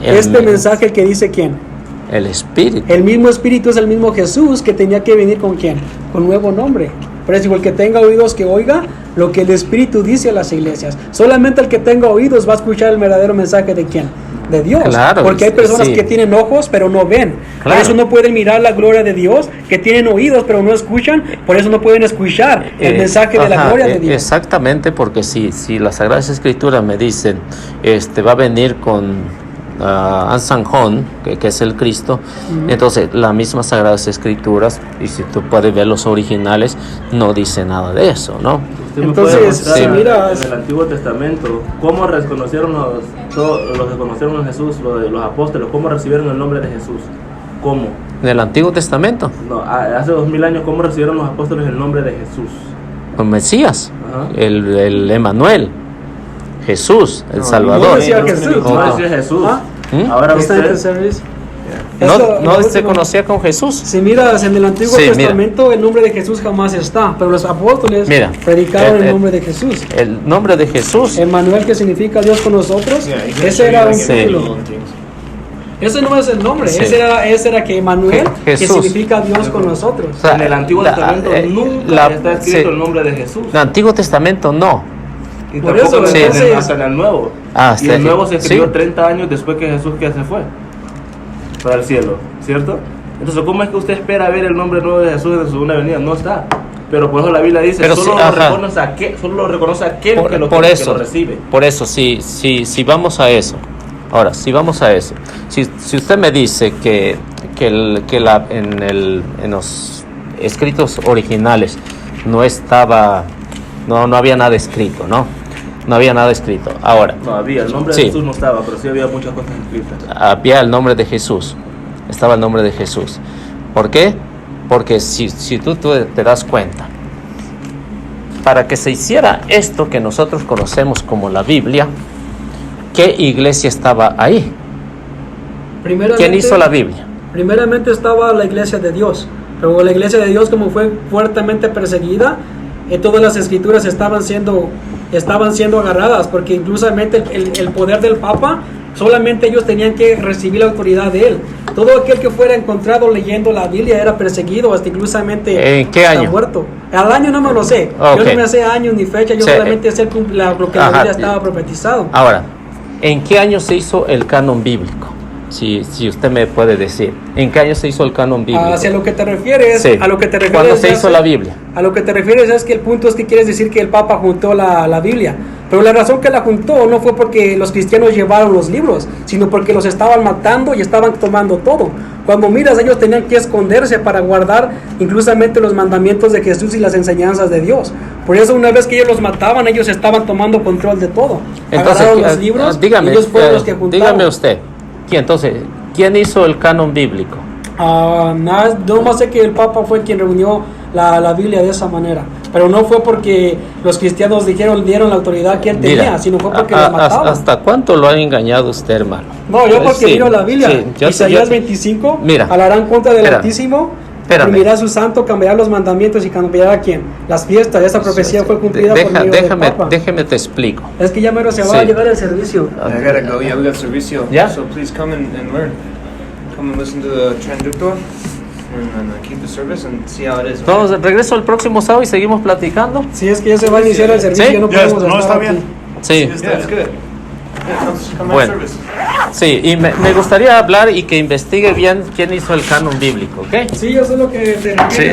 este mensaje, el que dice quién.
El Espíritu.
El mismo Espíritu es el mismo Jesús que tenía que venir con quién, con nuevo nombre. Por eso el que tenga oídos que oiga lo que el Espíritu dice a las iglesias. Solamente el que tenga oídos va a escuchar el verdadero mensaje de quién, de Dios.
Claro,
porque hay personas que tienen ojos pero no ven. Claro. Por eso no pueden mirar la gloria de Dios, que tienen oídos pero no escuchan. Por eso no pueden escuchar el mensaje de la gloria de Dios.
Exactamente, porque si las Sagradas Escrituras me dicen, va a venir con Ansanjon, que es el Cristo, entonces las mismas Sagradas Escrituras, y si tú puedes ver los originales, no dice nada de eso, ¿no?
Entonces, mira, en el Antiguo Testamento, ¿cómo reconocieron los que conocieron a Jesús, los apóstoles, cómo recibieron el nombre de Jesús? ¿Cómo?
¿En el Antiguo Testamento?
No, hace 2000 años, ¿cómo recibieron los apóstoles el nombre de Jesús?
El Mesías, el Emanuel. Jesús, el Salvador.
No decía Jesús.
No decía Jesús. Ahora usted...
No se conocía con Jesús.
Si miras en el Antiguo Testamento, el nombre de Jesús jamás está, pero los apóstoles predicaron el nombre de Jesús.
El nombre de Jesús.
Emanuel, que significa Dios con nosotros. Ese era un título. Ese no es el nombre, ese era que Emanuel, que significa Dios con nosotros.
O sea, en el Antiguo Testamento nunca está escrito el nombre de Jesús.
En el Antiguo Testamento no.
Y por eso, hasta en el Nuevo. Y el Nuevo se escribió 30 años después que Jesús se fue para el cielo, ¿cierto? Entonces, ¿cómo es que usted espera ver el nombre nuevo de Jesús en su segunda venida? No está. Pero por eso la Biblia dice, solo lo reconoce aquel que lo recibe.
Por eso, si vamos a eso. Ahora, si vamos a eso. Si usted me dice que en los escritos originales no había nada escrito, ¿no? No había nada escrito. Ahora.
No había, el nombre de Jesús no estaba, pero sí había muchas cosas escritas.
Había el nombre de Jesús. Estaba el nombre de Jesús. ¿Por qué? Porque si tú te das cuenta, para que se hiciera esto que nosotros conocemos como la Biblia, ¿qué iglesia estaba ahí? ¿Quién hizo la Biblia?
Primeramente estaba la iglesia de Dios. Pero la iglesia de Dios, como fue fuertemente perseguida, todas las escrituras estaban siendo agarradas, porque inclusamente el poder del Papa Solamente ellos tenían que recibir la autoridad de él. Todo aquel que fuera encontrado leyendo la Biblia era perseguido, hasta inclusivamente
¿En qué año?
muerto. Al año no me lo sé.
Okay.
Yo no me sé años ni fecha, yo solamente sé lo que la Biblia estaba profetizado.
Ahora, ¿en qué año se hizo el canon bíblico? Si usted me puede decir, ¿en qué año se hizo el canon bíblico?
Hacia lo que te refieres,
sí.
a lo que te refieres.
¿Cuándo se hizo la Biblia?
A lo que te refieres es que el punto es que quieres decir que el Papa juntó la Biblia. Pero la razón que la juntó no fue porque los cristianos llevaron los libros, sino porque los estaban matando y estaban tomando todo. Cuando miras, ellos tenían que esconderse para guardar inclusamente los mandamientos de Jesús y las enseñanzas de Dios. Por eso una vez que ellos los mataban, ellos estaban tomando control de todo.
Entonces,
agarraron los libros,
dígame,
ellos fueron los que juntaron.
dígame usted, ¿quién hizo el canon bíblico?
No más sé que el Papa fue quien reunió la Biblia de esa manera, pero no fue porque los cristianos dieron la autoridad que él tenía, sino fue porque lo mataban.
¿Hasta cuánto lo ha engañado usted, hermano?
No, yo porque miro la Biblia.
Sí,
Isaías 25,
mira,
hablarán contra del Altísimo, primirá su santo, cambiará los mandamientos y cambiará quién, las fiestas. Esa profecía fue cumplida por medio del Papa.
Déjeme te explico.
Es que ya mero se va a llegar el servicio.
I gotta go. Yeah, we got servicio.
Yeah.
So please come and learn. Come and listen to the transductor and keep the service and see how it is.
Entonces, regreso el próximo sábado y seguimos platicando.
Si es que ya se va a iniciar el servicio,
¿Sí?
no podemos
no
estar
está
aquí.
bien.
Sí.
Yeah, it's good. Yeah, come
Bueno.
service.
Sí, y me gustaría hablar y que investigue bien quién hizo el canon bíblico, ¿ok?
Sí, eso es lo que te
Sí.